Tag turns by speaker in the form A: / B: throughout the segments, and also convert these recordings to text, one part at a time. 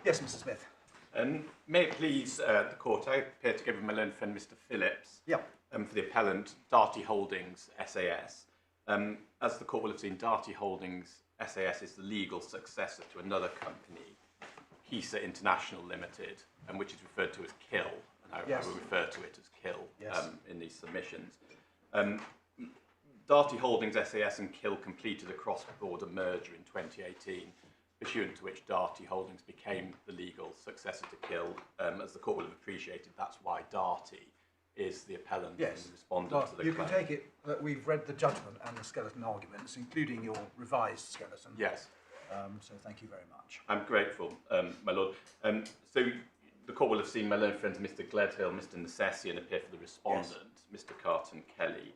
A: Yes, Mr. Smith.
B: May it please the Court, I appear together with my learned friend Mr. Phillips
A: Yep.
B: For the appellant Darty Holdings SAS. As the Court will have seen, Darty Holdings SAS is the legal successor to another company, HESA International Limited, which is referred to as KIL, and I will refer to it as KIL in these submissions. Darty Holdings SAS and KIL completed a cross-border merger in 2018, pursuant to which Darty Holdings became the legal successor to KIL. As the Court will have appreciated, that's why Darty is the appellant and the respondent to the
A: you
B: claim.
A: can take it that we've read the judgment and the skeleton arguments, including your revised skeleton.
B: Yes.
A: So thank you very much.
B: I'm grateful, my Lord. So the Court will have seen my learned friends Mr. Gledhill, Mr. Necessian appear for the respondent, Mr. Carton-Kelly.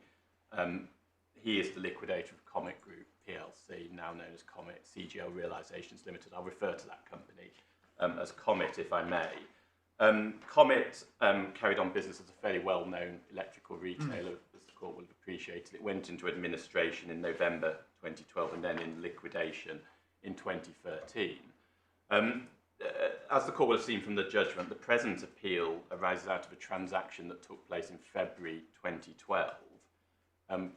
B: He is the liquidator of Comet Group PLC, now known as Comet CGL Realisations Limited. I'll refer to that company as Comet, if I may. Comet carried on business as a fairly well-known electrical retailer, as the Court will have appreciated. It went into administration in November 2012 and then in liquidation in 2013. As the Court will have seen from the judgment, the present appeal arises out of a transaction that took place in February 2012.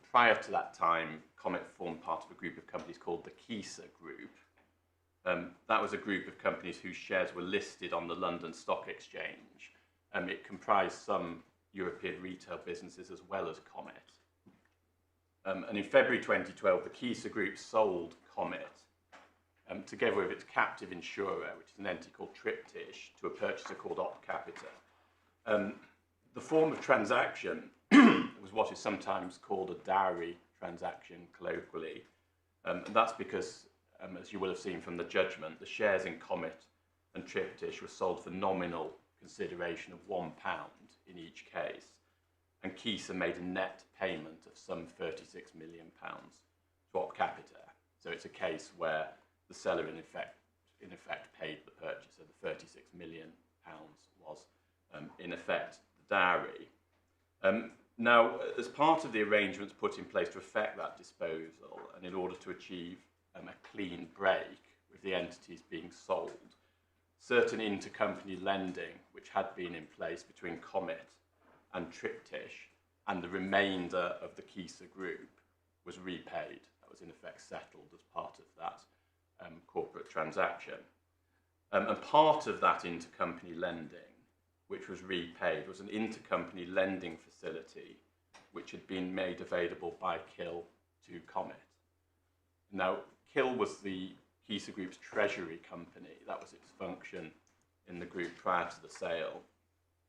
B: Prior to that time, Comet formed part of a group of companies called the HESA Group. That was a group of companies whose shares were listed on the London Stock Exchange. It comprised some European retail businesses as well as Comet. And in February 2012, the HESA Group sold Comet, together with its captive insurer, which is an entity called Triptych, to a purchaser called OpCapita. The form of transaction was what is sometimes called a dowry transaction colloquially. And that's because, as you will have seen from the judgment, the shares in Comet and Triptych were sold for nominal consideration of £1 in each case. And HESA made a net payment of some £36 million to OpCapita. So it's a case where the seller in effect paid the purchaser. The £36 million was in effect the dowry. Now, as part of the arrangements put in place to effect that disposal, and in order to achieve a clean break with the entities being sold, certain intercompany lending, which had been in place between Comet and Triptych, and the remainder of the HESA group, was repaid. That was in effect settled as part of that corporate transaction. And part of that intercompany lending, which was repaid, was an intercompany lending facility which had been made available by KIL to Comet. Now, KIL was the HESA Group's treasury company. That was its function in the group prior to the sale.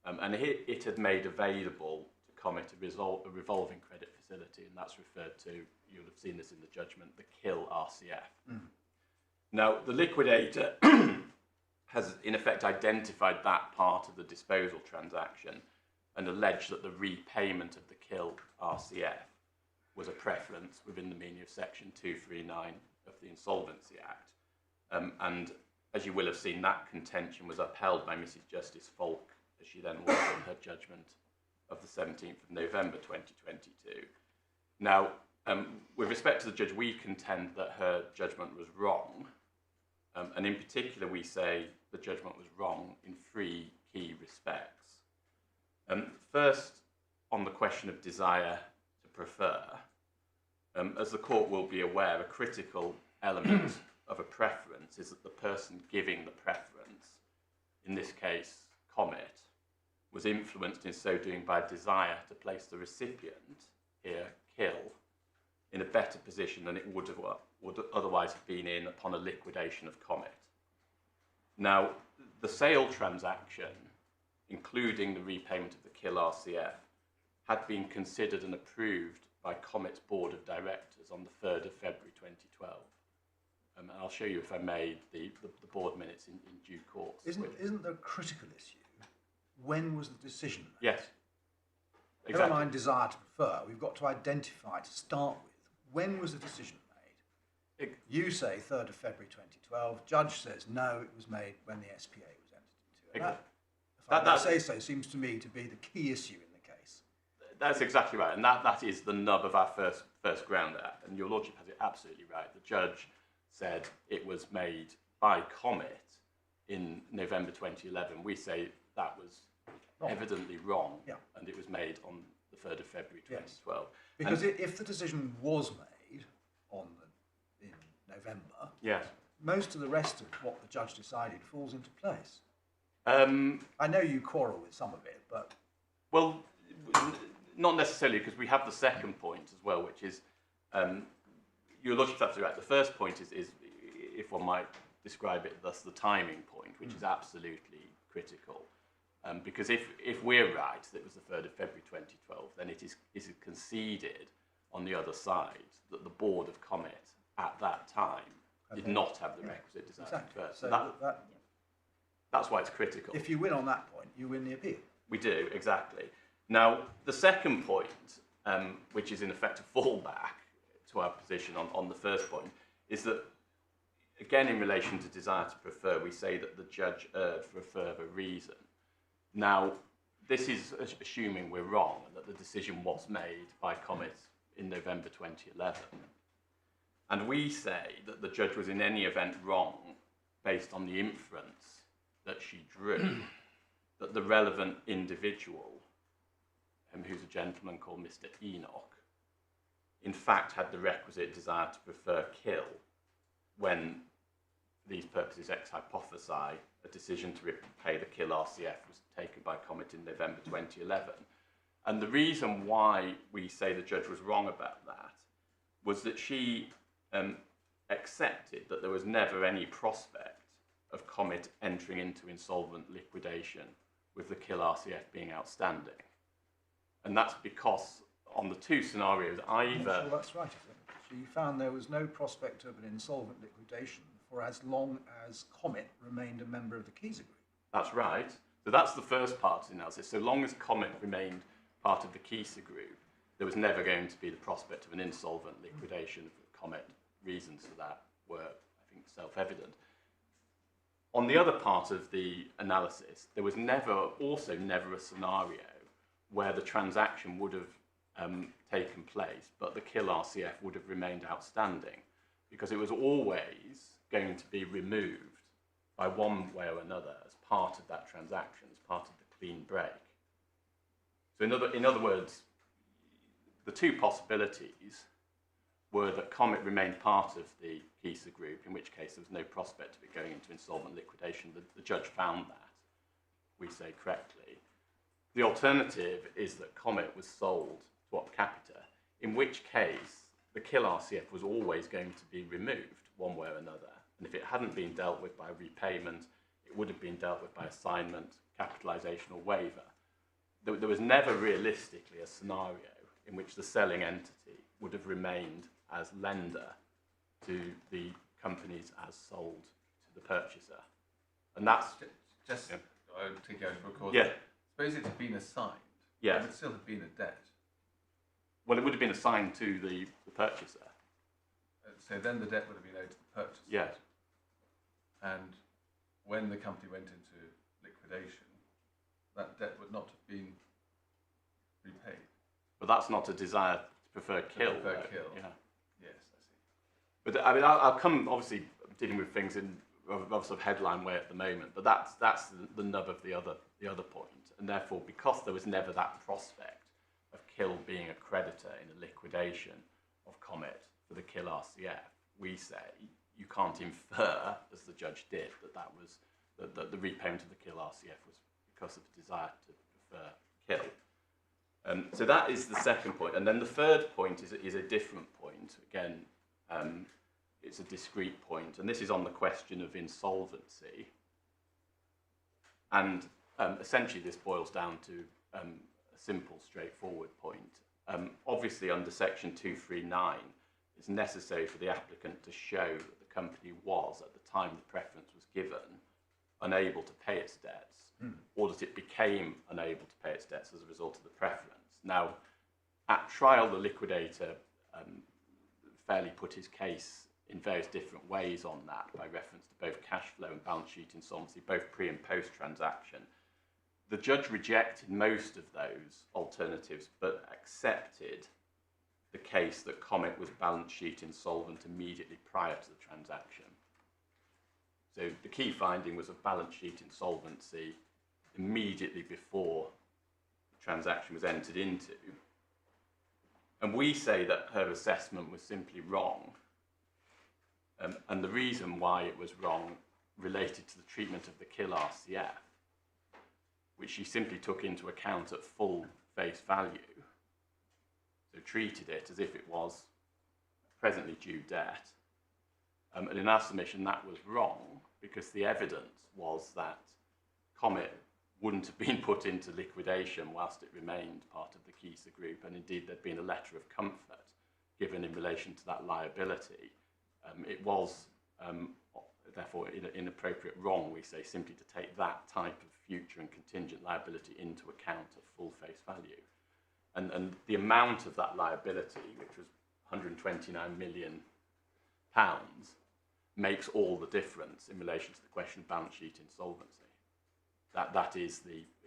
B: And it had made available to Comet a revolving credit facility, and that's referred to, you'll have seen this in the judgment, the KIL RCF. Now, the liquidator has in effect identified that part of the disposal transaction and alleged that the repayment of the KIL RCF was a preference within the meaning of Section 239 of the Insolvency Act. And as you will have seen, that contention was upheld by Mrs. Justice Falk, as she then was in her judgment of the 17th of November 2022. Now, with respect to the judge, we contend that her judgment was wrong. And in particular, we say the judgment was wrong in three key respects. First, on the question of desire to prefer. As the Court will be aware, a critical element of a preference is that the person giving the preference, in this case, Comet, was influenced in so doing by a desire to place the recipient, here, KIL, in a better position than it would otherwise have been in upon a liquidation of Comet. Now, the sale transaction, including the repayment of the KIL RCF, had been considered and approved by Comet's Board of Directors on the 3rd of February 2012. And I'll show you, if I may, the board minutes in due course.
A: Isn't the critical issue, when was the decision made?
B: Yes, exactly.
A: Never mind desire to prefer, we've got to identify, to start with, when was the decision made? You say 3rd of February 2012, judge says no, it was made when the SPA was entered into. That, if I say so, seems to me to be the key issue in the case.
B: That's exactly right, and that is the nub of our first ground there. And your Lordship has it absolutely right. The judge said it was made by Comet in November 2011, we say that was
A: Wrong.
B: evidently wrong,
A: Yeah.
B: and it was made on the 3rd of February 2012.
A: Because if the decision was made in November,
B: Yes.
A: most of the rest of what the judge decided falls into place.
B: Um,
A: I know you quarrel with some of it, but
B: Well, not necessarily, because we have the second point as well, which is your lordship's absolutely right. The first point is, if one might describe it thus, the timing point, which is absolutely critical. Because if we're right that it was the 3rd of February 2012, then it is conceded on the other side that the board of Comet at that time did not have the requisite desire
A: exactly.
B: to defer.
A: So
B: That's why it's critical.
A: if you win on that point, you win the appeal.
B: We do, exactly. Now, the second point, which is in effect a fallback to our position on the first point, is that, again, in relation to desire to prefer, we say that the judge erred for a further reason. Now, this is assuming we're wrong and that the decision was made by Comet in November 2011. And we say that the judge was in any event wrong based on the inference that she drew that the relevant individual, who's a gentleman called Mr. Enoch, in fact had the requisite desire to prefer kill when, for these purposes, ex hypothesi, a decision to repay the kill RCF was taken by Comet in November 2011. And the reason why we say the judge was wrong about that was that she accepted that there was never any prospect of Comet entering into insolvent liquidation with the kill RCF being outstanding. And that's because on the two scenarios,
A: I'm not sure that's right, I think. She found there was no prospect of an insolvent liquidation for as long as Comet remained a member of the Keys Group.
B: That's right. So that's the first part of the analysis. So long as Comet remained part of the Keys Group, there was never going to be the prospect of an insolvent liquidation. Comet reasons for that were, I think, self-evident. On the other part of the analysis, there was also never a scenario where the transaction would have taken place, but the kill RCF would have remained outstanding, because it was always going to be removed by one way or another as part of that transaction, as part of the clean break. So in other words, the two possibilities were that Comet remained part of the Keys Group, in which case there was no prospect of it going into insolvent liquidation. The judge found that, we say correctly. The alternative is that Comet was sold to Op Capita, in which case the kill RCF was always going to be removed one way or another. And if it hadn't been dealt with by repayment, it would have been dealt with by assignment, capitalisation or waiver. There was never realistically a scenario in which the selling entity would have remained as lender to the companies as sold to the purchaser. And that's...
C: Just, I'll take you out for a cause.
B: Yeah.
C: Suppose it had been assigned.
B: Yeah.
C: It would still have been a debt.
B: Well, it would have been assigned to the purchaser.
C: So then the debt would have been owed to the purchaser.
B: Yes.
C: And when the company went into liquidation, that debt would not have been repaid.
B: But that's not a desire to prefer kill.
C: Prefer
B: though.
C: kill.
B: Yeah.
C: Yes, I see.
B: But I mean, I'll come obviously dealing with things in a sort of headline way at the moment. But that's the nub of the other point. And therefore, because there was never that prospect of kill being a creditor in a liquidation of Comet for the kill RCF, we say you can't infer, as the judge did, that the repayment of the kill RCF was because of the desire to prefer kill. So that is the second point. And then the third point is a different point. Again, it's a discrete point. And this is on the question of insolvency. And essentially this boils down to a simple, straightforward point. Obviously, under Section 239, it's necessary for the applicant to show that the company was, at the time the preference was given, unable to pay its debts, or that it became unable to pay its debts as a result of the preference. Now, at trial, the liquidator fairly put his case in various different ways on that, by reference to both cash flow and balance sheet insolvency, both pre and post transaction. The judge rejected most of those alternatives, but accepted the case that Comet was balance sheet insolvent immediately prior to the transaction. So the key finding was of balance sheet insolvency immediately before the transaction was entered into. And we say that her assessment was simply wrong. And the reason why it was wrong related to the treatment of the KIL RCF, which she simply took into account at full face value. So treated it as if it was presently due debt. And in our submission, that was wrong because the evidence was that Comet wouldn't have been put into liquidation whilst it remained part of the KISA group, and indeed there'd been a letter of comfort given in relation to that liability. It was therefore inappropriate wrong, we say, simply to take that type of future and contingent liability into account at full face value. And the amount of that liability, which was £129 million, makes all the difference in relation to the question of balance sheet insolvency. That is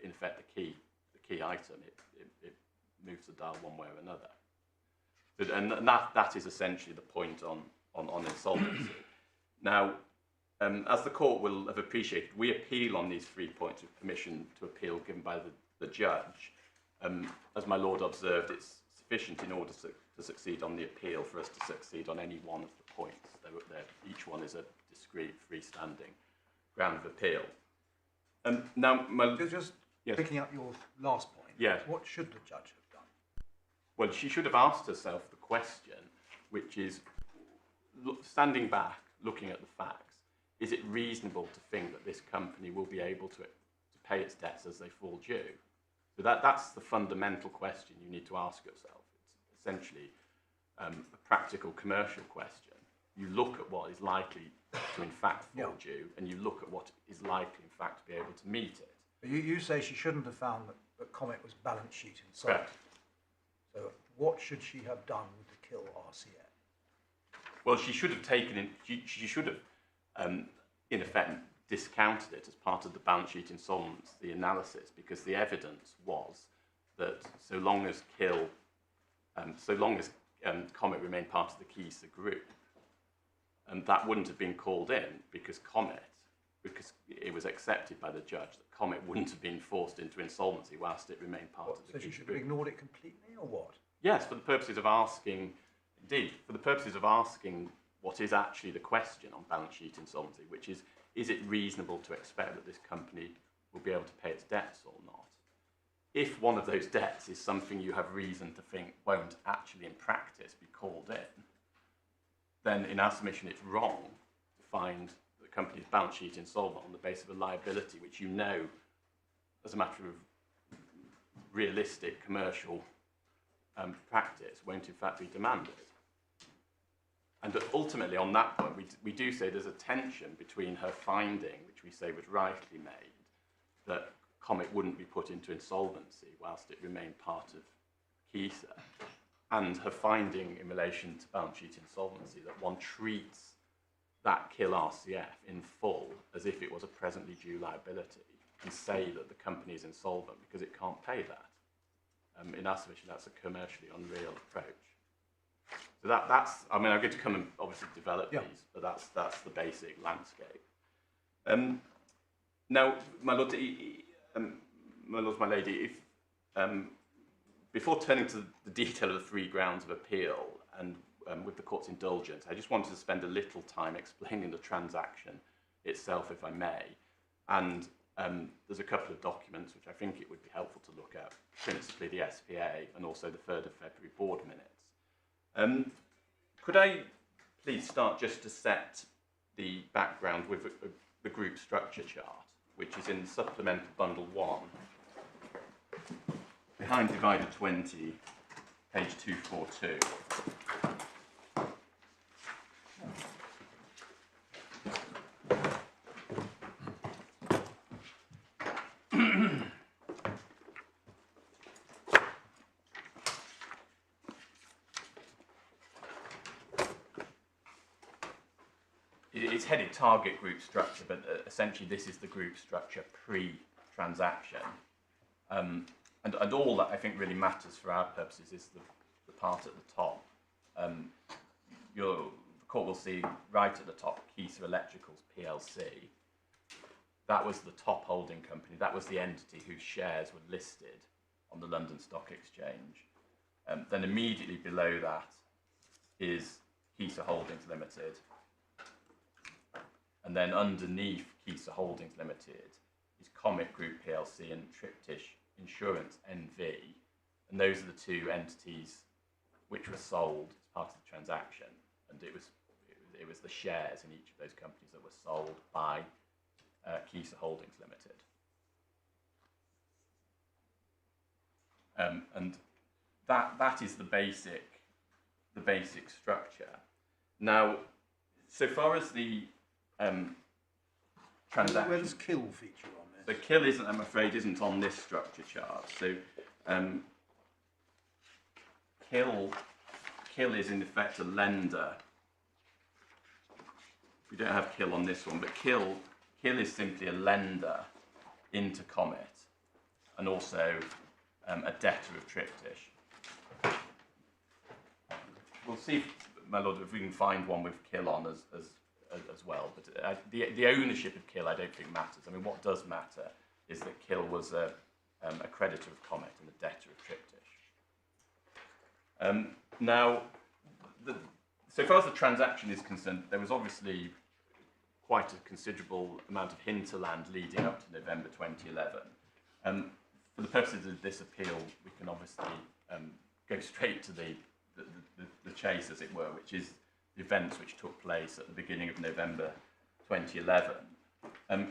B: in effect the key item. It moves the dial one way or another. And that is essentially the point on insolvency. Now, as the court will have appreciated, we appeal on these 3 points with permission to appeal given by the judge. As my lord observed, it's sufficient in order to succeed on the appeal for us to succeed on any one of the points. Each one is a discrete, freestanding ground of appeal. Now,
A: Just
B: yes.
A: picking up your last point,
B: Yes.
A: what should the judge have done?
B: Well, she should have asked herself the question, which is, standing back, looking at the facts, is it reasonable to think that this company will be able to pay its debts as they fall due? So that's the fundamental question you need to ask yourself. It's essentially a practical commercial question. You look at what is likely to in fact fall due, and you look at what is likely in fact to be able to meet it.
A: You say she shouldn't have found that Comet was balance sheet insolvent.
B: Correct.
A: So what should she have done with the KIL RCF?
B: Well, she should have taken in. She should have, in effect, discounted it as part of the balance sheet insolvency analysis, because the evidence was that so long as Comet remained part of the KISA group, and that wouldn't have been called in because it was accepted by the judge that Comet wouldn't have been forced into insolvency whilst it remained part of the KISA group. So she should have ignored it completely, or what? Yes, for the purposes of asking, what is actually the question on balance sheet insolvency, which is it reasonable to expect that this company will be able to pay its debts or not? If one of those debts is something you have reason to think won't actually in practice be called in, then in our submission it's wrong to find the company's balance sheet insolvent on the basis of a liability which you know, as a matter of realistic commercial practice, won't in fact be demanded. And ultimately on that point we do say there's a tension between her finding, which we say was rightly made, that Comet wouldn't be put into insolvency whilst it remained part of KISA, and her finding in relation to balance sheet insolvency that one treats that KIL RCF in full as if it was a presently due liability and say that the company is insolvent because it can't pay that. In our submission, that's a commercially unreal approach. So that's, I mean, I'm going to come and obviously develop these, but that's the basic landscape. Now, my lord, my lady, if before turning to the detail of the 3 grounds of appeal and with the court's indulgence, I just wanted to spend a little time explaining the transaction itself, if I may. And there's a couple of documents which I think it would be helpful to look at, principally the SPA and also the 3rd of February board minutes. Could I please start just to set the background with the group structure chart, which is in supplemental bundle 1, behind divider 20, page 242. It's headed target group structure, but essentially this is the group structure pre-transaction. And all that I think really matters for our purposes is the part at the top. The court will see right at the top, CGL Electricals PLC. That was the top holding company. That was the entity whose shares were listed on the London Stock Exchange. Then immediately below that is CGL Holdings Limited. And then underneath CGL Holdings Limited is Comet Group PLC and Triptych Insurance NV. And those are the two entities which were sold as part of the transaction. And it was the shares in each of those companies that were sold by CGL Holdings Limited. And that is the basic structure. Now, so far as the transaction,
A: where does kill feature on this?
B: the kill isn't, I'm afraid, isn't on this structure chart. So kill is in effect a lender. We don't have kill on this one, but kill is simply a lender into Comet, and also a debtor of Triptych. We'll see, my lord, if we can find one with kill on as well. But the ownership of kill, I don't think matters. I mean, what does matter is that kill was a creditor of Comet and a debtor of Triptych. Now, so far as the transaction is concerned, there was obviously quite a considerable amount of hinterland leading up to November 2011. For the purposes of this appeal, we can obviously go straight to the chase, as it were, which is the events which took place at the beginning of November 2011.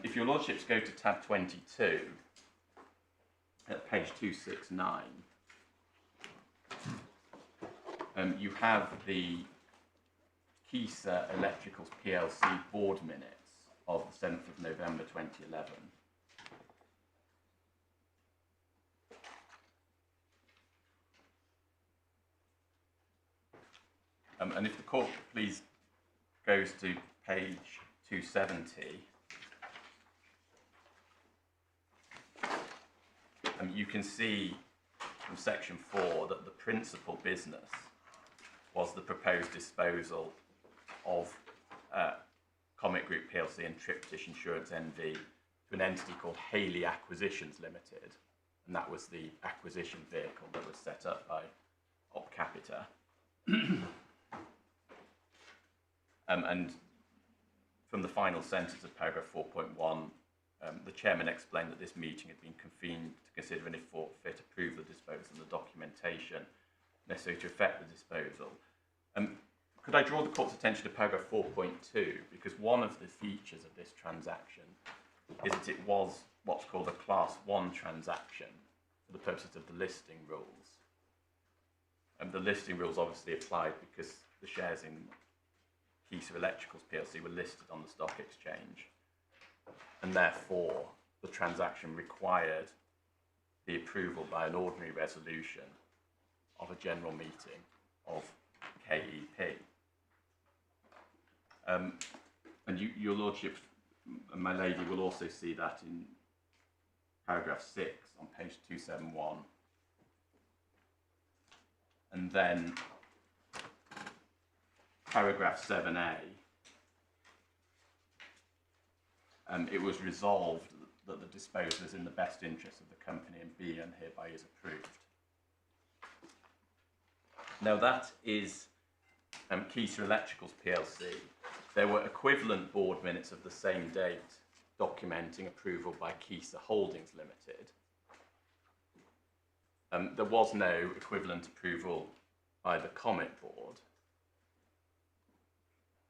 B: If your lordships go to tab 22, at page 269, you have the CGL Electricals PLC board minutes of the 7th of November 2011. And if the court please goes to page 270, you can see from section 4 that the principal business was the proposed disposal of Comet Group PLC and Triptych Insurance NV to an entity called Haley Acquisitions Limited, and that was the acquisition vehicle that was set up by Op Capita. And from the final sentence of paragraph 4.1, the chairman explained that this meeting had been convened to consider and if thought fit approve the disposal and the documentation necessary to effect the disposal. Could I draw the court's attention to paragraph 4.2, because one of the features of this transaction is that it was what's called a class 1 transaction for the purposes of the listing rules. And the listing rules obviously applied because the shares in CGL Electricals PLC were listed on the stock exchange, and therefore the transaction required the approval by an ordinary resolution of a general meeting of KEP. And your lordship and my lady will also see that in paragraph 6 on page 271. And then paragraph 7A, it was resolved that the disposal is in the best interest of the company and B, and hereby is approved. Now that is CGL Electricals PLC. There were equivalent board minutes of the same date documenting approval by CGL Holdings Limited. There was no equivalent approval by the Comet board.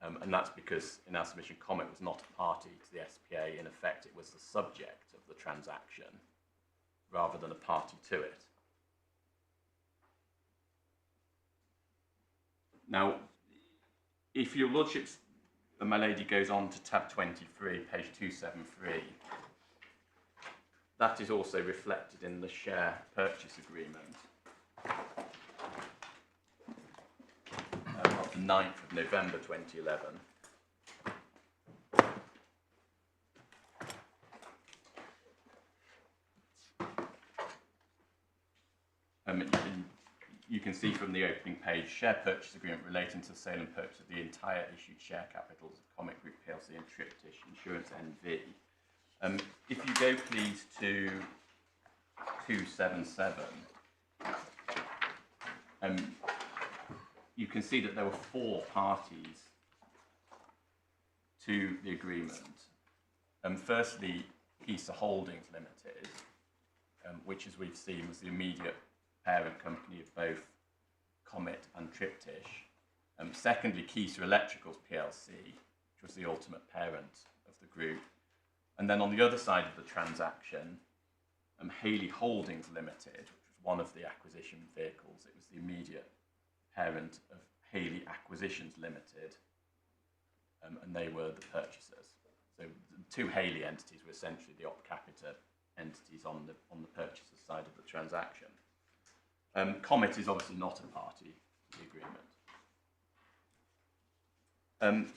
B: And that's because, in our submission, Comet was not a party to the SPA. In effect, it was the subject of the transaction rather than a party to it. Now, if your lordships and my lady goes on to tab 23, page 273, that is also reflected in the share purchase agreement of the 9th of November 2011. you can see from the opening page, share purchase agreement relating to the sale and purchase of the entire issued share capitals of Comet Group plc and Triptych Insurance NV. If you go please to 277, you can see that there were 4 parties to the agreement. Firstly, CGL Holdings Limited, which, as we've seen, was the immediate parent company of both Comet and Triptych. Secondly, CGL Electricals plc, which was the ultimate parent of the group. And then on the other side of the transaction, Haley Holdings Limited, which was one of the acquisition vehicles. It was the immediate parent of Haley Acquisitions Limited, and they were the purchasers. So the 2 Haley entities were essentially the op capita entities on the purchaser's side of the transaction. Comet is obviously not a party to the agreement.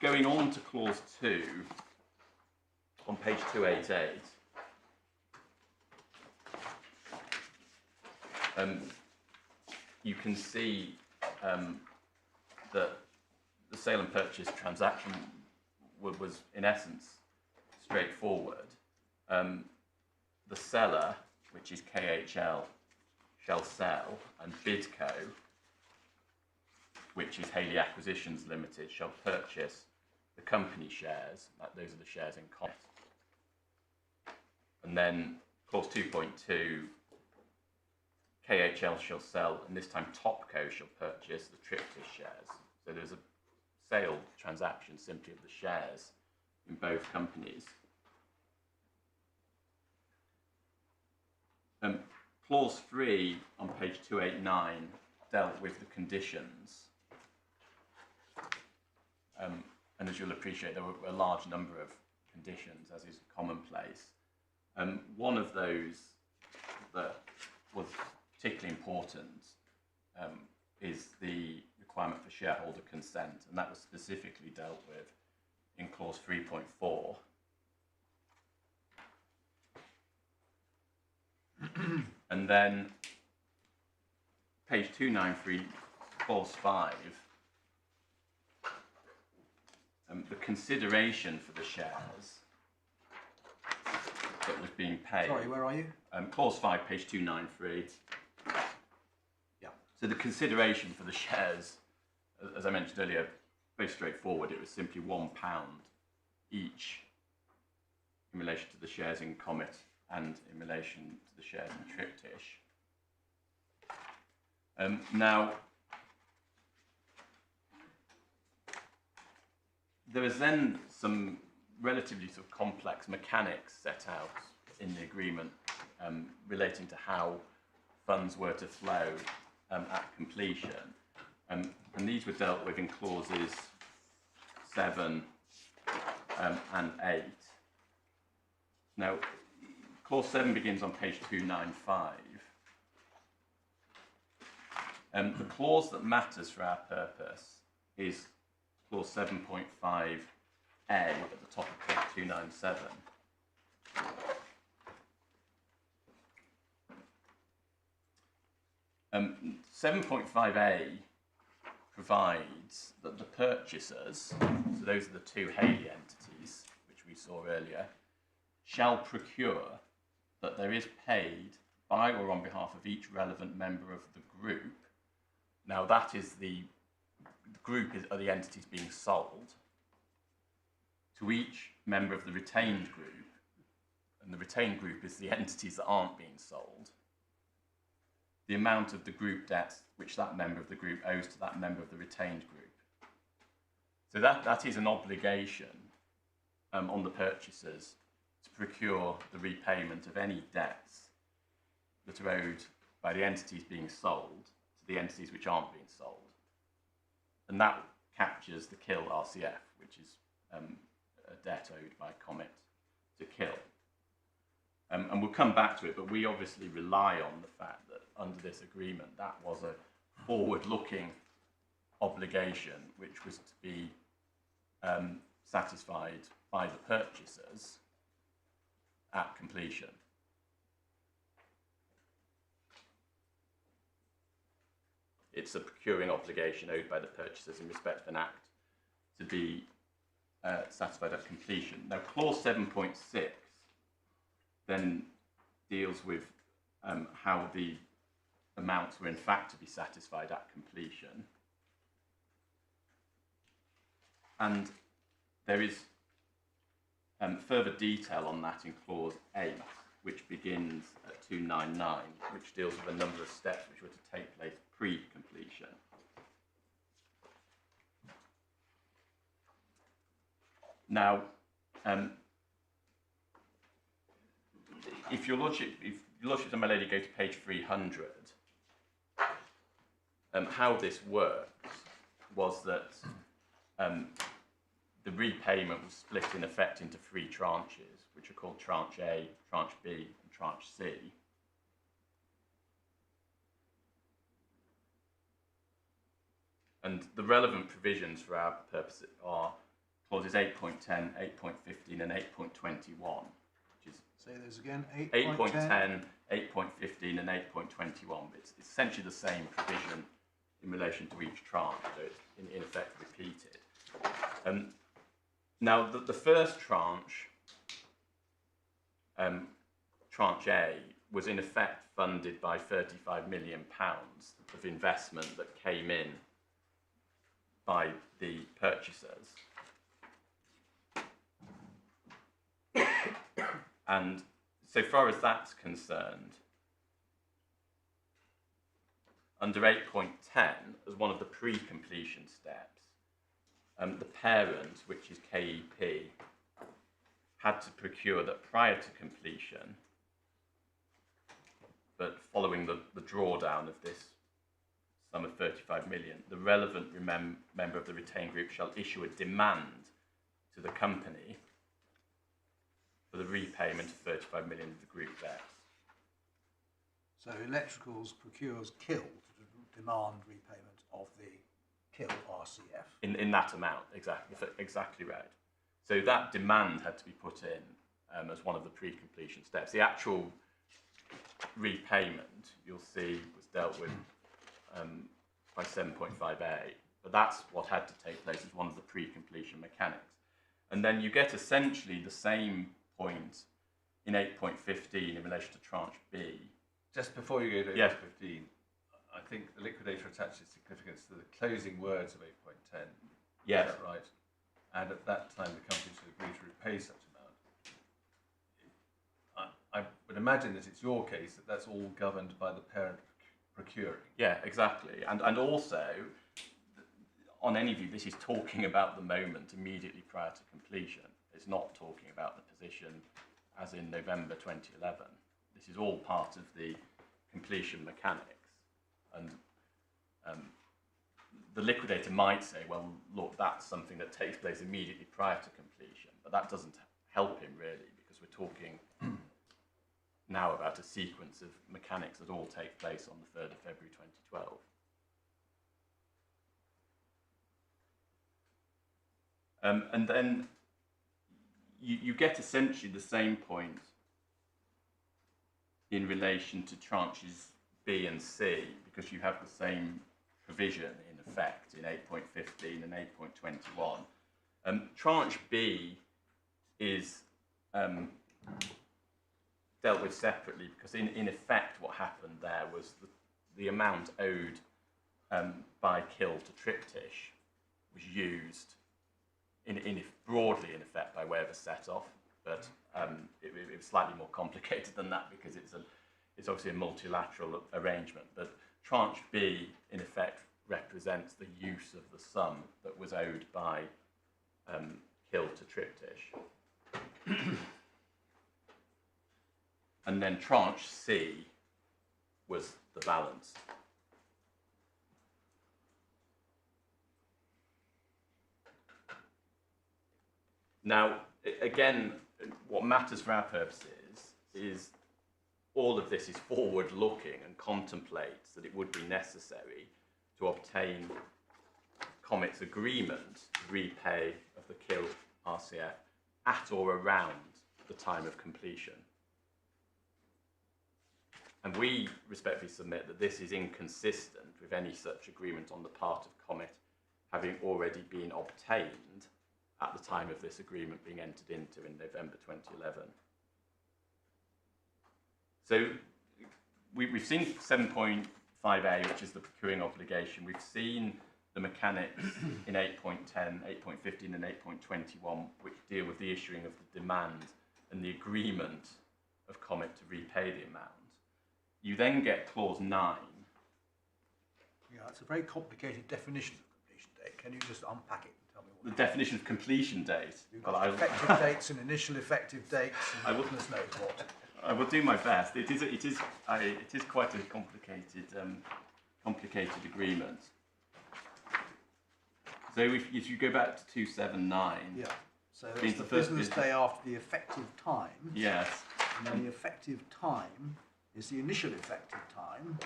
B: Going on to clause 2 on page 288, you can see that the sale and purchase transaction was in essence straightforward. The seller, which is KHL, shall sell, and Bidco, which is Haley Acquisitions Limited, shall purchase the company shares. Those are the shares in Comet. And then clause 2.2, KHL shall sell, and this time Topco shall purchase the Triptych shares. So there's a sale transaction simply of the shares in both companies. Clause 3 on page 289 dealt with the conditions. And as you'll appreciate, there were a large number of conditions, as is commonplace. One of those that was particularly important is the requirement for shareholder consent, and that was specifically dealt with in clause 3.4. And then page 293, clause 5, the consideration for the shares that was being paid.
A: Sorry, where are you?
B: Clause 5, page 293.
A: Yeah.
B: So the consideration for the shares, as I mentioned earlier, very straightforward. It was simply £1 each in relation to the shares in Comet and in relation to the shares in Triptych. Now, there is then some relatively sort of complex mechanics set out in the agreement relating to how funds were to flow at completion. And these were dealt with in clauses 7 and 8. Now, clause 7 begins on page 295. The clause that matters for our purpose is clause 7.5a at the top of page 297. 7.5a provides that the purchasers, so those are the 2 Haley entities which we saw earlier, shall procure that there is paid by or on behalf of each relevant member of the group. Now that is the group are the entities being sold, to each member of the retained group, and the retained group is the entities that aren't being sold, the amount of the group debt which that member of the group owes to that member of the retained group. So that is an obligation on the purchasers to procure the repayment of any debts that are owed by the entities being sold to the entities which aren't being sold. And that captures the KIL RCF, which is a debt owed by Comet to KIL. And we'll come back to it, but we obviously rely on the fact that under this agreement, that was a forward-looking obligation which was to be satisfied by the purchasers at completion. it's a procuring obligation owed by the purchasers in respect of an act to be satisfied at completion. Now, clause 7.6 then deals with how the amounts were in fact to be satisfied at completion. And there is further detail on that in clause 8, which begins at 299, which deals with a number of steps which were to take place pre-completion. Now, if your lordship and my lady go to page 300, how this works was that the repayment was split in effect into 3 tranches, which are called tranche A, tranche B, and tranche C. And the relevant provisions for our purposes are clauses 8.10, 8.15, and 8.21, which is
A: say those again.
B: 8.10, 8.15, and 8.21. It's essentially the same provision in relation to each tranche, so it's in effect repeated. Now, the first tranche, tranche A, was in effect funded by £35 million of investment that came in by the purchasers. And so far as that's concerned, under 8.10, as one of the pre-completion steps, the parent, which is KEP, had to procure that prior to completion, but following the drawdown of this sum of 35 million, the relevant member of the retained group shall issue a demand to the company for the repayment of 35 million of the group debts.
A: So Electricals procures KIL to demand repayment of the KIL RCF.
B: In that amount, exactly right. So that demand had to be put in as one of the pre-completion steps. The actual repayment, you'll see, was dealt with by 7.5A, but that's what had to take place as one of the pre-completion mechanics. And then you get essentially the same point in 8.15 in relation to tranche B.
C: Just before you go to 8.15, I think the liquidator attaches significance to the closing words of 8.10.
B: Yes.
C: Is that right? And at that time, the company should agree to repay such amount. I would imagine that it's your case that that's all governed by the parent procuring.
B: Yeah, exactly. And also, on any view, this is talking about the moment immediately prior to completion. It's not talking about the position as in November 2011. This is all part of the completion mechanics. And the liquidator might say, well, look, that's something that takes place immediately prior to completion, but that doesn't help him really, because we're talking now about a sequence of mechanics that all take place on the 3rd of February 2012. And then you get essentially the same point in relation to tranches B and C, because you have the same provision in effect in 8.15 and 8.21. Tranche B is dealt with separately because in effect what happened there was the amount owed by KIL to Triptych was used broadly in effect by way of a set-off, but it was slightly more complicated than that because it's obviously a multilateral arrangement. But tranche B in effect represents the use of the sum that was owed by KIL to Triptych. And then tranche C was the balance. Now, again, what matters for our purposes is all of this is forward-looking and contemplates that it would be necessary to obtain Comet's agreement to repay of the KIL RCF at or around the time of completion. And we respectfully submit that this is inconsistent with any such agreement on the part of Comet having already been obtained at the time of this agreement being entered into in November 2011. So we've seen 7.5a, which is the procuring obligation. We've seen the mechanics in 8.10, 8.15 and 8.21, which deal with the issuing of the demand and the agreement of Comet to repay the amount. You then get clause 9.
A: Yeah, it's a very complicated definition of completion date. Can you just unpack it and tell me what
B: The definition of completion date.
A: you've got effective dates and initial effective dates and goodness knows what.
B: I will do my best. It is quite a complicated agreement. So if you go back to 279,
A: Yeah. So it's the business day after the effective time.
B: Yes.
A: And then the effective time is the initial effective time.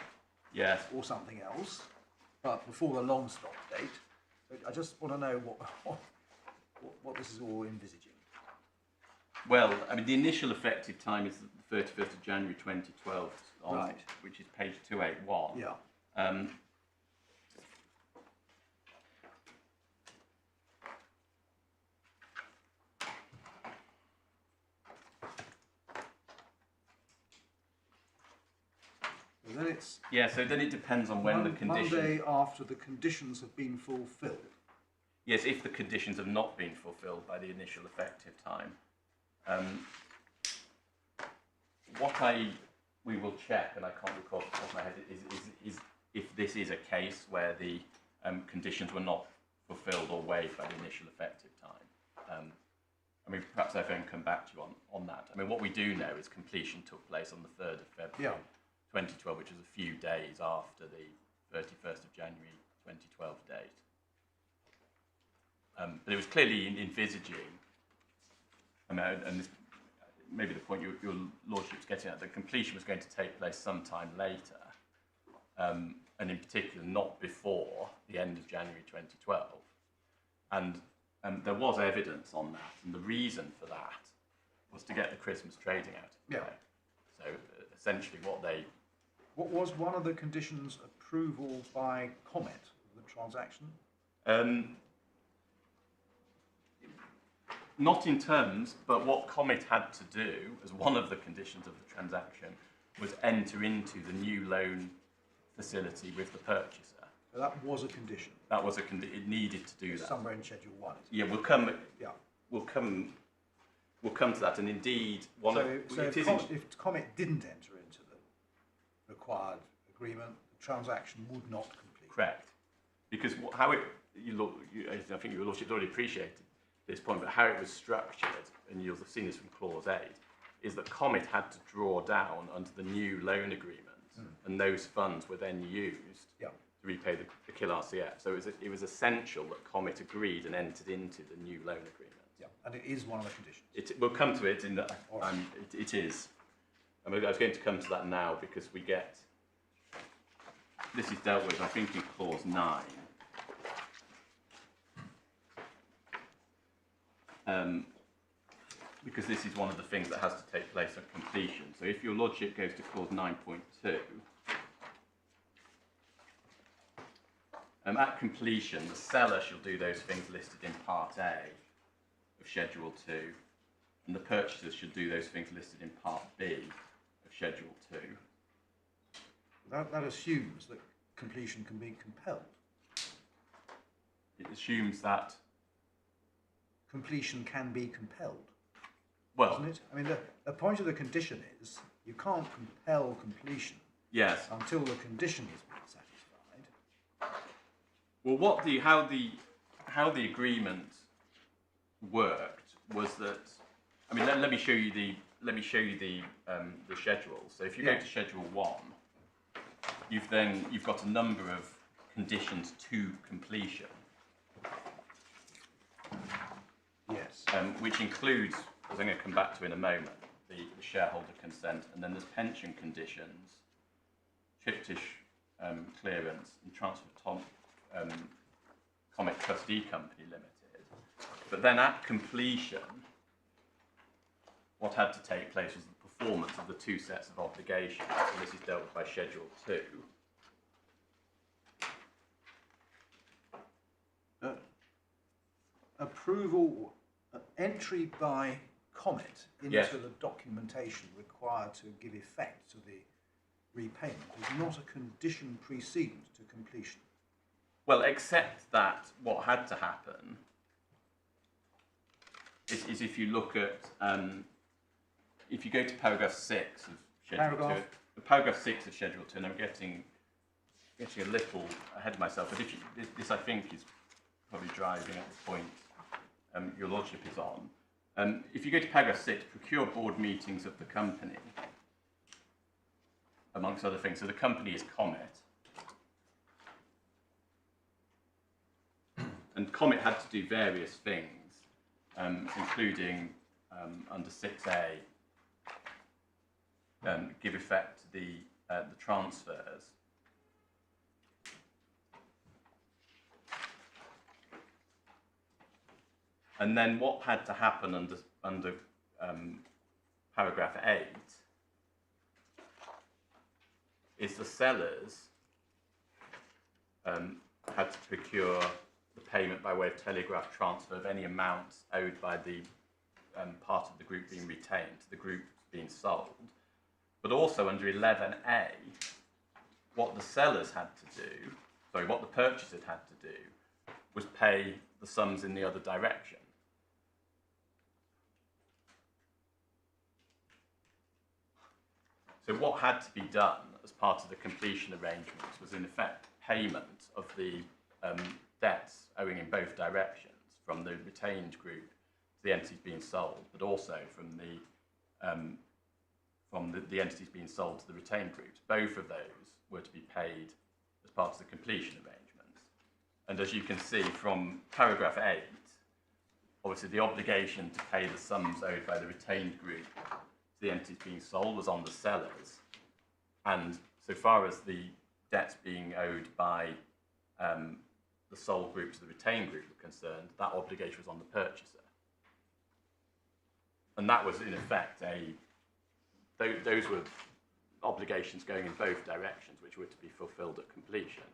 B: Yes.
A: Or something else, but before the long stop date. So I just want to know what this is all envisaging.
B: Well, I mean, the initial effective time is the 31st of January 2012,
A: Right.
B: which is page 281.
A: Yeah. So then it's
B: So then it depends on when the conditions...
A: Monday after the conditions have been fulfilled.
B: Yes, if the conditions have not been fulfilled by the initial effective time. We will check, and I can't recall off the top of my head, is if this is a case where the conditions were not fulfilled or waived by the initial effective time. I mean, perhaps I can come back to you on that. I mean, what we do know is completion took place on the 3rd of February 2012, which was a few days after the 31st of January 2012 date. But it was clearly envisaging, and this maybe the point your lordship's getting at, that completion was going to take place sometime later, and in particular not before the end of January 2012. And there was evidence on that, and the reason for that was to get the Christmas trading out.
A: Yeah.
B: So essentially
A: What was one of the conditions approval by Comet of the transaction?
B: Not in terms, but what Comet had to do as one of the conditions of the transaction was enter into the new loan facility with the purchaser.
A: So that was a condition.
B: That was it needed to do that.
A: Somewhere in Schedule 1.
B: Yeah, we'll come.
A: Yeah.
B: We'll come to that, and indeed
A: if Comet didn't enter into the required agreement, the transaction would not complete.
B: Correct, because I think your lordship's already appreciated this point, but how it was structured, and you'll have seen this from Clause 8, is that Comet had to draw down under the new loan agreement, and those funds were then used to repay the KIL RCF. So it was essential that Comet agreed and entered into the new loan agreement.
A: Yeah, and it is one of the conditions.
B: We'll come to it in that. It is. I was going to come to that now because this is dealt with, I think, in Clause 9. Because this is one of the things that has to take place at completion. So if your lordship goes to clause 9.2, at completion, the seller shall do those things listed in Part A of Schedule 2, and the purchasers should do those things listed in Part B of Schedule 2.
A: That assumes that completion can be compelled.
B: It assumes that
A: completion can be compelled.
B: Well,
A: isn't it? I mean, the point of the condition is you can't compel completion until the condition has been satisfied.
B: Well, how the agreement worked was that, I mean, let me show you the schedule. So if you go to Schedule 1, you've got a number of conditions to completion.
A: Yes.
B: Which includes, as I'm going to come back to in a moment, the shareholder consent, and then there's pension conditions, Triptych clearance, and transfer of Comet Trustee Company Limited. But then at completion, what had to take place was the performance of the two sets of obligations. And this is dealt with by Schedule 2.
A: Approval, entry by Comet into
B: Yes.
A: the documentation required to give effect to the repayment is not a condition precedent to completion.
B: Well, except that what had to happen is if you look at, if you go to paragraph 6 of Schedule 2, paragraph 6 of Schedule 2, and I'm getting a little ahead of myself, but if you, this I think is probably driving at the point your Lordship is on. If you go to paragraph 6, procure board meetings of the company, amongst other things. So the company is Comet. And Comet had to do various things, including under 6A, give effect to the transfers. And then what had to happen under paragraph 8 is the sellers had to procure the payment by way of telegraph transfer of any amounts owed by the part of the group being retained to the group being sold. But also under 11A, what the sellers had to do, sorry, what the purchasers had to do was pay the sums in the other direction. So what had to be done as part of the completion arrangements was in effect payment of the debts owing in both directions, from the retained group to the entities being sold, but also from the entities being sold to the retained groups. Both of those were to be paid as part of the completion arrangements. And as you can see from paragraph 8, obviously the obligation to pay the sums owed by the retained group to the entities being sold was on the sellers. And so far as the debts being owed by the sold group to the retained group were concerned, that obligation was on the purchaser. And that was in effect those were obligations going in both directions, which were to be fulfilled at completion.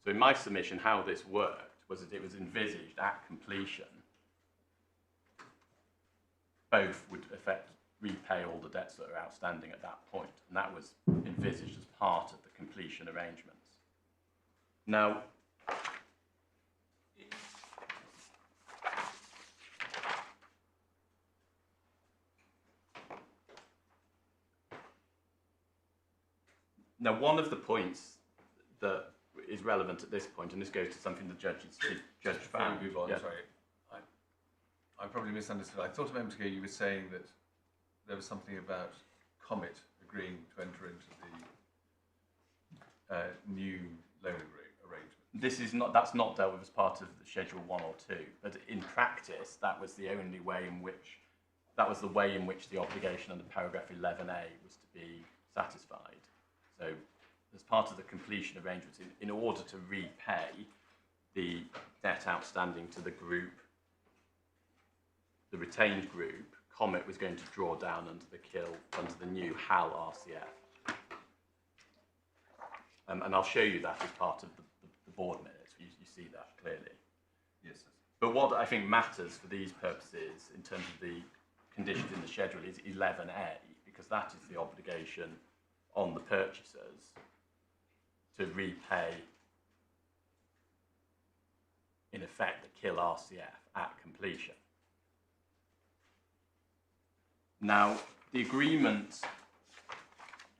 B: So in my submission, how this worked was that it was envisaged at completion, both would repay all the debts that are outstanding at that point, and that was envisaged as part of the completion arrangements. Now, one of the points that is relevant at this point, and this goes to something the judge found.
C: Move on,
B: Yeah.
C: sorry. I probably misunderstood. I thought a moment ago you were saying that there was something about Comet agreeing to enter into the new loan arrangement.
B: That's not dealt with as part of the Schedule 1 or 2, but in practice, that was the only way in which, the obligation under paragraph 11A was to be satisfied. So, as part of the completion arrangements, in order to repay the debt outstanding to the group, the retained group, Comet was going to draw down under the new HAL RCF. And I'll show you that as part of the board minutes. You see that clearly.
C: Yes.
B: But what I think matters for these purposes in terms of the conditions in the schedule is 11A, because that is the obligation on the purchasers to repay, in effect, the KIL RCF at completion. Now, the agreement,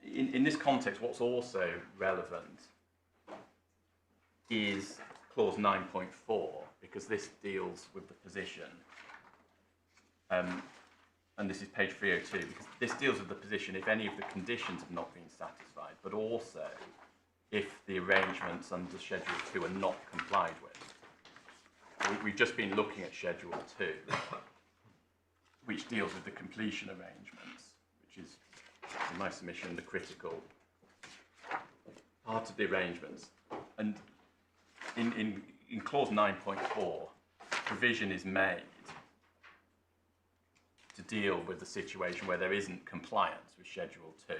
B: in this context, what's also relevant is clause 9.4, because this deals with the position, and this is page 302, because this deals with the position if any of the conditions have not been satisfied, but also if the arrangements under Schedule 2 are not complied with. We've just been looking at Schedule 2, which deals with the completion arrangements, which is, in my submission, the critical part of the arrangements. And in clause 9.4, provision is made to deal with the situation where there isn't compliance with Schedule 2.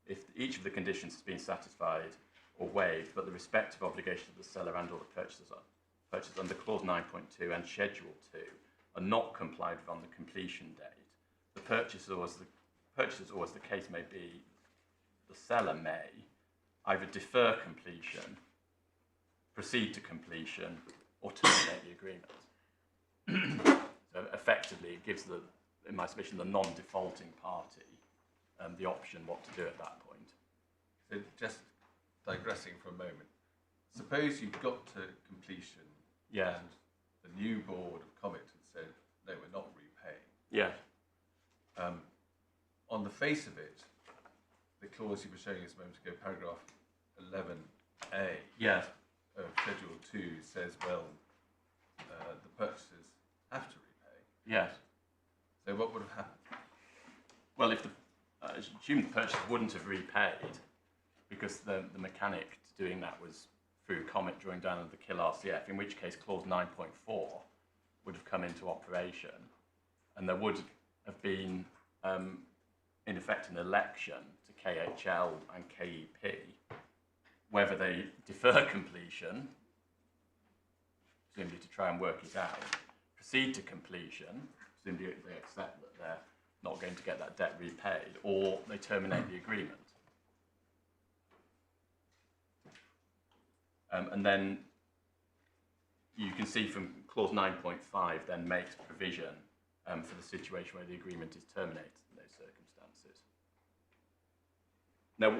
B: If each of the conditions has been satisfied or waived, but the respective obligations of the seller and or the purchaser under Clause 9.2 and Schedule 2 are not complied with on the completion date, the purchaser, or as the case may be, the seller may either defer completion, proceed to completion, or terminate the agreement. So effectively, it gives, in my submission, the non-defaulting party the option what to do at that point.
C: So just digressing for a moment, suppose you've got to completion and the new board of Comet had said, no, we're not repaying.
B: Yeah.
C: On the face of it, the clause you were showing us a moment ago, paragraph 11A of Schedule 2 says, well, the purchasers have to repay.
B: Yes.
C: So what would have happened?
B: Well, if I assume the purchaser wouldn't have repaid because the mechanic to doing that was through Comet drawing down on the KIL RCF, in which case clause 9.4 would have come into operation, and there would have been, in effect, an election to KHL and KEP whether they defer completion, presumably to try and work it out, proceed to completion, presumably they accept that they're not going to get that debt repaid, or they terminate the agreement. And then you can see from clause 9.5 then makes provision for the situation where the agreement is terminated in those circumstances. Now,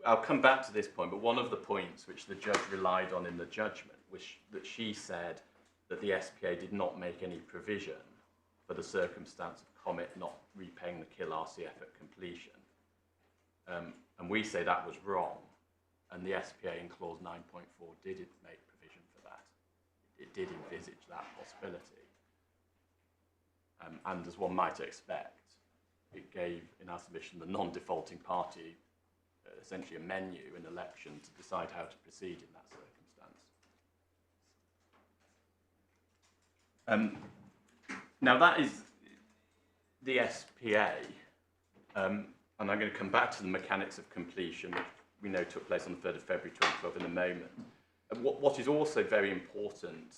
B: I'll come back to this point, but one of the points which the judge relied on in the judgment was that she said that the SPA did not make any provision for the circumstance of Comet not repaying the KIL RCF at completion. And we say that was wrong, and the SPA in clause 9.4 did make provision for that. It did envisage that possibility. And as one might expect, it gave, in our submission, the non-defaulting party essentially a menu, an election to decide how to proceed in that circumstance. Now that is the SPA, and I'm going to come back to the mechanics of completion, which we know took place on the 3rd of February 2012 in a moment. What is also very important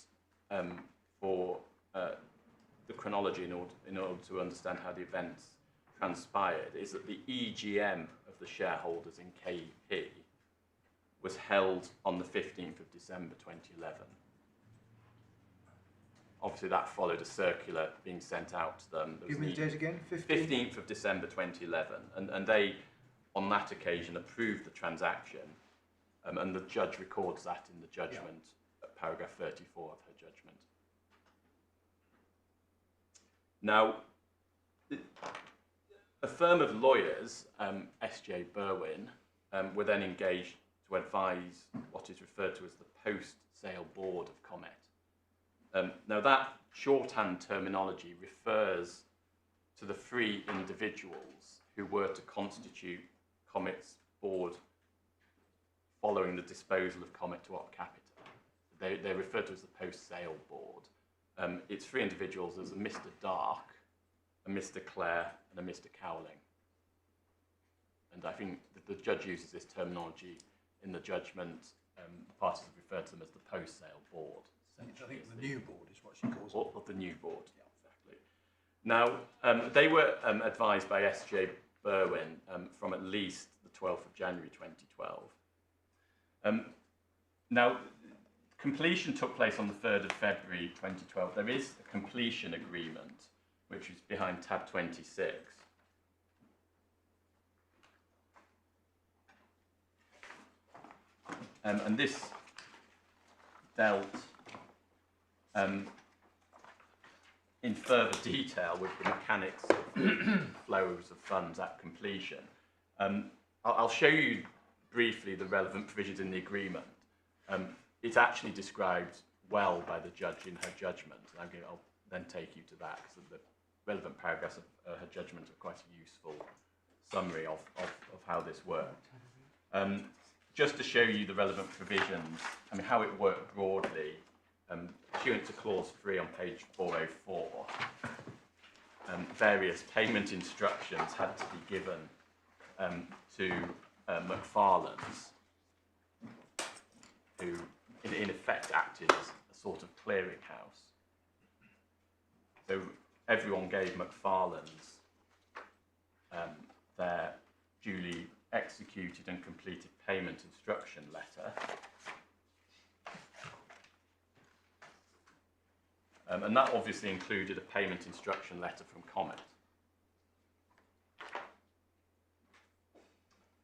B: for the chronology in order to understand how the events transpired is that the EGM of the shareholders in KEP was held on the 15th of December 2011. Obviously, that followed a circular being sent out to them.
A: Give me the date again.
B: 15th of December 2011. And they, on that occasion, approved the transaction. And the judge records that in the judgment, at paragraph 34 of her judgment. Now, a firm of lawyers, S.J. Berwin, were then engaged to advise what is referred to as the post-sale board of Comet. Now that shorthand terminology refers to the 3 individuals who were to constitute Comet's board following the disposal of Comet to Op Capita. They're referred to as the post-sale board. It's 3 individuals. There's a Mr. Dark, a Mr. Clare, and a Mr. Cowling. And I think the judge uses this terminology in the judgment. The parties have referred to them as the post-sale board.
A: I think the new board is what she calls it.
B: Or the new board, exactly. Now, they were advised by S.J. Berwin from at least the 12th of January 2012. Now, completion took place on the 3rd of February 2012. There is a completion agreement, which is behind tab 26. And this dealt in further detail with the mechanics of flows of funds at completion. I'll show you briefly the relevant provisions in the agreement. It's actually described well by the judge in her judgment, and I'll then take you to that, because the relevant paragraphs of her judgment are quite a useful summary of how this worked. Just to show you the relevant provisions, I mean, how it worked broadly, pursuant to clause 3 on page 404, various payment instructions had to be given to McFarlane's, who in effect acted as a sort of clearinghouse. So everyone gave McFarlane's their duly executed and completed payment instruction letter. And that obviously included a payment instruction letter from Comet.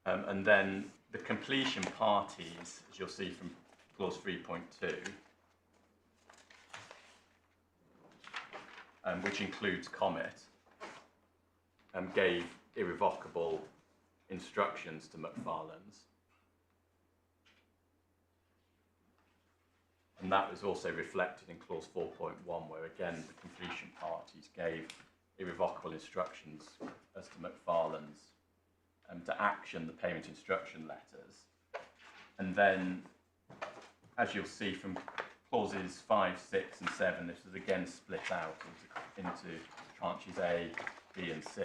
B: And then the completion parties, as you'll see from clause 3.2, which includes Comet, gave irrevocable instructions to McFarlane's. And that was also reflected in clause 4.1, where again the completion parties gave irrevocable instructions as to McFarlane's to action the payment instruction letters. And then, as you'll see from clauses 5, 6 and 7, this is again split out into tranches A, B and C.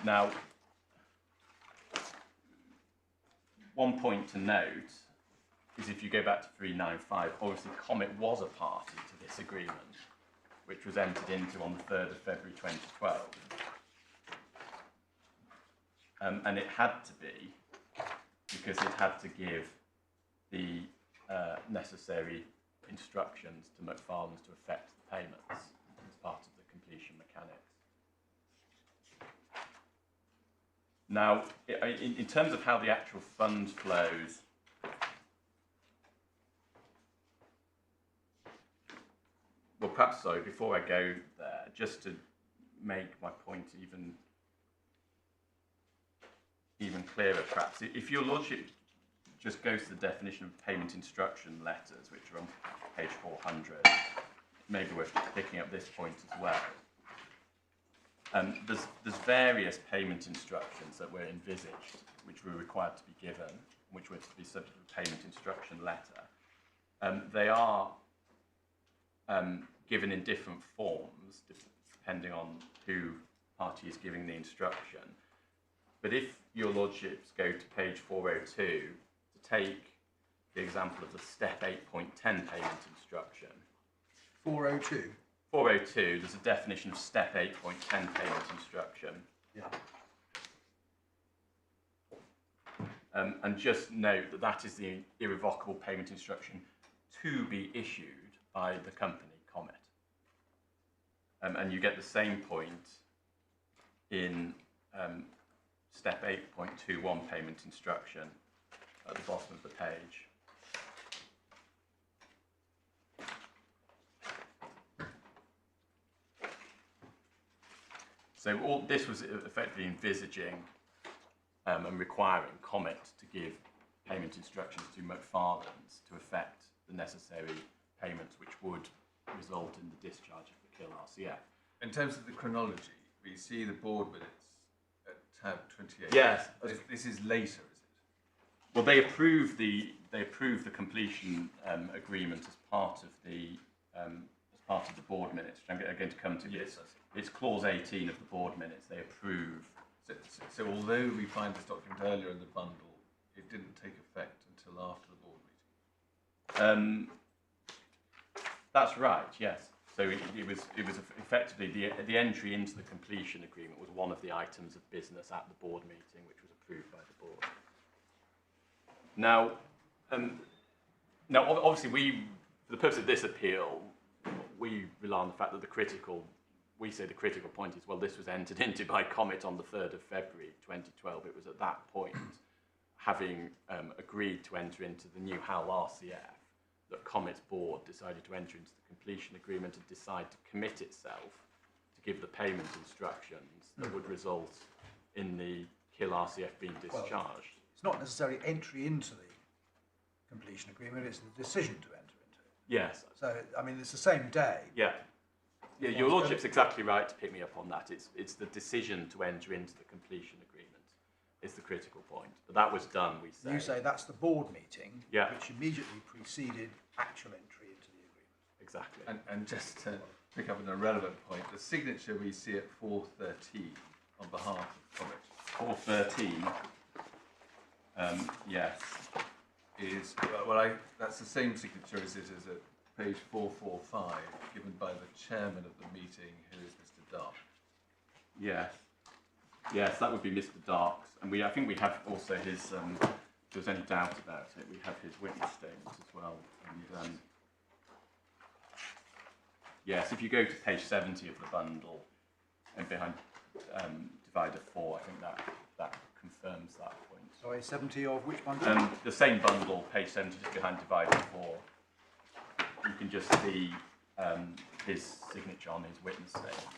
B: Now, one point to note is if you go back to 395, obviously Comet was a party to this agreement, which was entered into on the 3rd of February 2012. And it had to be, because it had to give the necessary instructions to McFarlane's to effect the payments as part of the completion mechanics. Now, in terms of how the actual fund flows, well, perhaps so, before I go there, just to make my point even clearer, perhaps, if your lordship just goes to the definition of payment instruction letters, which are on page 400, maybe worth picking up this point as well. There's various payment instructions that were envisaged, which were required to be given, which were to be subject to a payment instruction letter. They are given in different forms, depending on who party is giving the instruction. But if your lordships go to page 402 to take the example of the step 8.10 payment instruction.
A: 402?
B: 402, there's a definition of step 8.10 payment instruction.
A: Yeah.
B: And just note that that is the irrevocable payment instruction to be issued by the company, Comet. And you get the same point in step 8.21 payment instruction at the bottom of the page. So all this was effectively envisaging and requiring Comet to give payment instructions to McFarlane's to effect the necessary payments which would result in the discharge of the KIL RCF.
C: In terms of the chronology, we see the board minutes at tab 28.
B: Yes.
C: This is later, is it?
B: Well, they approved the completion agreement as part of the board minutes, which I'm going to come to.
C: Yes.
B: It's clause 18 of the board minutes. They approve.
C: So although we find this document earlier in the bundle, it didn't take effect until after the board meeting.
B: That's right. Yes. So it was effectively the entry into the completion agreement was one of the items of business at the board meeting, which was approved by the board. Now, obviously, for the purpose of this appeal, we rely on the fact that the critical point is, well, this was entered into by Comet on the 3rd of February 2012. It was at that point, having agreed to enter into the new HAL RCF, that Comet's board decided to enter into the completion agreement and decide to commit itself to give the payment instructions that would result in the KIL RCF being discharged.
A: Well, it's not necessarily entry into the completion agreement, it's the decision to enter into it.
B: Yes.
A: So, I mean, it's the same day.
B: Yeah. Yeah, your lordship's exactly right to pick me up on that. It's the decision to enter into the completion agreement is the critical point. But that was done, we say.
A: You say that's the board meeting,
B: yeah,
A: which immediately preceded actual entry into the agreement.
B: Exactly.
C: And just to pick up an irrelevant point. The signature we see at 413 on behalf of Comet.
B: 413. Yes.
C: Is that's the same signature as it is at page 445, given by the chairman of the meeting, who is Mr. Dark.
B: Yes. Yes, that would be Mr. Dark's, and I think we have also his. If there's any doubt about it, we have his witness statement as well. And yes, if you go to page 70 of the bundle, and behind divider 4, I think that confirms that point.
A: Sorry, 70 of which bundle?
B: The same bundle, page 70, just behind divider 4. You can just see his signature on his witness statement.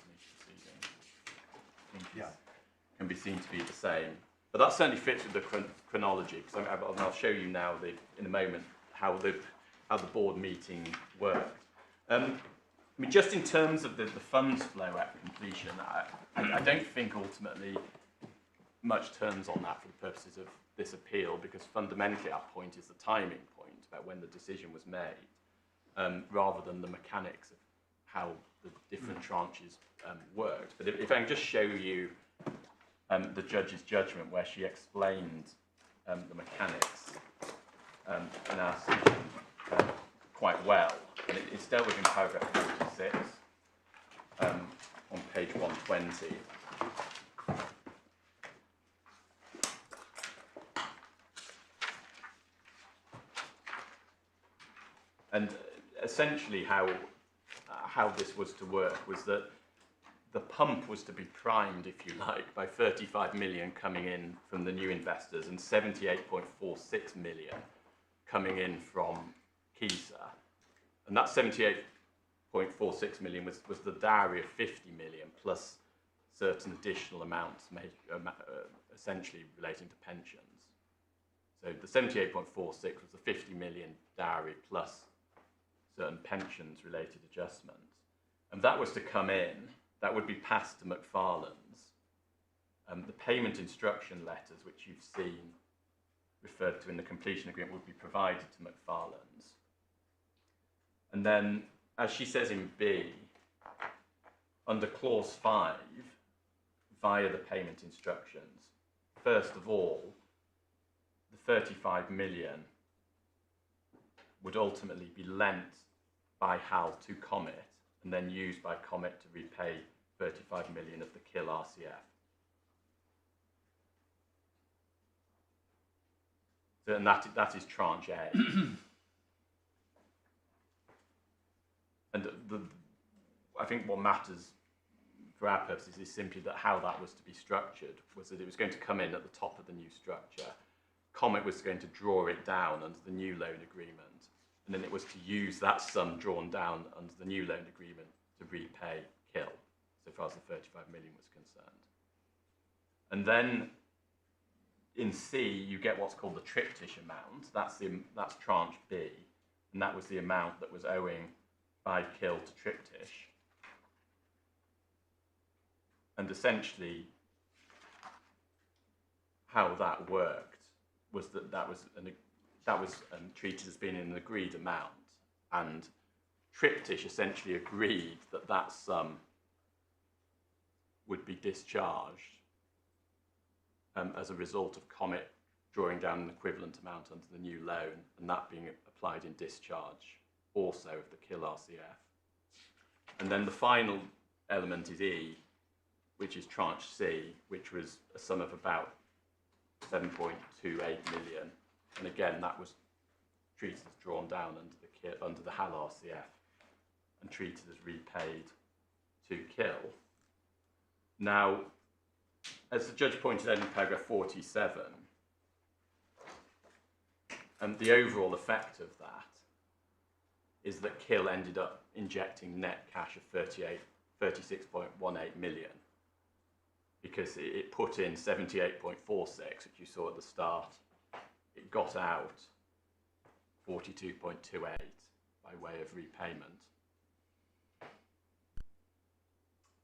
B: Can be seen to be the same. But that certainly fits with the chronology, because I'll show you now in a moment how the board meeting worked. I mean, just in terms of the funds flow at completion, I don't think ultimately much turns on that for the purposes of this appeal, because fundamentally our point is the timing point about when the decision was made, rather than the mechanics of how the different tranches worked. But if I can just show you the judge's judgment, where she explained the mechanics in our decision quite well. And it's dealt with in paragraph 46 on page 120. And essentially how this was to work was that the pump was to be primed, if you like, by 35 million coming in from the new investors and 78.46 million coming in from Kisa. And that 78.46 million was the dowry of 50 million plus certain additional amounts made, essentially relating to pensions. So the 78.46 was the 50 million dowry plus certain pensions related adjustments. And that was to come in. That would be passed to McFarlane's. The payment instruction letters, which you've seen referred to in the completion agreement, would be provided to McFarlane's. And then, as she says in B, under clause 5, via the payment instructions, first of all, the 35 million would ultimately be lent by HAL to Comet and then used by Comet to repay 35 million of the KIL RCF. So, and that is tranche A. And I think what matters for our purposes is simply that how that was to be structured was that it was going to come in at the top of the new structure. Comet was going to draw it down under the new loan agreement, and then it was to use that sum drawn down under the new loan agreement to repay KIL, so far as the 35 million was concerned. And then in C, you get what's called the triptych amount. That's tranche B, and that was the amount that was owing by KIL to triptych. And essentially, how that worked was that was treated as being an agreed amount, and triptych essentially agreed that sum would be discharged as a result of Comet drawing down an equivalent amount under the new loan, and that being applied in discharge also of the KIL RCF. And then the final element is E, which is tranche C, which was a sum of about 7.28 million. And again, that was treated as drawn down under the HAL RCF and treated as repaid to KIL. Now, as the judge pointed out in paragraph 47, the overall effect of that is that KIL ended up injecting net cash of 36.18 million, because it put in 78.46, which you saw at the start. It got out 42.28 by way of repayment.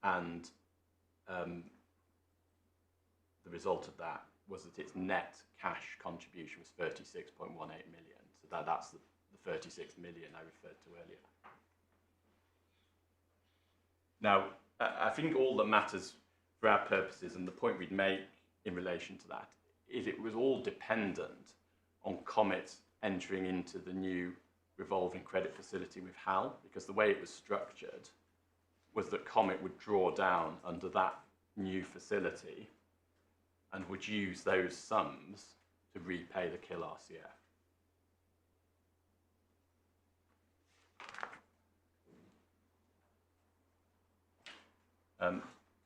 B: And the result of that was that its net cash contribution was 36.18 million. So that's the 36 million I referred to earlier. Now, I think all that matters for our purposes, and the point we'd make in relation to that, is it was all dependent on Comet entering into the new revolving credit facility with HAL, because the way it was structured was that Comet would draw down under that new facility and would use those sums to repay the KIL RCF.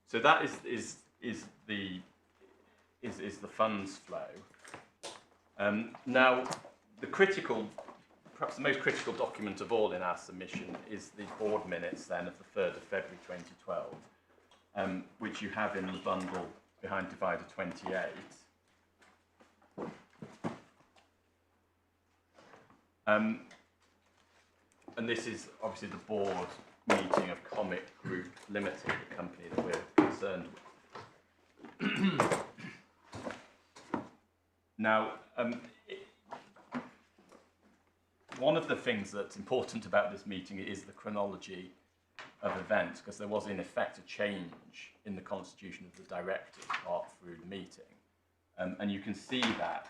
B: So that is the funds flow. Now, perhaps the most critical document of all in our submission is the board minutes then of the 3rd of February 2012, which you have in the bundle behind divider 28. And this is obviously the board meeting of Comet Group Limited, the company that we're concerned with. Now, one of the things that's important about this meeting is the chronology of events, because there was in effect a change in the constitution of the directors part through the meeting. And you can see that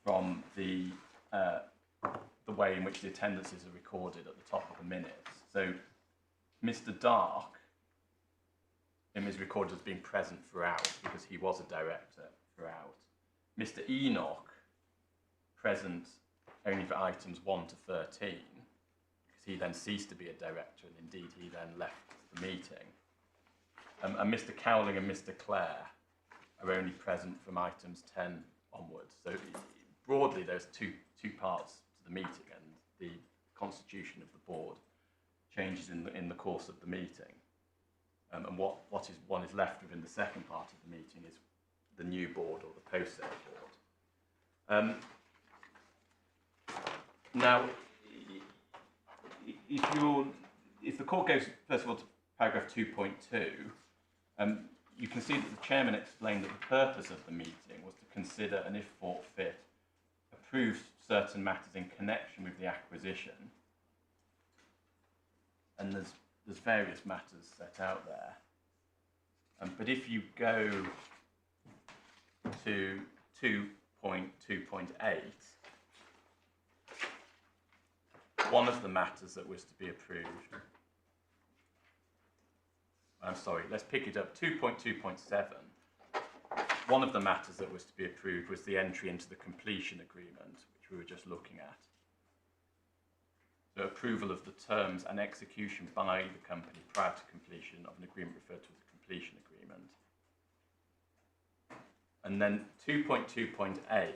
B: from the way in which the attendances are recorded at the top of the minutes. So Mr. Dark is recorded as being present throughout because he was a director throughout. Mr. Enoch, present only for items 1 to 13, because he then ceased to be a director, and indeed he then left the meeting. And Mr. Cowling and Mr. Clare are only present from items 10 onwards. So broadly, there's two parts to the meeting, and the constitution of the board changes in the course of the meeting. And one is left within the second part of the meeting is the new board or the post-sale board. Now, if the court goes, first of all, to paragraph 2.2, you can see that the chairman explained that the purpose of the meeting was to consider and, if thought fit, approve certain matters in connection with the acquisition. And there's various matters set out there. But if you go to 2.2.8, one of the matters that was to be approved, I'm sorry, let's pick it up, 2.2.7. One of the matters that was to be approved was the entry into the completion agreement, which we were just looking at. So approval of the terms and execution by the company prior to completion of an agreement referred to as a completion agreement. And then 2.2.8,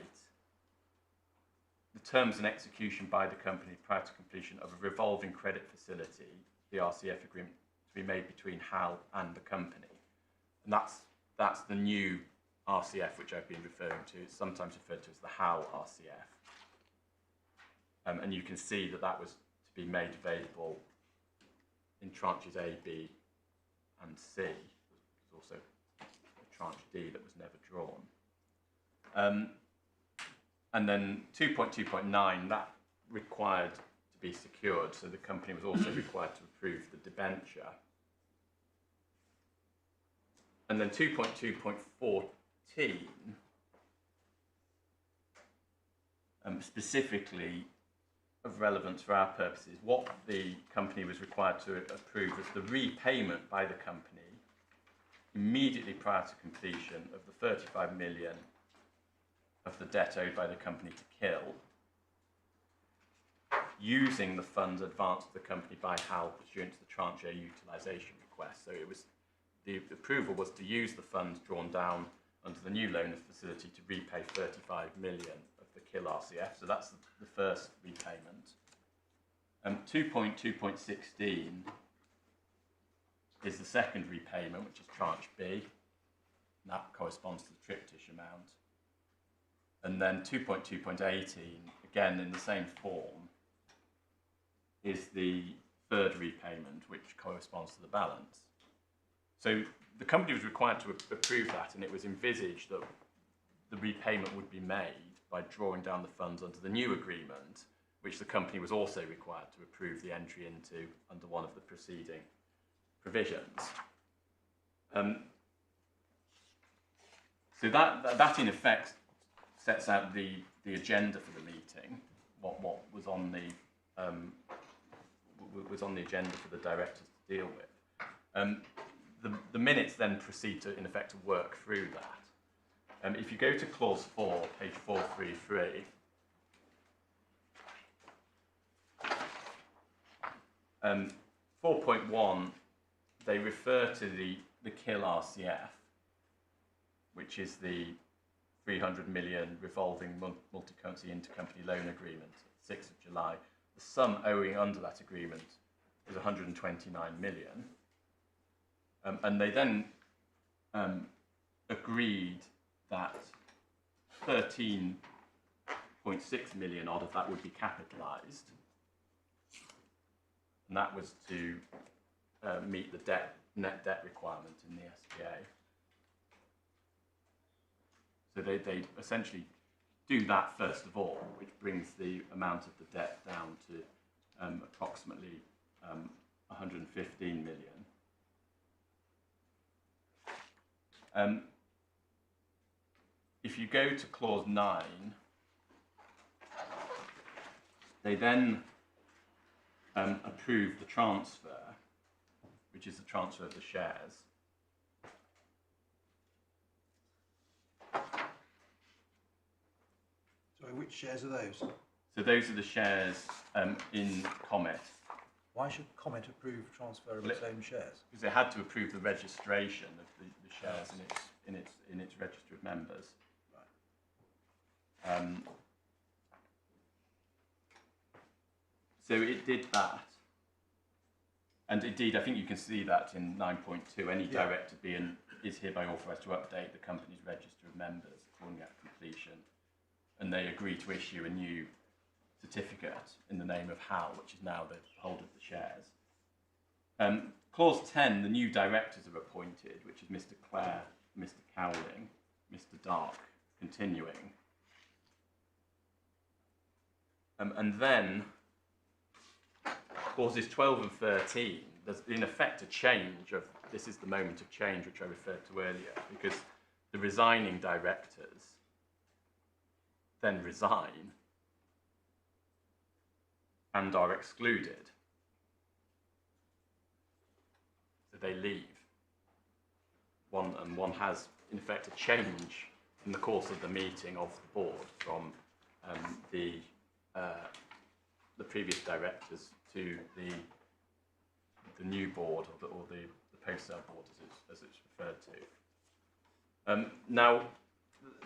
B: the terms and execution by the company prior to completion of a revolving credit facility, the RCF agreement, to be made between HAL and the company. And that's the new RCF which I've been referring to. It's sometimes referred to as the HAL RCF. And you can see that was to be made available in tranches A, B, and C. There's also a tranche D that was never drawn. And then 2.2.9, that required to be secured, so the company was also required to approve the debenture. And then 2.2.14, specifically of relevance for our purposes, what the company was required to approve was the repayment by the company immediately prior to completion of the 35 million of the debt owed by the company to KIL, using the funds advanced to the company by HAL pursuant to the tranche A utilisation request. So the approval was to use the funds drawn down under the new loan facility to repay 35 million of the KIL RCF. So that's the first repayment. 2.2.16 is the second repayment, which is tranche B. And that corresponds to the triptych amount. And then 2.2.18, again in the same form, is the third repayment, which corresponds to the balance. So the company was required to approve that, and it was envisaged that the repayment would be made by drawing down the funds under the new agreement, which the company was also required to approve the entry into under one of the preceding provisions. So that in effect sets out the agenda for the meeting, what was on the agenda for the directors to deal with. The minutes then proceed to, in effect, to work through that. If you go to clause 4, page 433, 4.1, they refer to the KIL RCF, which is the 300 million revolving multi-currency intercompany loan agreement, 6th of July. The sum owing under that agreement is 129 million. And they then agreed that 13.6 million odd of that would be capitalised. And that was to meet the net debt requirement in the SPA. So they essentially do that first of all, which brings the amount of the debt down to approximately 115 million. If you go to clause 9, they then approve the transfer, which is the transfer of the shares.
A: Sorry, which shares are those?
B: So those are the shares in Comet.
A: Why should Comet approve transfer of its own shares?
B: Because it had to approve the registration of the shares in its register of members. Right. So it did that. And indeed, I think you can see that in 9.2. Any director is hereby authorised to update the company's register of members according to completion. And they agree to issue a new certificate in the name of Hal, which is now the holder of the shares. Clause 10, the new directors are appointed, which is Mr. Clare, Mr. Cowling, Mr. Dark, continuing. And then clauses 12 and 13, there's in effect a change of, this is the moment of change which I referred to earlier, because the resigning directors then resign and are excluded. So they leave. One has, in effect, a change in the course of the meeting of the board from the previous directors to the new board, or the post-sale board, as it's referred to. Now,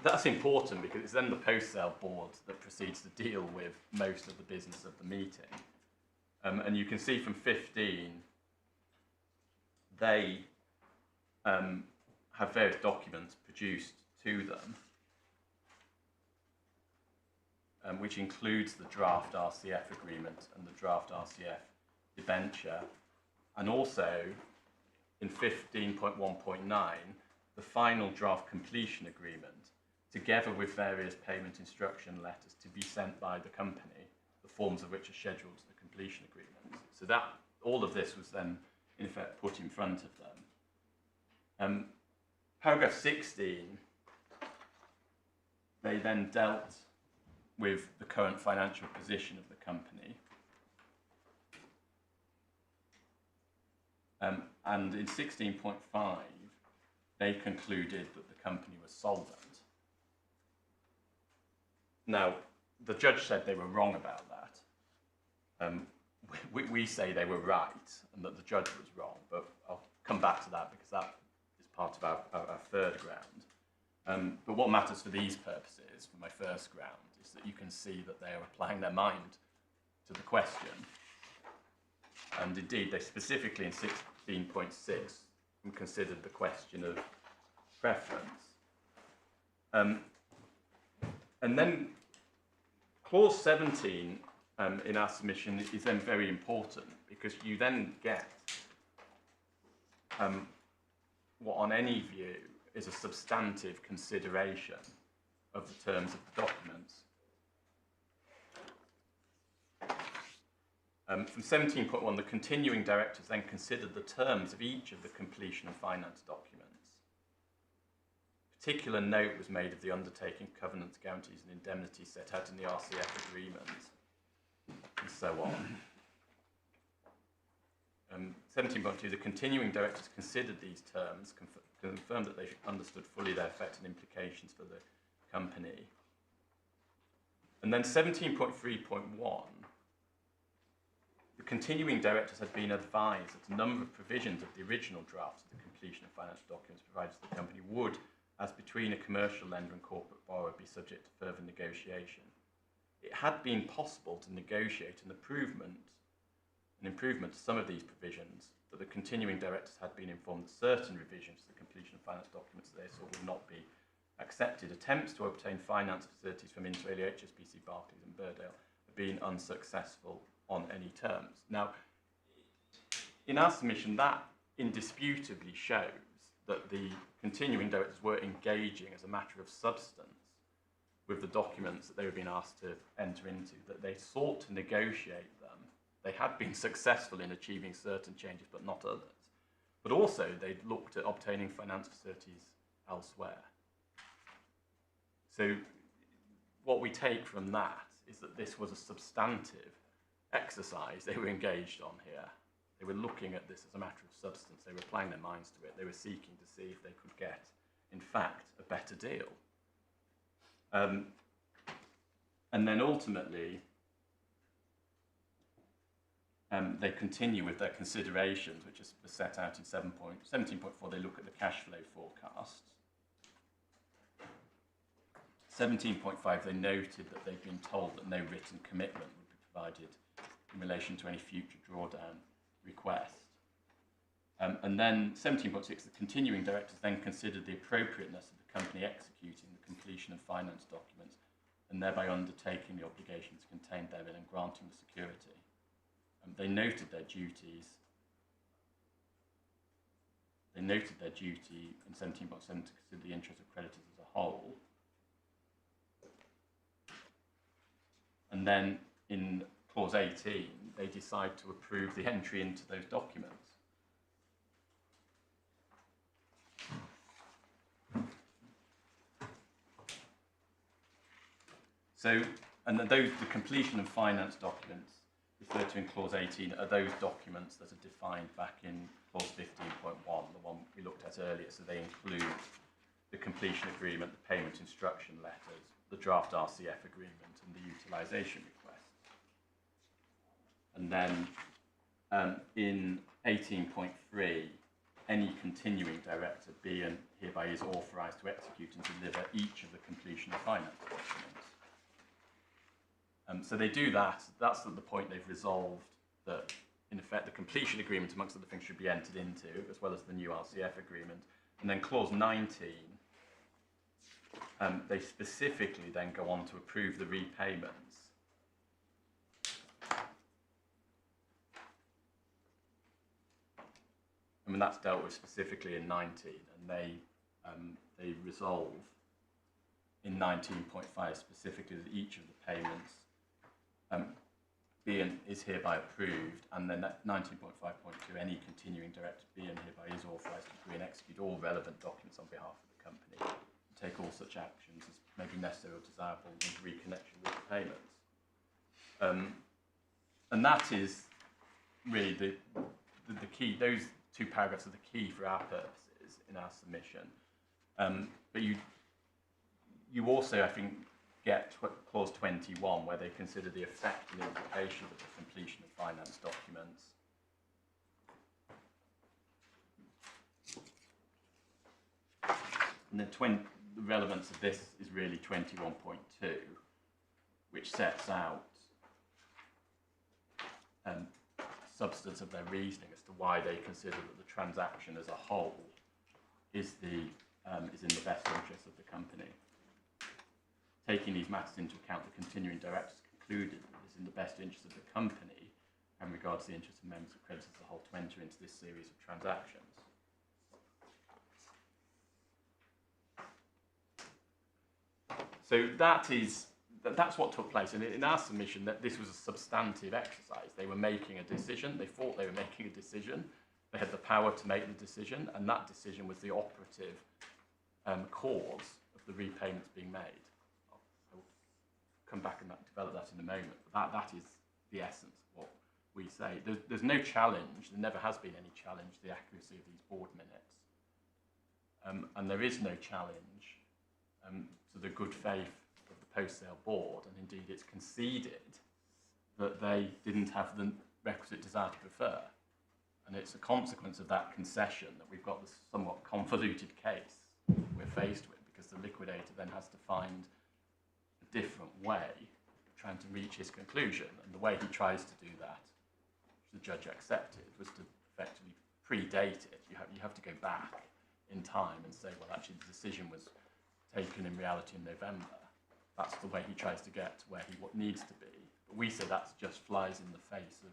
B: that's important because it's then the post-sale board that proceeds to deal with most of the business of the meeting. And you can see from 15, they have various documents produced to them, which includes the draft RCF agreement and the draft RCF debenture, and also in 15.1.9, the final draft completion agreement, together with various payment instruction letters to be sent by the company, the forms of which are scheduled to the completion agreement. So that all of this was then, in effect, put in front of them. Paragraph 16, they then dealt with the current financial position of the company. And in 16.5, they concluded that the company was solvent. Now, the judge said they were wrong about that. We say they were right and that the judge was wrong, but I'll come back to that because that is part of our third ground. But what matters for these purposes, for my first ground, is that you can see that they are applying their mind to the question. And indeed, they specifically in 16.6 considered the question of preference. And then clause 17 in our submission is then very important because you then get what on any view is a substantive consideration of the terms of the documents. From 17.1, the continuing directors then considered the terms of each of the completion and finance documents. Particular note was made of the undertaking, covenants, guarantees and indemnities set out in the RCF agreement, and so on. 17.2, the continuing directors considered these terms, confirmed that they understood fully their effect and implications for the company. And then 17.3.1, the continuing directors had been advised that a number of provisions of the original drafts of the completion of financial documents provided to the company would, as between a commercial lender and corporate borrower, be subject to further negotiation. It had been possible to negotiate an improvement to some of these provisions, but the continuing directors had been informed that certain revisions to the completion of finance documents that they saw would not be accepted. Attempts to obtain finance facilities from Inter alia, HSBC, Barclays and Burdale have been unsuccessful on any terms. Now, in our submission, that indisputably shows that the continuing directors were engaging as a matter of substance with the documents that they were being asked to enter into, that they sought to negotiate them. They had been successful in achieving certain changes, but not others. But also, they looked at obtaining finance facilities elsewhere. So what we take from that is that this was a substantive exercise they were engaged on here. They were looking at this as a matter of substance. They were applying their minds to it. They were seeking to see if they could get, in fact, a better deal. And then ultimately, they continue with their considerations, which is set out in 17.4. They look at the cash flow forecasts. 17.5, they noted that they've been told that no written commitment would be provided in relation to any future drawdown request. And then 17.6, the continuing directors then considered the appropriateness of the company executing the completion of finance documents and thereby undertaking the obligations contained therein and granting the security. They noted their duties. They noted their duty in 17.7 to consider the interest of creditors as a whole. And then in clause 18, they decide to approve the entry into those documents. So, and the completion of finance documents referred to in clause 18 are those documents that are defined back in clause 15.1, the one we looked at earlier. So they include the completion agreement, the payment instruction letters, the draft RCF agreement, and the utilisation request. And then in 18.3, any continuing director be and hereby is authorised to execute and deliver each of the completion of finance documents. So they do that. That's the point they've resolved that, in effect, the completion agreement, amongst other things, should be entered into, as well as the new RCF agreement. And then clause 19, they specifically then go on to approve the repayments. I mean, that's dealt with specifically in 19, and they resolve in 19.5 specifically that each of the payments be and is hereby approved, and then at 19.5.2, any continuing director be and hereby is authorised to agree and execute all relevant documents on behalf of the company, and take all such actions as may be necessary or desirable in reconnection with the payments. And that is really the key. Those two paragraphs are the key for our purposes in our submission. But you also, I think, get clause 21, where they consider the effect and implication of the completion of finance documents. And the relevance of this is really 21.2, which sets out substance of their reasoning as to why they consider that the transaction as a whole is in the best interest of the company. Taking these matters into account, the continuing directors concluded that it is in the best interest of the company and regards the interest of members of creditors as a whole to enter into this series of transactions. So that is that's what took place. And in our submission, that this was a substantive exercise. They were making a decision. They thought they were making a decision. They had the power to make the decision, and that decision was the operative cause of the repayments being made. I'll come back and develop that in a moment. But that is the essence of what we say. There's no challenge. There never has been any challenge to the accuracy of these board minutes. And there is no challenge to the good faith of the post-sale board, and indeed it's conceded that they didn't have the requisite desire to prefer. And it's a consequence of that concession that we've got this somewhat convoluted case we're faced with, because the liquidator then has to find a different way of trying to reach his conclusion. And the way he tries to do that, which the judge accepted, was to effectively predate it. You have to go back in time and say, well, actually the decision was taken in reality in November. That's the way he tries to get to where he needs to be. But we say that just flies in the face of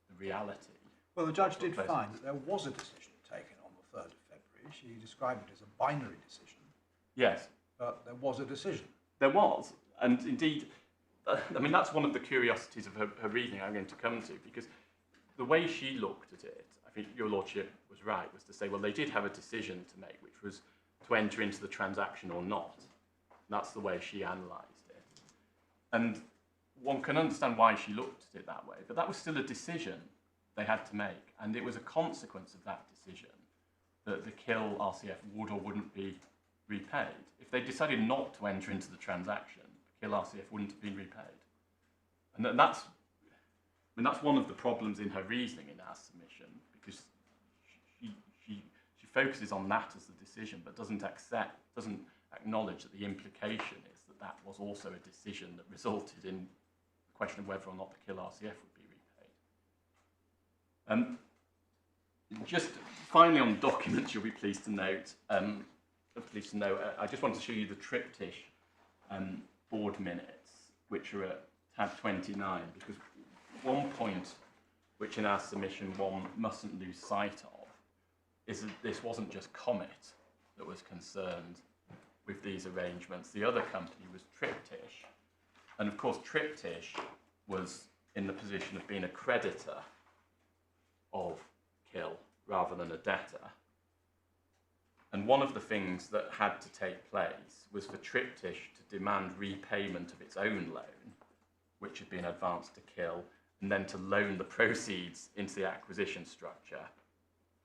B: the reality.
A: Well, the judge did find that there was a decision taken on the 3rd of February. She described it as a binary decision.
B: Yes.
A: But there was a decision.
B: There was. And indeed, I mean, that's one of the curiosities of her reasoning I'm going to come to, because the way she looked at it, I think your lordship was right, was to say, well, they did have a decision to make, which was to enter into the transaction or not. That's the way she analysed it. And one can understand why she looked at it that way, but that was still a decision they had to make, and it was a consequence of that decision that the KIL RCF would or wouldn't be repaid. If they decided not to enter into the transaction, the KIL RCF wouldn't have been repaid. And that's one of the problems in her reasoning in our submission, because she focuses on that as the decision, but doesn't acknowledge that the implication is that that was also a decision that resulted in the question of whether or not the KIL RCF would be repaid. Just finally on documents, you'll be pleased to note, I just wanted to show you the triptych board minutes, which are at tab 29, because one point which in our submission one mustn't lose sight of is that this wasn't just Comet that was concerned with these arrangements. The other company was Triptych. And of course, Triptych was in the position of being a creditor of KIL rather than a debtor. And one of the things that had to take place was for Triptych to demand repayment of its own loan, which had been advanced to KIL, and then to loan the proceeds into the acquisition structure,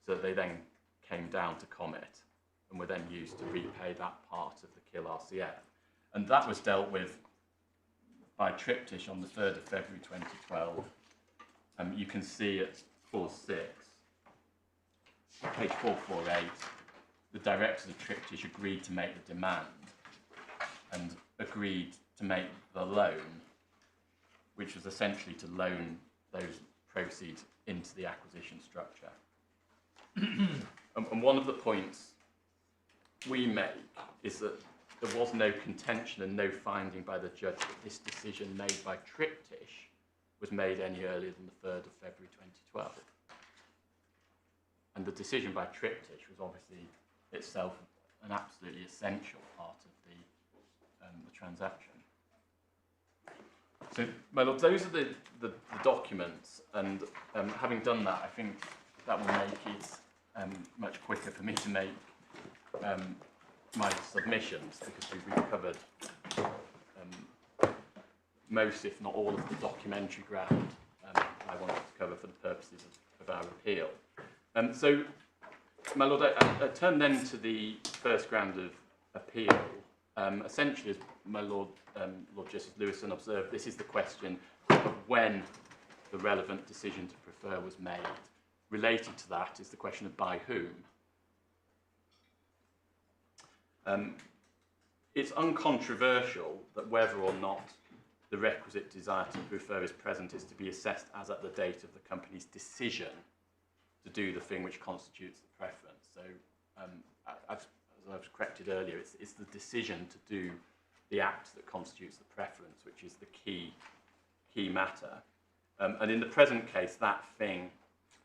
B: so that they then came down to Comet and were then used to repay that part of the KIL RCF. And that was dealt with by Triptych on the 3rd of February 2012. You can see at 4.6, page 448, the directors of Triptych agreed to make the demand and agreed to make the loan, which was essentially to loan those proceeds into the acquisition structure. And one of the points we make is that there was no contention and no finding by the judge that this decision made by Triptych was made any earlier than the 3rd of February 2012. And the decision by Triptych was obviously itself an absolutely essential part of the transaction. So, my lord, those are the documents, and having done that, I think that will make it much quicker for me to make my submissions, because we've covered most, if not all, of the documentary ground I wanted to cover for the purposes of our appeal. So, my lord, I turn then to the first ground of appeal. Essentially, as my lord, Lord Justice Lewison observed, this is the question of when the relevant decision to prefer was made. Related to that is the question of by whom. It's uncontroversial that whether or not the requisite desire to prefer is present is to be assessed as at the date of the company's decision to do the thing which constitutes the preference. So, as I was corrected earlier, it's the decision to do the act that constitutes the preference, which is the key matter. And in the present case, that thing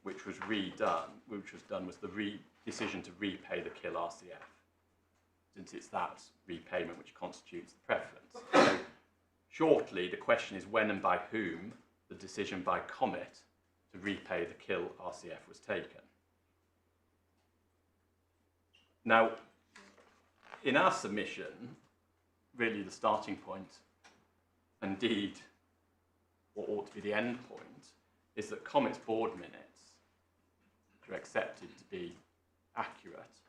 B: which was done was the decision to repay the KIL RCF, since it's that repayment which constitutes the preference. So, Shortly, the question is when and by whom the decision by Comet to repay the kill RCF was taken. Now, in our submission, really the starting point, indeed what ought to be the end point, is that Comet's board minutes, which are accepted to be accurate,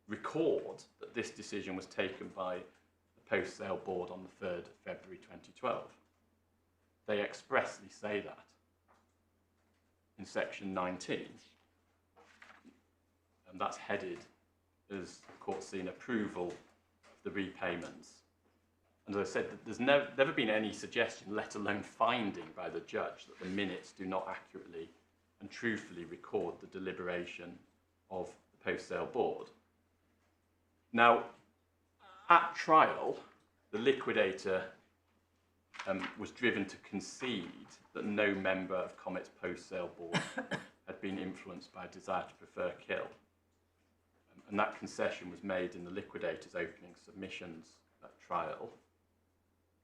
B: record that this decision was taken by the post-sale board on the 3rd of February 2012. They expressly say that in section 19, and that's headed as the court's seen approval of the repayments. And as I said, there's never been any suggestion, let alone finding by the judge, that the minutes do not accurately and truthfully record the deliberation of the post-sale board. Now, at trial, the liquidator was driven to concede that no member of Comet's post-sale board had been influenced by a desire to prefer kill. And that concession was made in the liquidator's opening submissions at trial.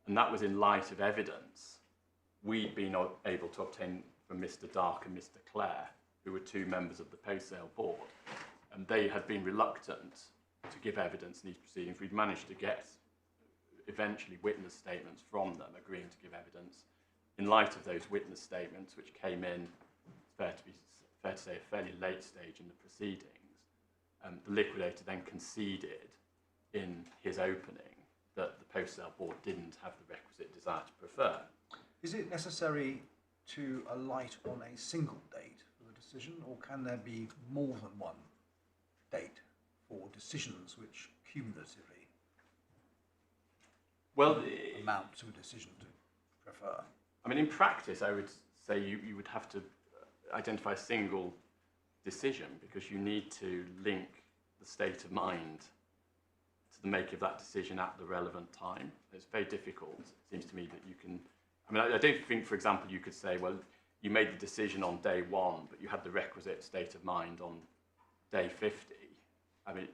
B: And that was in light of evidence we'd been able to obtain from Mr. Dark and Mr. Clare, who were two members of the post-sale board. And they had been reluctant to give evidence in these proceedings. We'd managed to get eventually witness statements from them agreeing to give evidence. In light of those witness statements, which came in, fair to say, a fairly late stage in the proceedings, the liquidator then conceded in his opening that the post-sale board didn't have the requisite desire to prefer.
A: Is it necessary to alight on a single date for the decision, or can there be more than one date for decisions which cumulatively amount to a decision to prefer?
B: I mean, in practice, I would say you would have to identify a single decision, because you need to link the state of mind to the make of that decision at the relevant time. It's very difficult, it seems to me, that you can... I mean, I don't think, for example, you could say, well, you made the decision on day 1, but you had the requisite state of mind on day 50. I mean,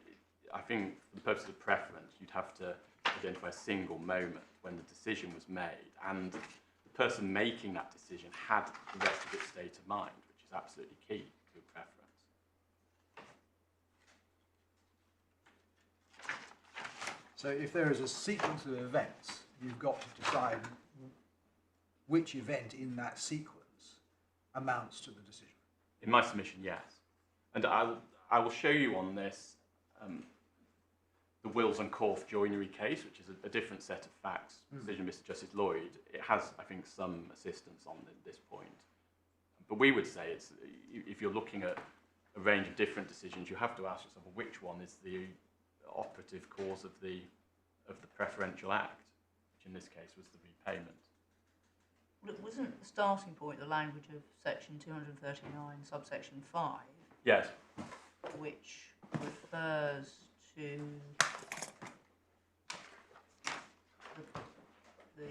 B: I think for the purpose of preference, you'd have to identify a single moment when the decision was made, and the person making that decision had the rest of its state of mind, which is absolutely key to preference.
A: So if there is a sequence of events, you've got to decide which event in that sequence amounts to the decision.
B: In my submission, yes. And I will show you on this the Wills and Corf joinery case, which is a different set of facts. Decision of Mr. Justice Lloyd. It has, I think, some assistance on this point. But we would say it's, if you're looking at a range of different decisions, you have to ask yourself, well, which one is the operative cause of the preferential act, which in this case was the repayment.
D: Well, wasn't the starting point the language of section 239, subsection 5?
B: Yes.
D: Which refers to the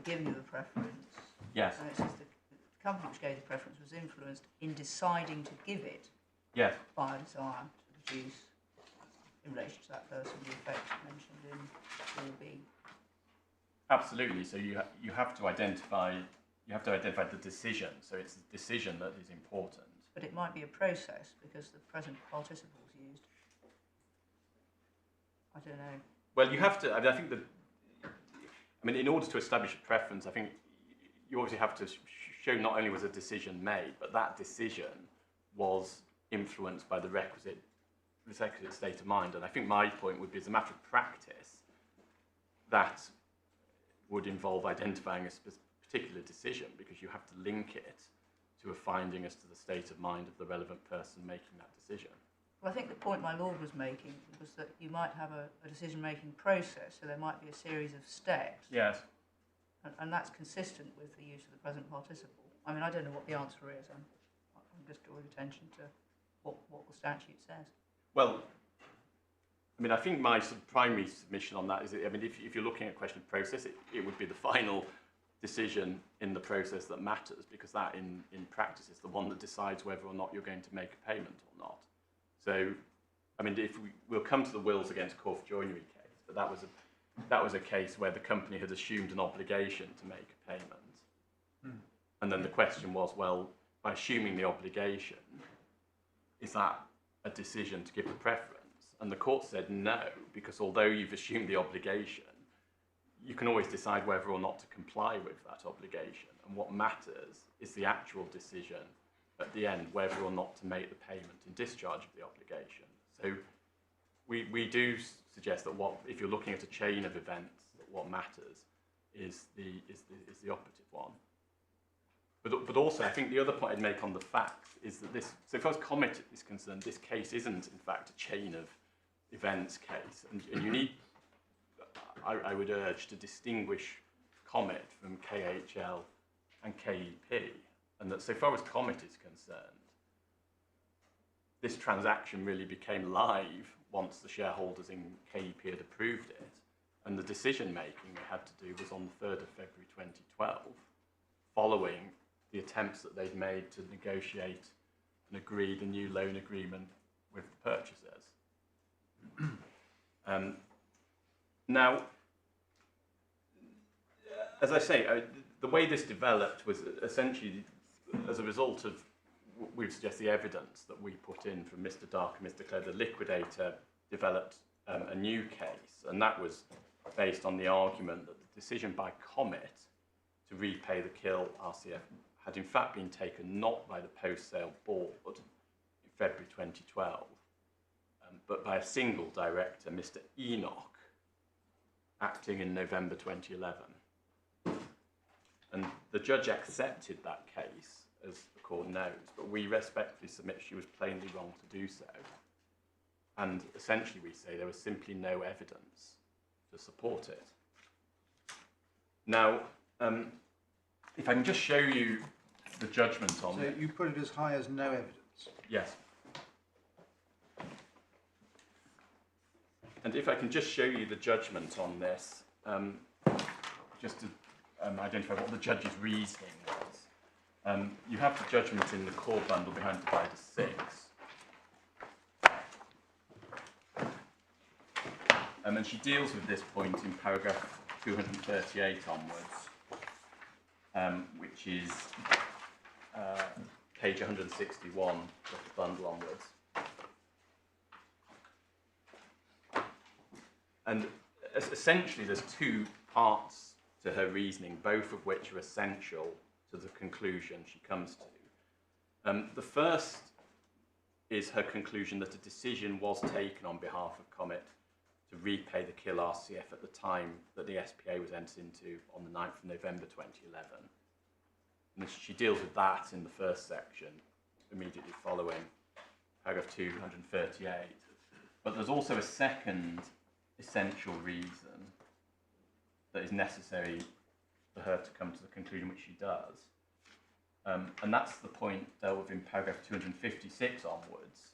D: giving of the preference.
B: Yes.
D: And it says the company which gave the preference was influenced in deciding to give it.
B: Yes.
D: By a desire to produce in relation to that person the effects mentioned in 4B.
B: Absolutely. So you have to identify the decision. So it's the decision that is important.
D: But it might be a process because the present participle is used. I don't know.
B: Well, you have to. I think that. I mean, in order to establish a preference, I think you obviously have to show not only was a decision made, but that decision was influenced by the requisite state of mind. And I think my point would be, as a matter of practice, that would involve identifying a particular decision, because you have to link it to a finding as to the state of mind of the relevant person making that decision.
D: Well, I think the point my lord was making was that you might have a decision-making process, so there might be a series of steps.
B: Yes.
D: And that's consistent with the use of the present participle. I mean, I don't know what the answer is. I'm just drawing attention to what the statute says.
B: Well, I mean, I think my primary submission on that is, I mean, if you're looking at a question of process, it would be the final decision in the process that matters, because that in practice is the one that decides whether or not you're going to make a payment or not. So, I mean, we'll come to the Wills against Corf joinery case, but that was that was a case where the company had assumed an obligation to make a payment. And then the question was, well, by assuming the obligation, is that a decision to give the preference? And the court said no, because although you've assumed the obligation, you can always decide whether or not to comply with that obligation. And what matters is the actual decision at the end, whether or not to make the payment in discharge of the obligation. So we do suggest that if you're looking at a chain of events, that what matters is the operative one. But also, I think the other point I'd make on the facts is that so far as Comet is concerned, this case isn't in fact a chain of events case, and you need, I would urge, to distinguish Comet from KHL and KEP, and that so far as Comet is concerned, this transaction really became live once the shareholders in KEP had approved it, and the decision making they had to do was on the 3rd of February 2012, following the attempts that they'd made to negotiate and agree the new loan agreement with the purchasers. Now, as I say, the way this developed was essentially as a result of, we would suggest, the evidence that we put in from Mr. Dark and Mr. Clare. The liquidator developed a new case, and that was based on the argument that the decision by Comet to repay the KIL RCF had in fact been taken not by the post-sale board in February 2012, but by a single director, Mr. Enoch, acting in November 2011. And the judge accepted that case, as the court knows, but we respectfully submit she was plainly wrong to do so. And essentially we say there was simply no evidence to support it. Now, if I can just show you the judgment on
A: So you put it as high as no evidence?
B: Yes. And if I can just show you the judgment on this, just to identify what the judge's reasoning was. You have the judgment in the core bundle behind divider 6. And she deals with this point in paragraph 238 onwards, which is page 161 of the bundle onwards. And essentially there's two parts to her reasoning, both of which are essential to the conclusion she comes to. The first is her conclusion that a decision was taken on behalf of Comet to repay the KIL RCF at the time that the SPA was entered into on the 9th of November 2011. And she deals with that in the first section, immediately following paragraph 238. But there's also a second essential reason that is necessary for her to come to the conclusion which she does. And that's the point dealt with in paragraph 256 onwards.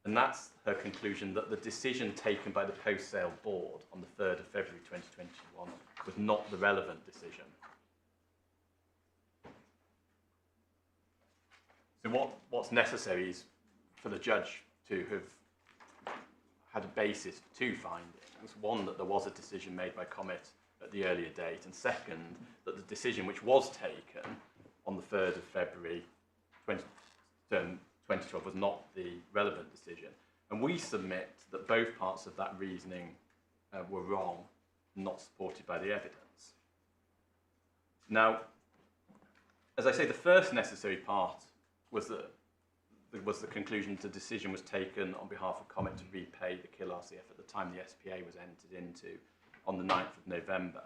B: And that's her conclusion that the decision taken by the post-sale board on the 3rd of February 2021 was not the relevant decision. So what's necessary is for the judge to have had a basis for two findings. One, that there was a decision made by Comet at the earlier date, and second, that the decision which was taken on the 3rd of February 2012 was not the relevant decision. And we submit that both parts of that reasoning were wrong, not supported by the evidence. Now, as I say, the first necessary part was the conclusion that the decision was taken on behalf of Comet to repay the KIL RCF at the time the SPA was entered into on the 9th of November.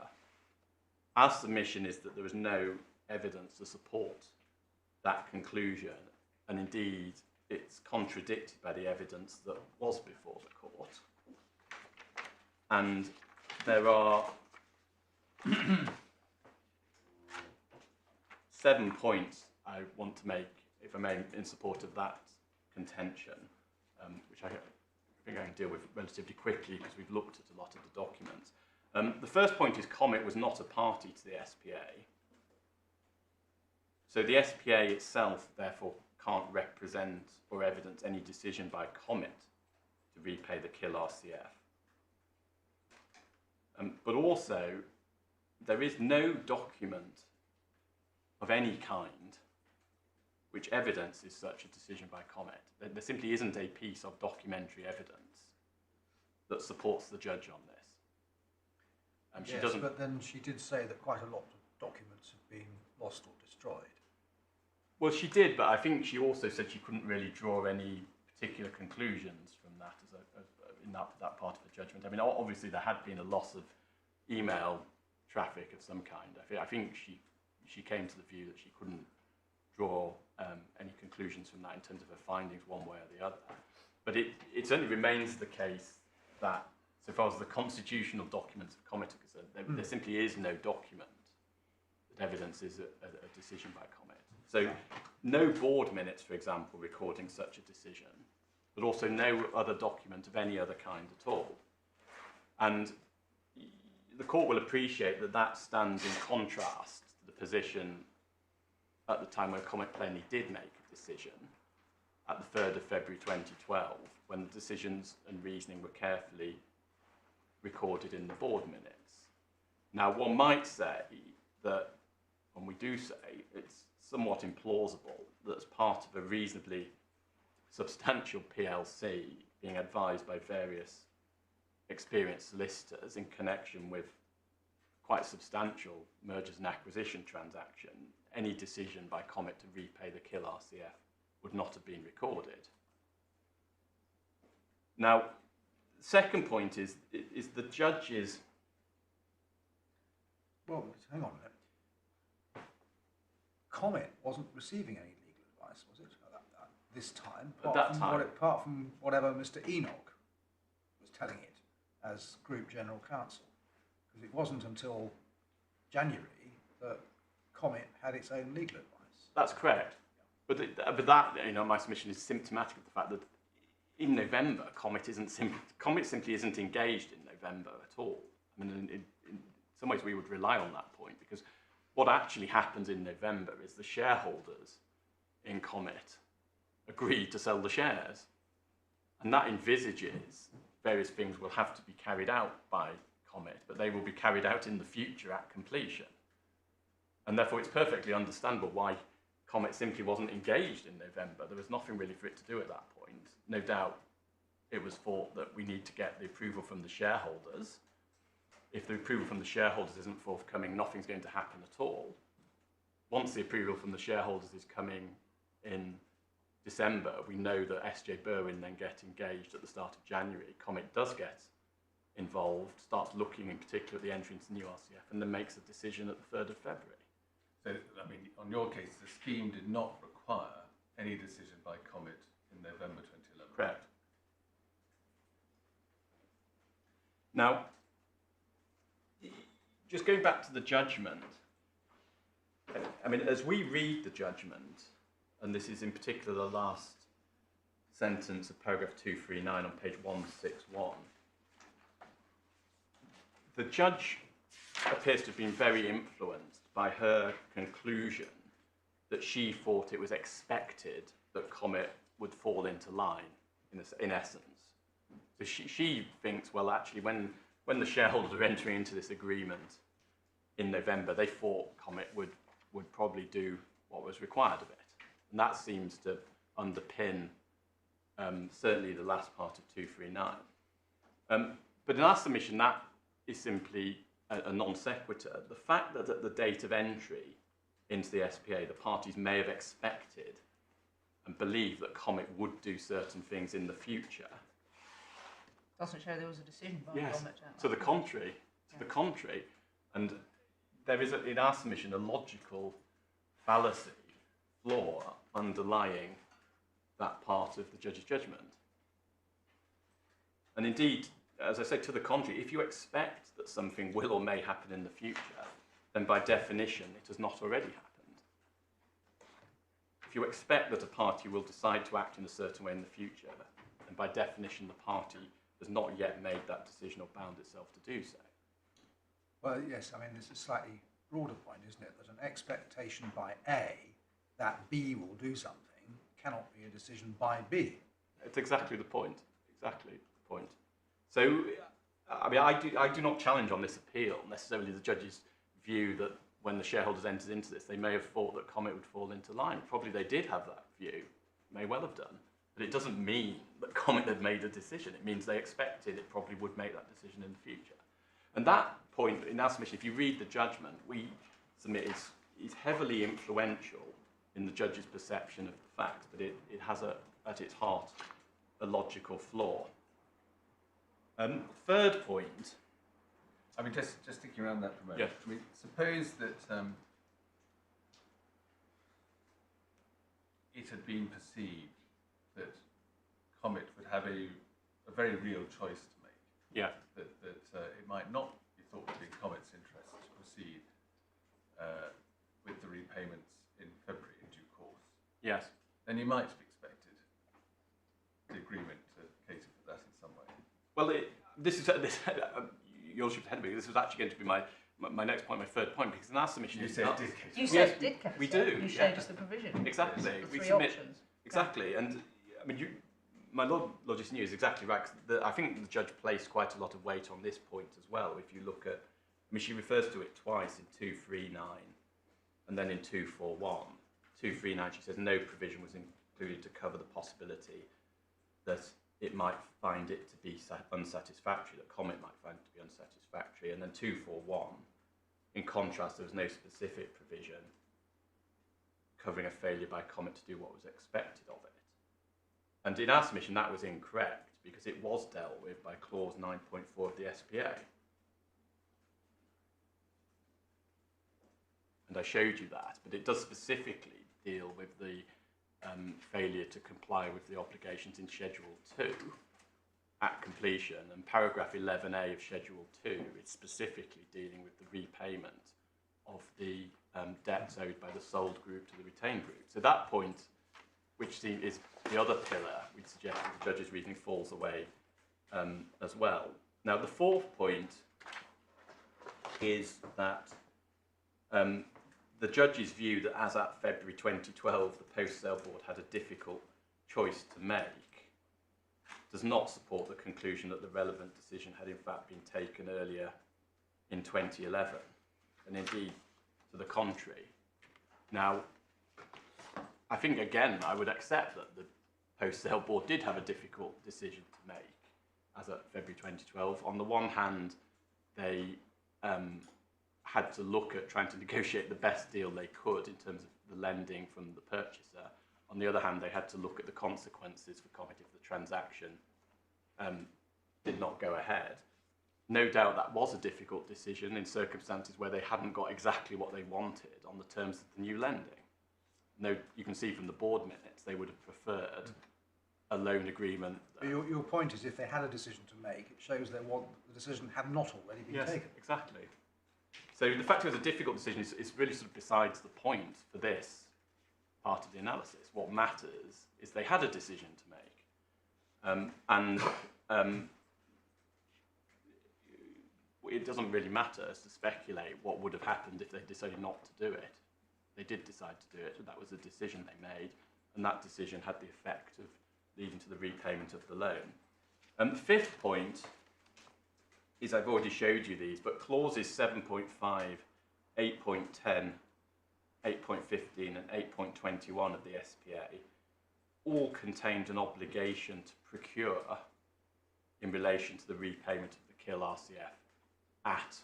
B: Our submission is that there is no evidence to support that conclusion, and indeed it's contradicted by the evidence that was before the court. And there are 7 points I want to make, if I may, in support of that contention, which I think I can deal with relatively quickly because we've looked at a lot of the documents. The first point is Comet was not a party to the SPA. So the SPA itself, therefore, can't represent or evidence any decision by Comet to repay the KIL RCF. But also, there is no document of any kind which evidences such a decision by Comet. There simply isn't a piece of documentary evidence that supports the judge on this. She
A: Yes,
B: doesn't.
A: but then she did say that quite a lot of documents have been lost or destroyed.
B: Well, she did, but I think she also said she couldn't really draw any particular conclusions from that in that part of the judgment. I mean, obviously there had been a loss of email traffic of some kind. I think she came to the view that she couldn't draw any conclusions from that in terms of her findings one way or the other. But it certainly remains the case that, so far as the constitutional documents of Comet are concerned, there simply is no document that evidences a decision by Comet. So no board minutes, for example, recording such a decision, but also no other document of any other kind at all. And the court will appreciate that that stands in contrast to the position at the time when Comet plainly did make a decision, at the 3rd of February 2012, when the decisions and reasoning were carefully recorded in the board minutes. Now, one might say that, and we do say, it's somewhat implausible that as part of a reasonably substantial PLC being advised by various experienced solicitors in connection with quite substantial mergers and acquisition transaction, any decision by Comet to repay the Kill RCF would not have been recorded. Now, the second point is the judge's...
A: Well, hang on a minute. Comet wasn't receiving any legal advice, was it, at this time? Apart from whatever Mr. Enoch was telling it as Group General Counsel. Because it wasn't until January that Comet had its own legal advice.
B: That's correct. But that, my submission is symptomatic of the fact that in November, Comet simply isn't engaged in November at all. I mean, in some ways we would rely on that point, because what actually happens in November is the shareholders in Comet agreed to sell the shares. And that envisages various things will have to be carried out by Comet, but they will be carried out in the future at completion. And therefore it's perfectly understandable why Comet simply wasn't engaged in November. There was nothing really for it to do at that point. No doubt it was thought that we need to get the approval from the shareholders. If the approval from the shareholders isn't forthcoming, nothing's going to happen at all. Once the approval from the shareholders is coming in December, we know that SJ Berwin then get engaged at the start of January. Comet does get involved, starts looking in particular at the entry into new RCF, and then makes a decision at the 3rd of February.
C: So, I mean, on your case, the scheme did not require any decision by Comet in November 2011.
B: Correct. Now, just going back to the judgment, I mean, as we read the judgment, and this is in particular the last sentence of paragraph 239 on page 161, the judge appears to have been very influenced by her conclusion that she thought it was expected that Comet would fall into line, in essence. So she thinks, well, actually, when the shareholders were entering into this agreement in November, they thought Comet would probably do what was required of it. And that seems to underpin certainly the last part of 239. But in our submission, that is simply a non sequitur. The fact that at the date of entry into the SPA, the parties may have expected and believed that Comet would do certain things in the future.
D: Doesn't show there was a decision by Comet.
B: To the contrary. To the contrary. And there is, in our submission, a logical fallacy, flaw underlying that part of the judge's judgment. And indeed, as I said, to the contrary, if you expect that something will or may happen in the future, then by definition it has not already happened. If you expect that a party will decide to act in a certain way in the future, then by definition the party has not yet made that decision or bound itself to do so.
A: Well, yes, I mean, there's a slightly broader point, isn't it? That an expectation by A that B will do something cannot be a decision by B.
B: It's exactly the point. Exactly the point. So, I mean, I do not challenge on this appeal necessarily the judge's view that when the shareholders entered into this, they may have thought that Comet would fall into line. Probably they did have that view, may well have done. But it doesn't mean that Comet had made a decision. It means they expected it probably would make that decision in the future. And that point, in our submission, if you read the judgment, we submit is heavily influential in the judge's perception of the facts, but it has at its heart a logical flaw. Third point.
C: I mean, just sticking around that for a moment.
B: Yeah.
C: I mean, suppose that it had been perceived that Comet would have a very real choice to make.
B: Yeah.
C: That it might not be thought to be in Comet's interest to proceed with the repayments in February in due course.
B: Yes.
C: Then you might have expected the agreement to cater for that in some way.
B: Well, your ship ahead of me. This was actually going to be my next point, my third point, because in our submission,
C: You said it did cater.
D: You said it did cater.
B: We do.
D: You showed us the provision.
B: Exactly.
D: The
B: We
D: three
B: submit
D: options.
B: exactly, and I mean, my logist knew is exactly right. 'Cause I think the judge placed quite a lot of weight on this point as well. If you look at, I mean, she refers to it twice in 239, and then in 241. 239, she says no provision was included to cover the possibility that it might find it to be unsatisfactory, that Comet might find it to be unsatisfactory. And then 241, in contrast, there was no specific provision covering a failure by Comet to do what was expected of it. And in our submission, that was incorrect, because it was dealt with by clause 9.4 of the SPA. And I showed you that, but it does specifically deal with the failure to comply with the obligations in Schedule 2 at completion, and paragraph 11A of Schedule 2 is specifically dealing with the repayment of the debts owed by the sold group to the retained group. So that point, which is the other pillar, we'd suggest that the judge's reasoning falls away as well. Now, the fourth point is that the judge's view that as at February 2012, the post-sale board had a difficult choice to make does not support the conclusion that the relevant decision had in fact been taken earlier in 2011, and indeed to the contrary. Now, I think, again, I would accept that the post-sale board did have a difficult decision to make as at February 2012. On the one hand, they had to look at trying to negotiate the best deal they could in terms of the lending from the purchaser. On the other hand, they had to look at the consequences for Comet if the transaction did not go ahead. No doubt that was a difficult decision in circumstances where they hadn't got exactly what they wanted on the terms of the new lending. No, you can see from the board minutes they would have preferred a loan agreement.
A: Your point is, if they had a decision to make, it shows that the decision had not already been taken.
B: Exactly. So the fact it was a difficult decision is really sort of besides the point for this part of the analysis. What matters is they had a decision to make. It doesn't really matter as to speculate what would have happened if they decided not to do it. They did decide to do it, and that was a decision they made, and that decision had the effect of leading to the repayment of the loan. The fifth point is, I've already showed you these, but clauses 7.5, 8.10, 8.15 and 8.21 of the SPA all contained an obligation to procure in relation to the repayment of the KIL RCF at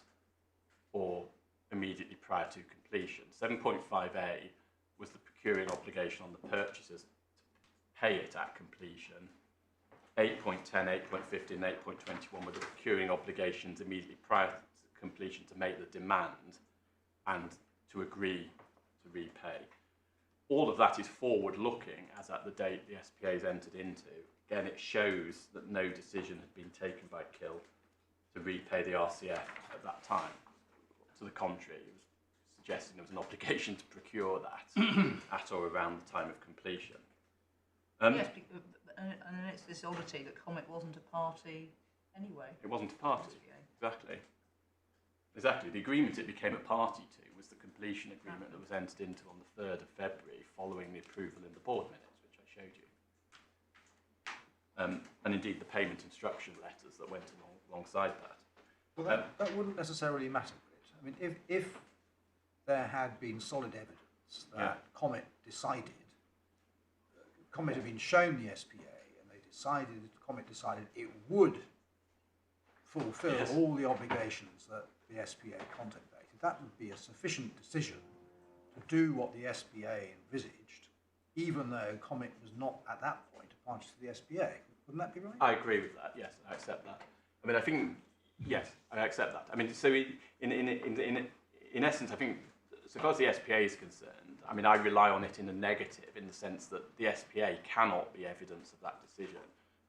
B: or immediately prior to completion. 7.5A was the procuring obligation on the purchasers to pay it at completion. 8.10, 8.15 and 8.21 were the procuring obligations immediately prior to completion to make the demand and to agree to repay. All of that is forward-looking, as at the date the SPA is entered into. Again, it shows that no decision had been taken by KIL to repay the RCF at that time. To the contrary, it was suggesting there was an obligation to procure that at or around the time of completion.
D: Yes, and it's this oddity that Comet wasn't a party anyway.
B: It wasn't a party, exactly. Exactly. The agreement it became a party to was the completion agreement that was entered into on the 3rd of February following the approval in the board minutes, which I showed you. And indeed the payment instruction letters that went alongside that.
A: Well, that wouldn't necessarily matter, would it? I mean, if there had been solid evidence that Comet had been shown the SPA, and Comet decided it would fulfil all the obligations that the SPA contemplated, that would be a sufficient decision to do what the SPA envisaged, even though Comet was not at that point a party to the SPA. Wouldn't that be right?
B: I agree with that. Yes, I accept that. I mean, I think yes, I accept that. I mean, so in essence, I think so far as the SPA is concerned, I mean, I rely on it in a negative in the sense that the SPA cannot be evidence of that decision,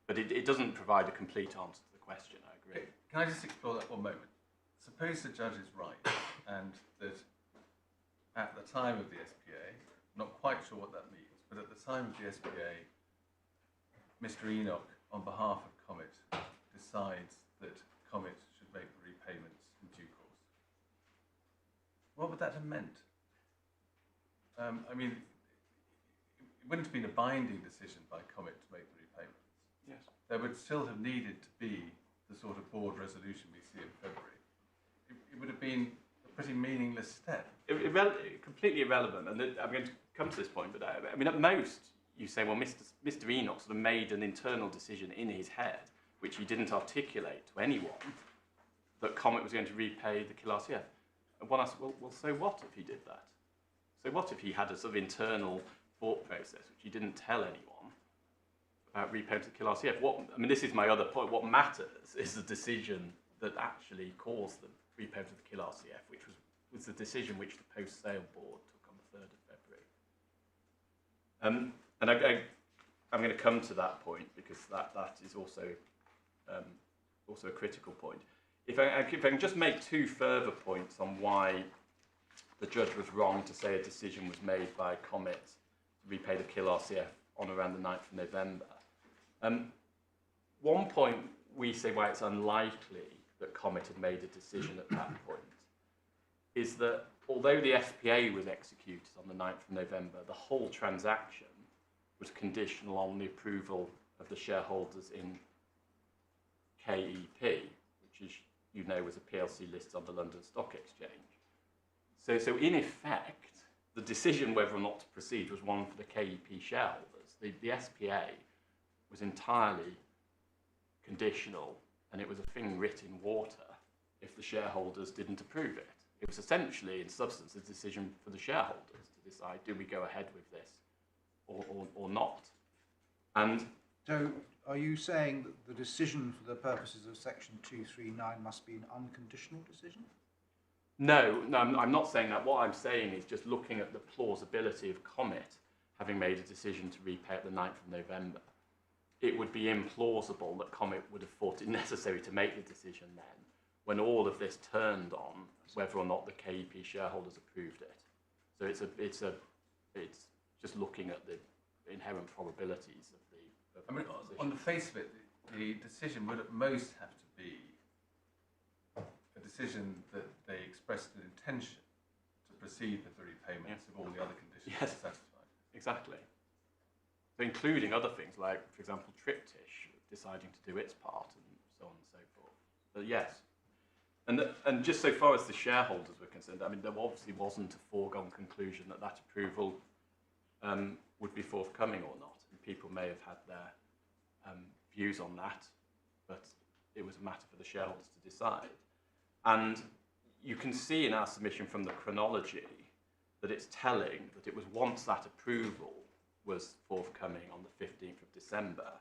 B: but it doesn't provide a complete answer to the question. I agree.
C: Can I just explore that one moment? Suppose the judge is right, and that at the time of the SPA, not quite sure what that means, but at the time of the SPA, Mr. Enoch, on behalf of Comet, decides that Comet should make the repayments in due course. What would that have meant? I mean, it wouldn't have been a binding decision by Comet to make the repayments.
B: Yes.
C: There would still have needed to be the sort of board resolution we see in February. It would have been a pretty meaningless step.
B: Completely irrelevant. And I'm going to come to this point, but I mean, at most, you say, well, Mr. Enoch sort of made an internal decision in his head, which he didn't articulate to anyone, that Comet was going to repay the Kill RCF. And one asked, well, so what if he did that? So what if he had a sort of internal thought process which he didn't tell anyone about repayment to the Kill RCF? I mean, this is my other point. What matters is the decision that actually caused the repayment of the Kill RCF, which was the decision which the post-sale board took on the 3rd of February. And I'm going to come to that point because that is also a critical point. If I can just make two further points on why the judge was wrong to say a decision was made by Comet to repay the Kill RCF on around the 9th of November. One point we say why it's unlikely that Comet had made a decision at that point is that although the SPA was executed on the 9th of November, the whole transaction was conditional on the approval of the shareholders in KEP, which is, you know, was a PLC listed on the London Stock Exchange. So in effect, the decision whether or not to proceed was one for the KEP shareholders. The SPA was entirely conditional, and it was a thing written in water if the shareholders didn't approve it. It was essentially, in substance, a decision for the shareholders to decide, do we go ahead with this or not? And
A: so are you saying that the decision for the purposes of Section 239 must be an unconditional decision?
B: No, I'm not saying that. What I'm saying is just looking at the plausibility of Comet having made a decision to repay at the 9th of November. It would be implausible that Comet would have thought it necessary to make the decision then, when all of this turned on whether or not the KEP shareholders approved it. So it's just looking at the inherent probabilities of the.
C: I mean, on the face of it, the decision would at most have to be a decision that they expressed an intention to proceed with the repayments if all the other conditions are satisfied.
B: Exactly. So including other things like, for example, Triptych deciding to do its part and so on and so forth. But yes. And just so far as the shareholders were concerned, I mean, there obviously wasn't a foregone conclusion that that approval would be forthcoming or not. And people may have had their views on that, but it was a matter for the shareholders to decide. And you can see in our submission from the chronology that it's telling that it was once that approval was forthcoming on the 15th of December,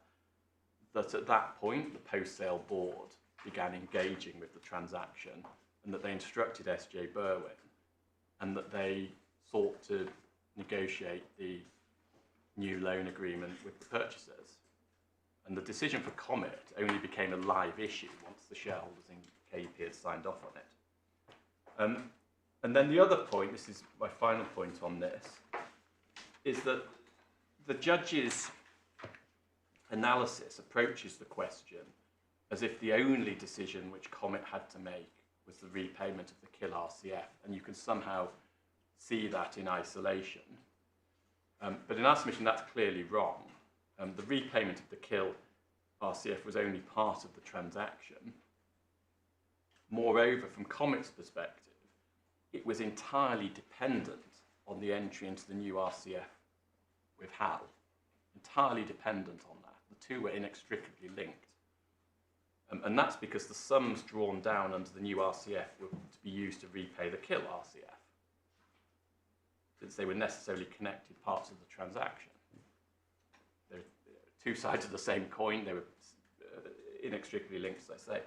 B: that at that point the post-sale board began engaging with the transaction and that they instructed S.J. Berwin and that they sought to negotiate the new loan agreement with the purchasers. And the decision for Comet only became a live issue once the shareholders in KEP had signed off on it. And then the other point, this is my final point on this, is that the judge's analysis approaches the question as if the only decision which Comet had to make was the repayment of the Kill RCF, and you can somehow see that in isolation. But in our submission, that's clearly wrong. The repayment of the Kill RCF was only part of the transaction, Moreover, from Comet's perspective, it was entirely dependent on the entry into the new RCF with HAL. Entirely dependent on that. The two were inextricably linked. And that's because the sums drawn down under the new RCF were to be used to repay the KIL RCF, since they were necessarily connected parts of the transaction. They're two sides of the same coin. They were inextricably linked, as I say.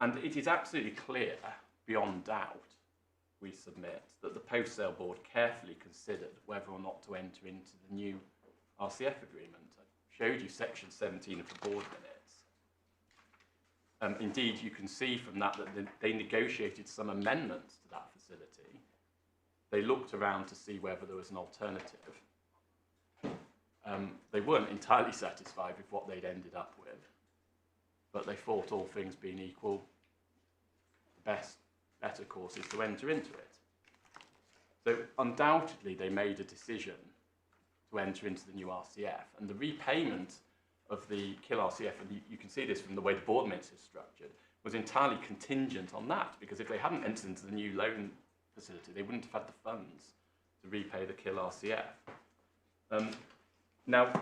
B: And it is absolutely clear, beyond doubt, we submit, that the post-sale board carefully considered whether or not to enter into the new RCF agreement. I showed you section 17 of the board minutes. Indeed, you can see from that they negotiated some amendments to that facility. They looked around to see whether there was an alternative. They weren't entirely satisfied with what they'd ended up with, but they thought, all things being equal, the better course is to enter into it. So undoubtedly they made a decision to enter into the new RCF, and the repayment of the KIL RCF, and you can see this from the way the board minutes is structured, was entirely contingent on that, because if they hadn't entered into the new loan facility, they wouldn't have had the funds to repay the KIL RCF. Now,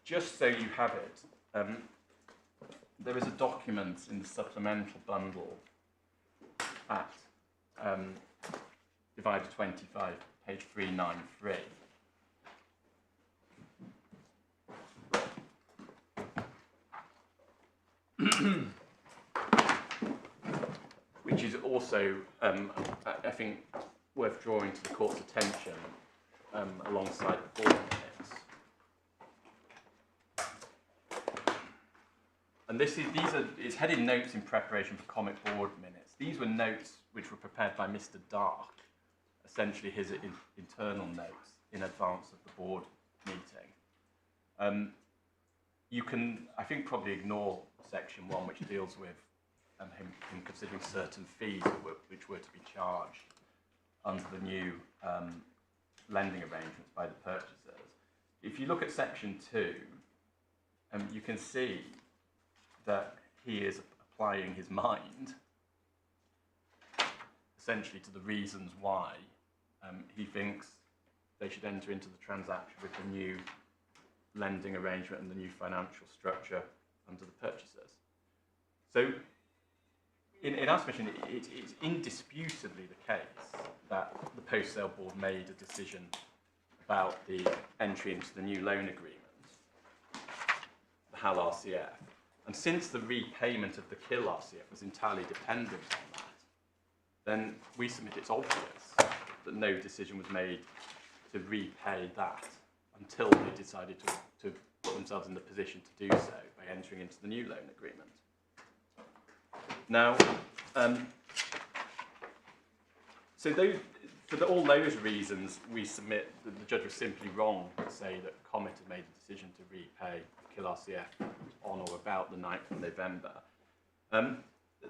B: just so you have it, there is a document in the supplemental bundle at divider 25, page 393. Which is also, I think, worth drawing to the court's attention alongside the board minutes. And it's headed notes in preparation for Comet board minutes. These were notes which were prepared by Mr. Dark, essentially his internal notes in advance of the board meeting. You can, I think, probably ignore section 1, which deals with him considering certain fees which were to be charged under the new lending arrangements by the purchasers. If you look at section 2, you can see that he is applying his mind essentially to the reasons why he thinks they should enter into the transaction with the new lending arrangement and the new financial structure under the purchasers. So, in our submission, it's indisputably the case that the post-sale board made a decision about the entry into the new loan agreement, the HAL RCF. And since the repayment of the KIL RCF was entirely dependent on that, then we submit it's obvious that no decision was made to repay that until they decided to put themselves in the position to do so by entering into the new loan agreement. Now, for all those reasons, we submit that the judge was simply wrong to say that Comet had made the decision to repay the KIL RCF on or about the 9th of November.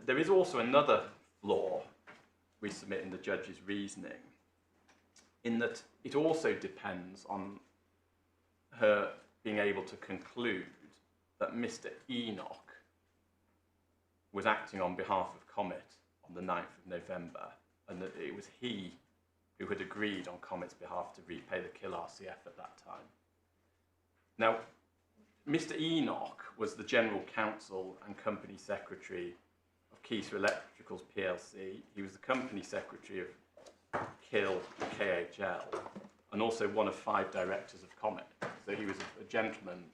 B: There is also another flaw we submit in the judge's reasoning, in that it also depends on her being able to conclude that Mr. Enoch was acting on behalf of Comet on the 9th of November, and that it was he who had agreed on Comet's behalf to repay the KIL RCF at that time. Now, Mr. Enoch was the General Counsel and Company Secretary of Keith Electricals PLC. He was the Company Secretary of KIL and KHL, and also one of 5 directors of Comet. So he was a gentleman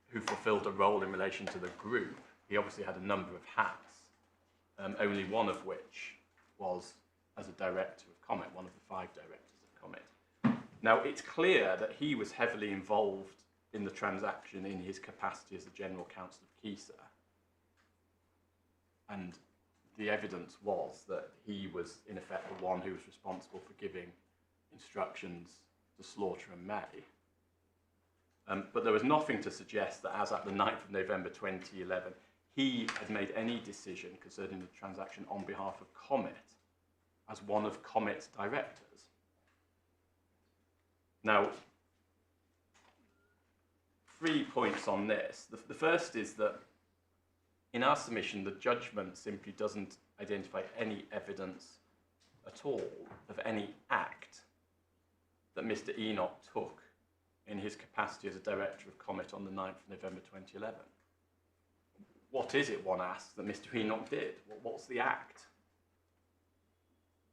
B: who fulfilled a role in relation to the group. He obviously had a number of hats, only one of which was as a director of Comet, one of the 5 directors of Comet. Now, it's clear that he was heavily involved in the transaction in his capacity as the General Counsel of KISA. And the evidence was that he was, in effect, the one who was responsible for giving instructions to Slaughter and May. But there was nothing to suggest that as at the 9th of November 2011, he had made any decision concerning the transaction on behalf of Comet as one of Comet's directors. Now, 3 points on this. The first is that In our submission, the judgment simply doesn't identify any evidence at all of any act that Mr. Enoch took in his capacity as a director of Comet on the 9th of November 2011. What is it, one asks, that Mr. Enoch did? What's the act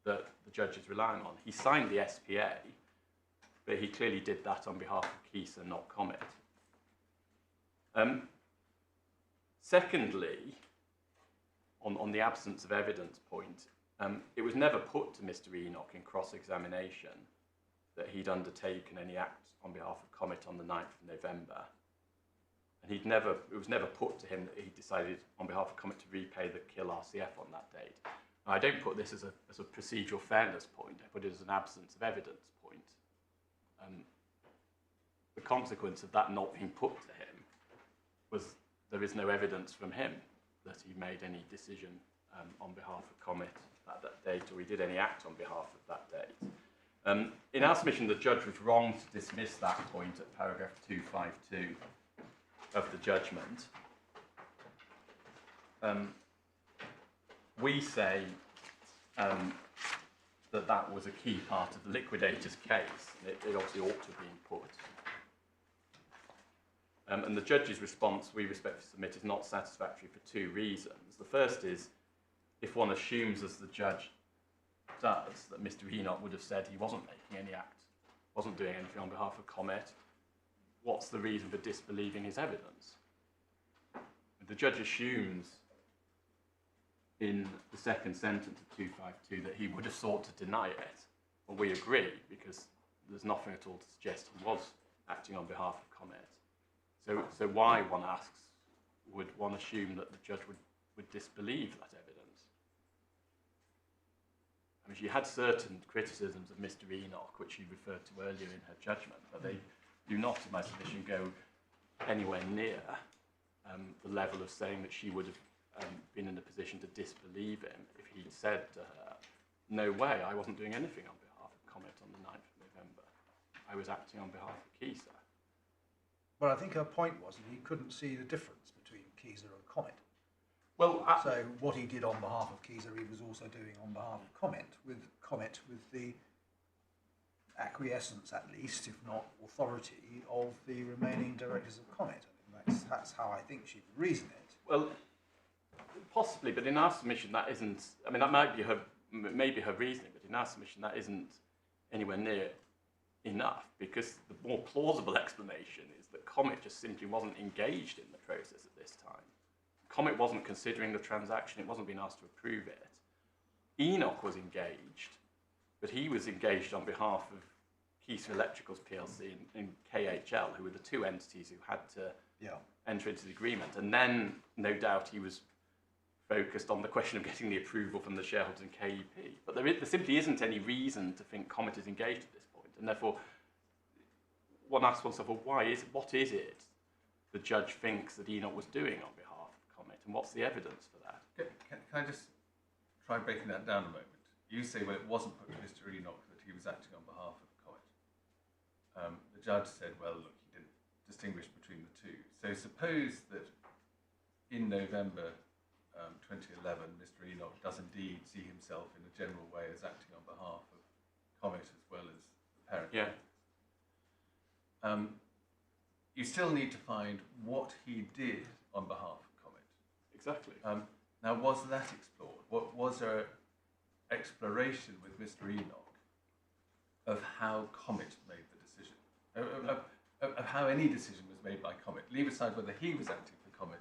B: that the judge is relying on? He signed the SPA, but he clearly did that on behalf of KISA, not Comet. Secondly, on the absence of evidence point, it was never put to Mr. Enoch in cross-examination that he'd undertaken any act on behalf of Comet on the 9th of November. And it was never put to him that he decided on behalf of Comet to repay the KIL RCF on that date. Now, I don't put this as a procedural fairness point, I put it as an absence of evidence point. The consequence of that not being put to him was there is no evidence from him that he made any decision on behalf of Comet at that date, or he did any act on behalf of that date. In our submission, the judge was wrong to dismiss that point at paragraph 252 of the judgment. We say that was a key part of the liquidator's case, and it obviously ought to have been put. And the judge's response, we respectfully submit, is not satisfactory for two reasons. The first is, if one assumes, as the judge does, that Mr. Enoch would have said he wasn't making any act, wasn't doing anything on behalf of Comet, what's the reason for disbelieving his evidence? The judge assumes in the second sentence of 252 that he would have sought to deny it. Well, we agree, because there's nothing at all to suggest he was acting on behalf of Comet. So why, one asks, would one assume that the judge would disbelieve that evidence? I mean, she had certain criticisms of Mr. Enoch, which she referred to earlier in her judgment, but they do not, in my submission, go anywhere near the level of saying that she would have been in a position to disbelieve him if he'd said to her, no way, I wasn't doing anything on behalf of Comet on the 9th of November. I was acting on behalf of KISA.
A: Well, I think her point was that he couldn't see the difference between KISA and Comet.
B: Well,
A: so what he did on behalf of KISA, he was also doing on behalf of Comet with the acquiescence, at least, if not authority, of the remaining directors of Comet. I mean, that's how I think she would reason it.
B: Well, possibly, but in our submission, that isn't. I mean, that might be maybe her reasoning, but in our submission, that isn't anywhere near enough, because the more plausible explanation is that Comet just simply wasn't engaged in the process at this time. Comet wasn't considering the transaction, it wasn't being asked to approve it. Enoch was engaged, but he was engaged on behalf of KISA Electricals PLC and KHL, who were the two entities who had to enter into the agreement. And then, no doubt, he was focused on the question of getting the approval from the shareholders in KEP. But there simply isn't any reason to think Comet is engaged at this point. And therefore, one asks oneself, well, what is it the judge thinks that Enoch was doing on behalf of Comet, and what's the evidence for that?
C: Can I just try breaking that down a moment? You say, well, it wasn't put to Mr. Enoch that he was acting on behalf of Comet. The judge said, well, look, he didn't distinguish between the two. So suppose that in November 2011, Mr. Enoch does indeed see himself in a general way as acting on behalf of Comet as well as the parent.
B: Yeah.
C: You still need to find what he did on behalf of Comet.
B: Exactly.
C: Now, was that explored? What was there exploration with Mr. Enoch of how Comet made the decision? Of how any decision was made by Comet? Leave aside whether he was acting for Comet.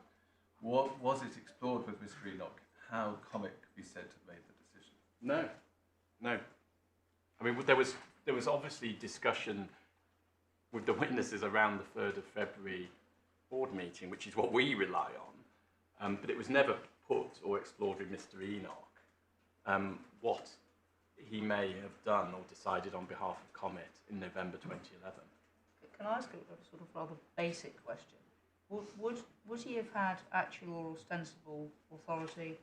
C: What was it explored with Mr. Enoch? How Comet could be said to have made the decision?
B: No. I mean, there was obviously discussion with the witnesses around the 3rd of February board meeting, which is what we rely on, but it was never put or explored with Mr. Enoch what he may have done or decided on behalf of Comet in November 2011.
D: Can I ask a sort of rather basic question? Would he have had actual or ostensible authority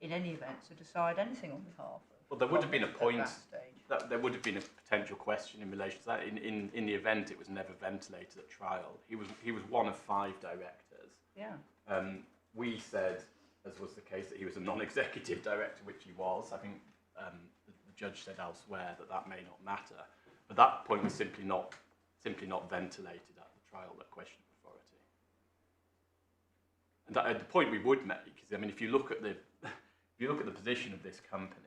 D: in any event to decide anything on behalf of?
B: Well, there would have been a point.
D: At that stage?
B: There would have been a potential question in relation to that. In the event, it was never ventilated at trial. He was one of 5 directors.
D: Yeah.
B: We said as was the case, that he was a non-executive director, which he was. I think the judge said elsewhere that that may not matter. But that point was simply not ventilated at the trial, that question of authority. And the point we would make is, I mean, if you look at the position of this company,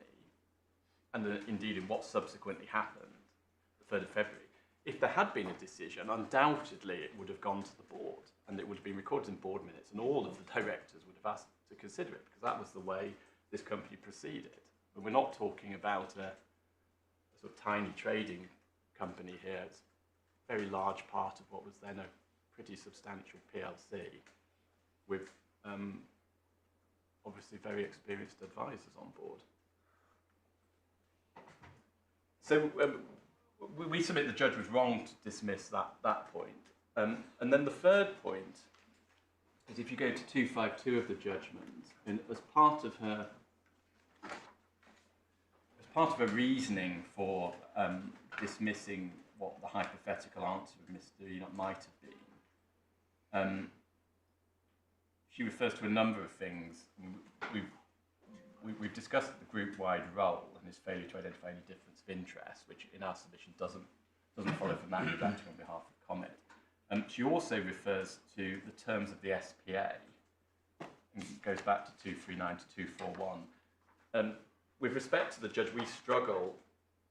B: and indeed in what subsequently happened, the 3rd of February, if there had been a decision, undoubtedly it would have gone to the board, and it would have been recorded in board minutes, and all of the directors would have asked to consider it, because that was the way this company proceeded. But we're not talking about a sort of tiny trading company here. It's a very large part of what was then a pretty substantial PLC, with obviously very experienced advisors on board. So we submit the judge was wrong to dismiss that point. And then the third point is, if you go to 252 of the judgment, and as part of her reasoning for dismissing what the hypothetical answer of Mr. Enoch might have been, she refers to a number of things. We've discussed the group-wide role and his failure to identify any difference of interest, which in our submission doesn't follow from that he's acting on behalf of Comet. She also refers to the terms of the SPA, and goes back to 239 to 241. With respect to the judge, we struggle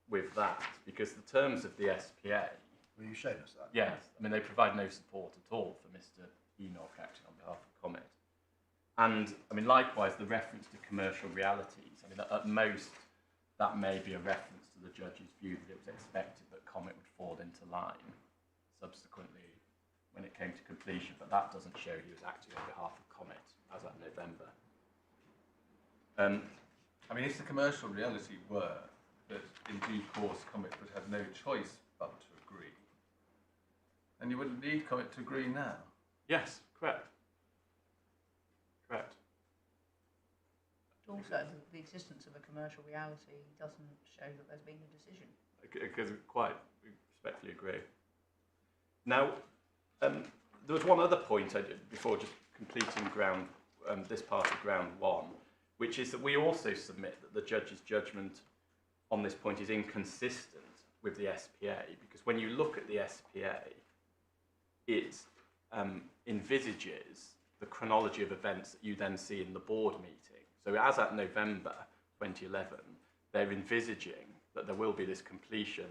B: with that, because the terms of the SPA...
A: Well, you've shown us that.
B: Yes, I mean, they provide no support at all for Mr. Enoch acting on behalf of Comet. And, I mean, likewise, the reference to commercial realities, I mean, at most, that may be a reference to the judge's view that it was expected that Comet would fall into line subsequently when it came to completion, but that doesn't show he was acting on behalf of Comet as at November.
C: I mean, if the commercial reality were that in due course Comet would have no choice but to agree, then you wouldn't need Comet to agree now.
B: Yes, correct. Correct.
D: Also, the existence of a commercial reality doesn't show that there's been a decision.
B: Because we respectfully agree. Now, there was one other point I did before just completing this part of ground one, which is that we also submit that the judge's judgment on this point is inconsistent with the SPA, because when you look at the SPA, it envisages the chronology of events that you then see in the board meeting. So as at November 2011, they're envisaging that there will be this completion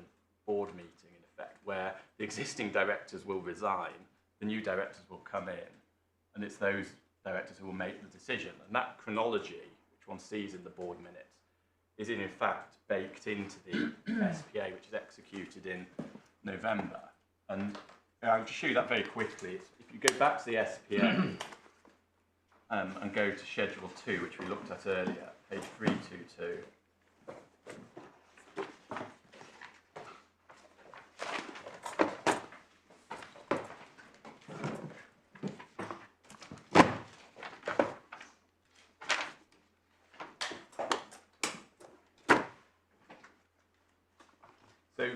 B: board meeting, in effect, where the existing directors will resign, the new directors will come in, and it's those directors who will make the decision. And that chronology, which one sees in the board minutes, is in fact baked into the SPA, which is executed in November. And I'll just show you that very quickly. If you go back to the SPA and go to Schedule 2, which we looked at earlier, page 322. So,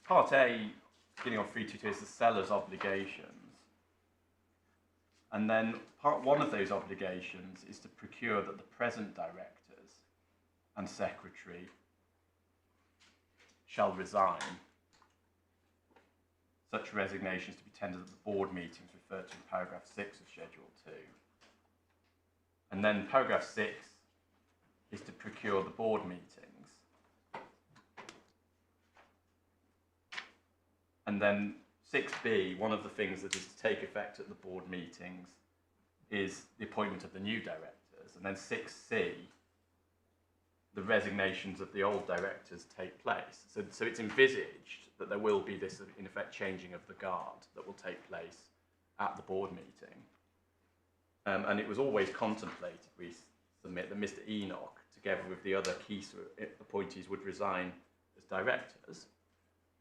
B: Part A, beginning on 322, is the seller's obligations. And then Part 1 of those obligations is to procure that the present directors and secretary shall resign. Such resignations to be tendered at the board meetings referred to in paragraph 6 of Schedule 2. And then paragraph 6 is to procure the board meetings. And then 6B, one of the things that is to take effect at the board meetings is the appointment of the new directors. And then 6C, the resignations of the old directors take place. So it's envisaged that there will be this, in effect, changing of the guard that will take place at the board meeting. And it was always contemplated, we submit, that Mr. Enoch, together with the other key appointees, would resign as directors.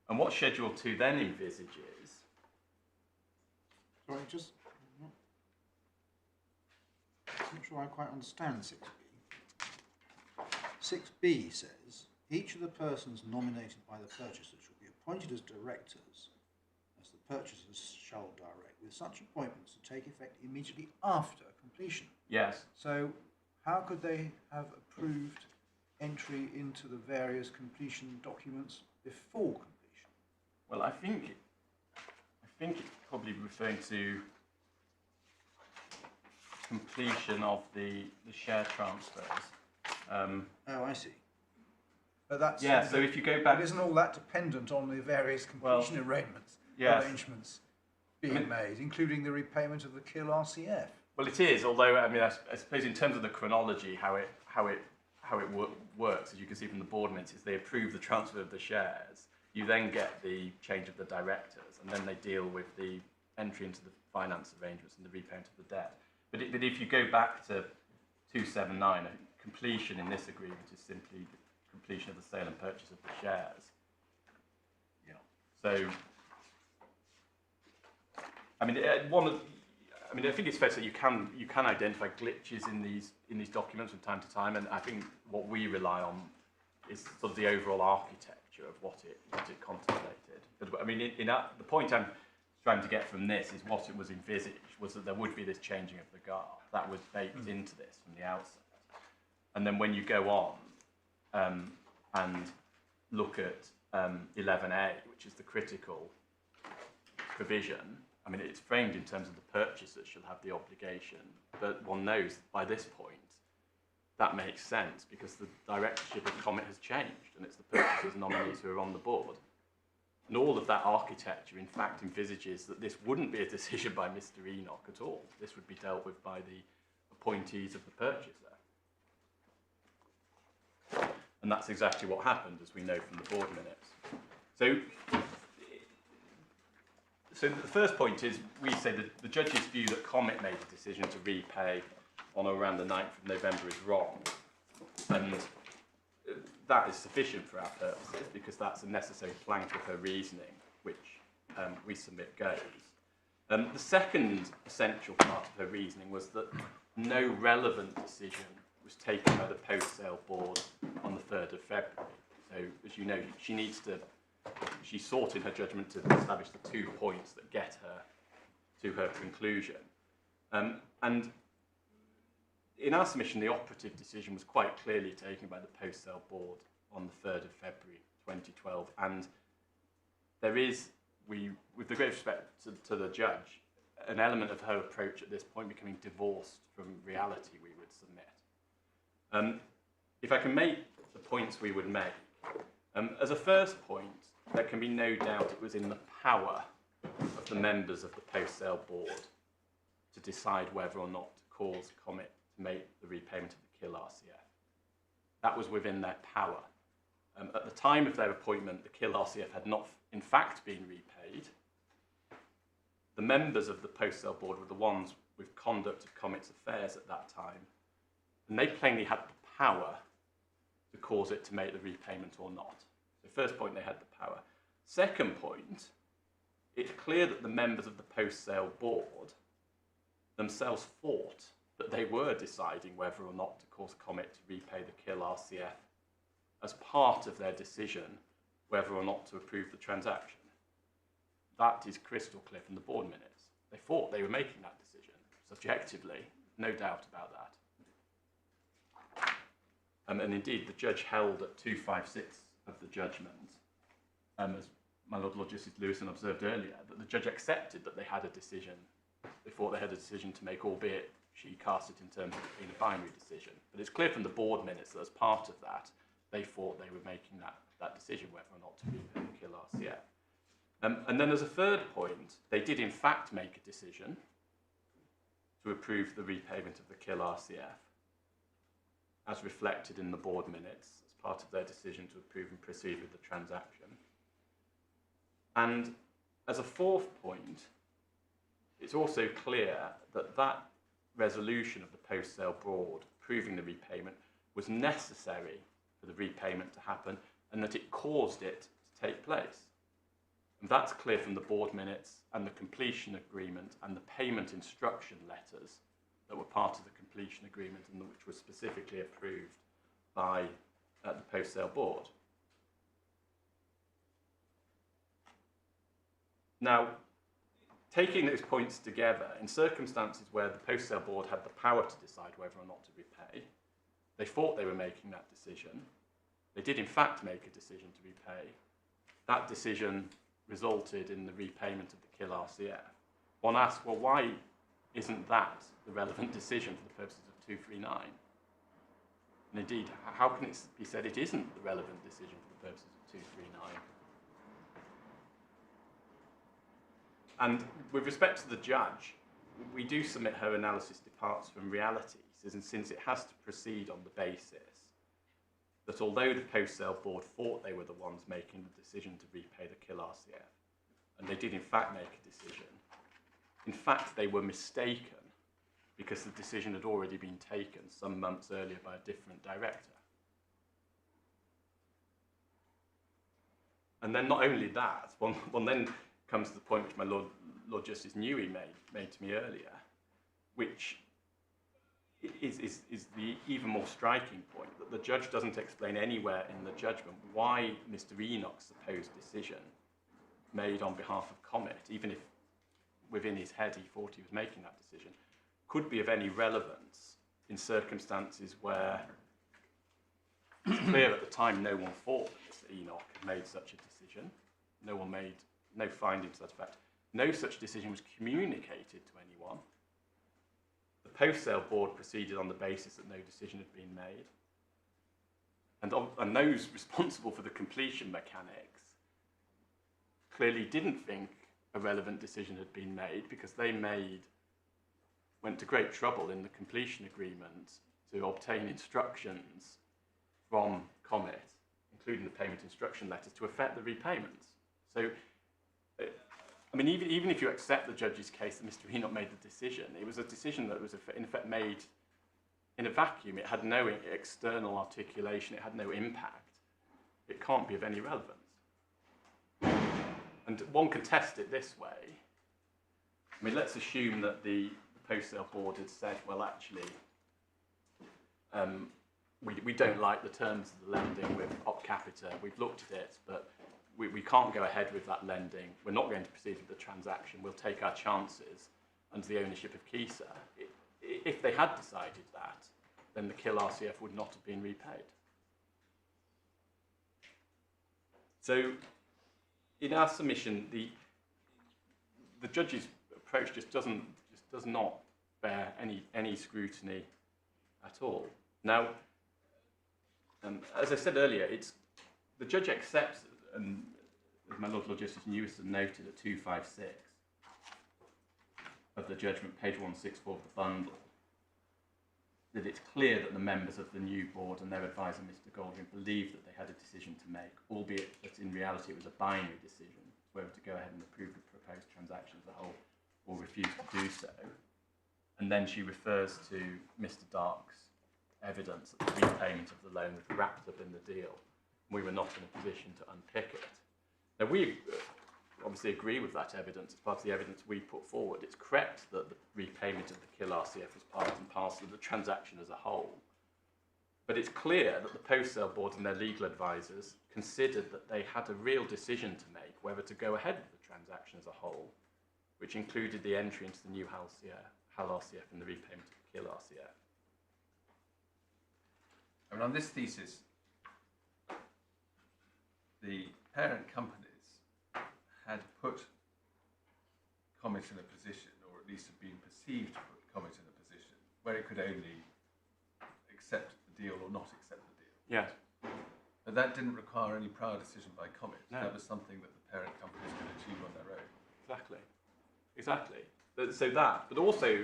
B: And what Schedule 2 then envisages...
E: Sorry, just... I'm not sure I quite understand 6B. 6B says, each of the persons nominated by the purchaser shall be appointed as directors as the purchasers shall direct, with such appointments to take effect immediately after completion.
B: Yes.
E: So how could they have approved entry into the various completion documents before completion?
B: Well, I think it's probably referring to completion of the share transfers.
E: Oh, I see.
A: But that's
B: Yeah, so if you go back...
A: But isn't all that dependent on the various completion
B: Yes.
A: arrangements being made, including the repayment of the KIL RCF?
B: Well, it is, although I mean, I suppose in terms of the chronology, how it works, as you can see from the board minutes, is they approve the transfer of the shares. You then get the change of the directors, and then they deal with the entry into the finance arrangements and the repayment of the debt. But if you go back to 279, I think completion in this agreement is simply the completion of the sale and purchase of the shares.
E: Yeah.
B: So, I mean, I think it's fair to say you can identify glitches in these documents from time to time, and I think what we rely on is sort of the overall architecture of what it contemplated. But I mean, the point I'm trying to get from this is what it was envisaged was that there would be this changing of the guard that was baked into this from the outset, and then when you go on and look at 11A, which is the critical provision. I mean, it's framed in terms of the purchasers shall have the obligation, but one knows by this point that makes sense because the directorship of Comet has changed and it's the purchasers nominees who are on the board. And all of that architecture, in fact, envisages that this wouldn't be a decision by Mr. Enoch at all. This would be dealt with by the appointees of the purchaser. And that's exactly what happened, as we know from the board minutes. So the first point is, we say that the judge's view that Comet made a decision to repay on or around the 9th of November is wrong. And that is sufficient for our purposes because that's a necessary plank of her reasoning, which we submit goes. The second essential part of her reasoning was that no relevant decision was taken by the post-sale board on the 3rd of February. So, as you know, she sought in her judgment to establish the 2 points that get her to her conclusion. And in our submission, the operative decision was quite clearly taken by the post-sale board on the 3rd of February 2012. And there is, with the greatest respect to the judge, an element of her approach at this point becoming divorced from reality, we would submit. If I can make the points we would make, as a first point, there can be no doubt it was in the power of the members of the post-sale board to decide whether or not to cause Comet to make the repayment of the KIL RCF. That was within their power. At the time of their appointment, the KIL RCF had not, in fact, been repaid. The members of the post-sale board were the ones with conduct of Comet's affairs at that time, and they plainly had the power to cause it to make the repayment or not. So first point, they had the power. Second point, it's clear that the members of the post-sale board themselves thought that they were deciding whether or not to cause Comet to repay the KIL RCF as part of their decision whether or not to approve the transaction. That is crystal clear from the board minutes. They thought they were making that decision, subjectively, no doubt about that. And indeed, the judge held at 256 of the judgment, as my Lord Justice Lewison observed earlier, that the judge accepted that they had a decision. They thought they had a decision to make, albeit she cast it in terms of it being a binary decision. But it's clear from the board minutes that as part of that, they thought they were making that decision whether or not to repay the KIL RCF. And then as a third point, they did in fact make a decision to approve the repayment of the KIL RCF, as reflected in the board minutes, as part of their decision to approve and proceed with the transaction. And as a fourth point, it's also clear that that resolution of the post-sale board approving the repayment was necessary for the repayment to happen and that it caused it to take place. And that's clear from the board minutes and the completion agreement and the payment instruction letters that were part of the completion agreement and which were specifically approved by the post-sale board. Now, taking those points together, in circumstances where the post-sale board had the power to decide whether or not to repay, they thought they were making that decision. They did in fact make a decision to repay. That decision resulted in the repayment of the KIL RCF. One asks, well, why isn't that the relevant decision for the purposes of 239? And indeed, how can it be said it isn't the relevant decision for the purposes of 239? And with respect to the judge, we do submit her analysis departs from realities, since it has to proceed on the basis that although the post-sale board thought they were the ones making the decision to repay the KIL RCF, and they did in fact make a decision, in fact they were mistaken because the decision had already been taken some months earlier by a different director. And then not only that, one then comes to the point which my Lord Justice Newey made to me earlier, which is the even more striking point, that the judge doesn't explain anywhere in the judgment why Mr. Enoch's supposed decision made on behalf of Comet, even if within his head he thought he was making that decision, could be of any relevance in circumstances where it's clear at the time no one thought that Mr. Enoch had made such a decision. No one made no finding to that effect. No such decision was communicated to anyone. The post-sale board proceeded on the basis that no decision had been made. And those responsible for the completion mechanics clearly didn't think a relevant decision had been made, because they went to great trouble in the completion agreement to obtain instructions from Comet, including the payment instruction letters, to effect the repayments. So, I mean, even if you accept the judge's case that Mr. Enoch made the decision, it was a decision that was in effect made in a vacuum. It had no external articulation, it had no impact. It can't be of any relevance. And one can test it this way. I mean, let's assume that the post-sale board had said, well, actually, we don't like the terms of the lending with op capita. We've looked at it, but we can't go ahead with that lending. We're not going to proceed with the transaction. We'll take our chances under the ownership of KISA. If they had decided that, then the KIL RCF would not have been repaid. So, in our submission, the judge's approach just does not bear any scrutiny at all. Now, as I said earlier, the judge accepts, and as my Lord Justice Lewison noted at 256 of the judgment, page 164 of the bundle, that it's clear that the members of the new board and their advisor, Mr. Goldring, believed that they had a decision to make, albeit that in reality it was a binary decision, whether to go ahead and approve the proposed transaction as a whole or refuse to do so. And then she refers to Mr. Dark's evidence that the repayment of the loan was wrapped up in the deal. We were not in a position to unpick it. Now, we obviously agree with that evidence as part of the evidence we put forward. It's correct that the repayment of the KIL RCF was part and parcel of the transaction as a whole. But it's clear that the post-sale board and their legal advisors considered that they had a real decision to make whether to go ahead with the transaction as a whole, which included the entry into the new HAL RCF and the repayment of the KIL RCF.
C: I mean, on this thesis, the parent companies had put Comet in a position, or at least had been perceived to put Comet in a position, where it could only accept the deal or not accept the deal.
B: Yes.
C: But that didn't require any prior decision by Comet.
B: No.
C: That was something that the parent companies could achieve on their own.
B: Exactly. So that, but also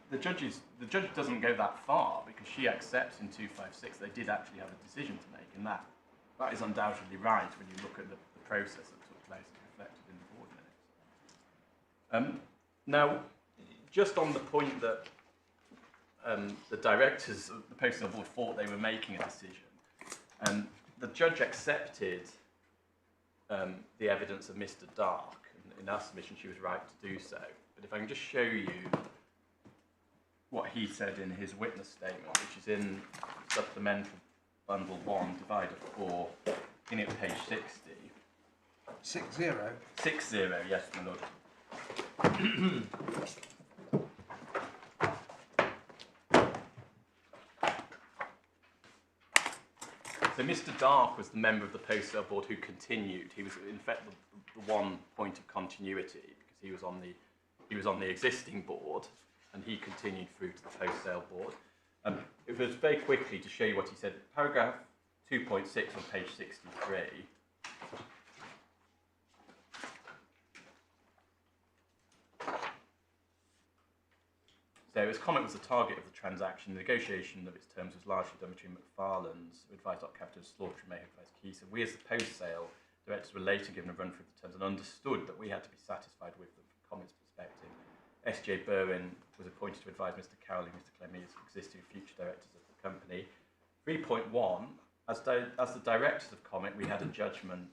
B: the judge doesn't go that far, because she accepts in 256 they did actually have a decision to make, and that is undoubtedly right when you look at the process that took place and reflected in the board minutes. Now, just on the point that the directors of the post-sale board thought they were making a decision, the judge accepted the evidence of Mr. Dark. In our submission, she was right to do so. But if I can just show you what he said in his witness statement, which is in supplemental bundle 1, divided 4, in at page 60.
A: 6-0.
B: 6-0, yes, my lord. So Mr. Dark was the member of the post-sale board who continued. He was, in fact, the one point of continuity because he was on the existing board, and he continued through to the post-sale board. It was very quickly to show you what he said. Paragraph 2.6 on page 63. So his comment was the target of the transaction. The negotiation of its terms was largely done between McFarlane's, who advised Capital, Slaughter and May, who advised Keyser. We, as the post-sale directors, were later given a run through the terms and understood that we had to be satisfied with them from Comet's perspective. S.J. Berwin was appointed to advise Mr. Carroll and Mr. Clemmy as existing future directors of the company. 3.1, as the directors of Comet, we had a judgment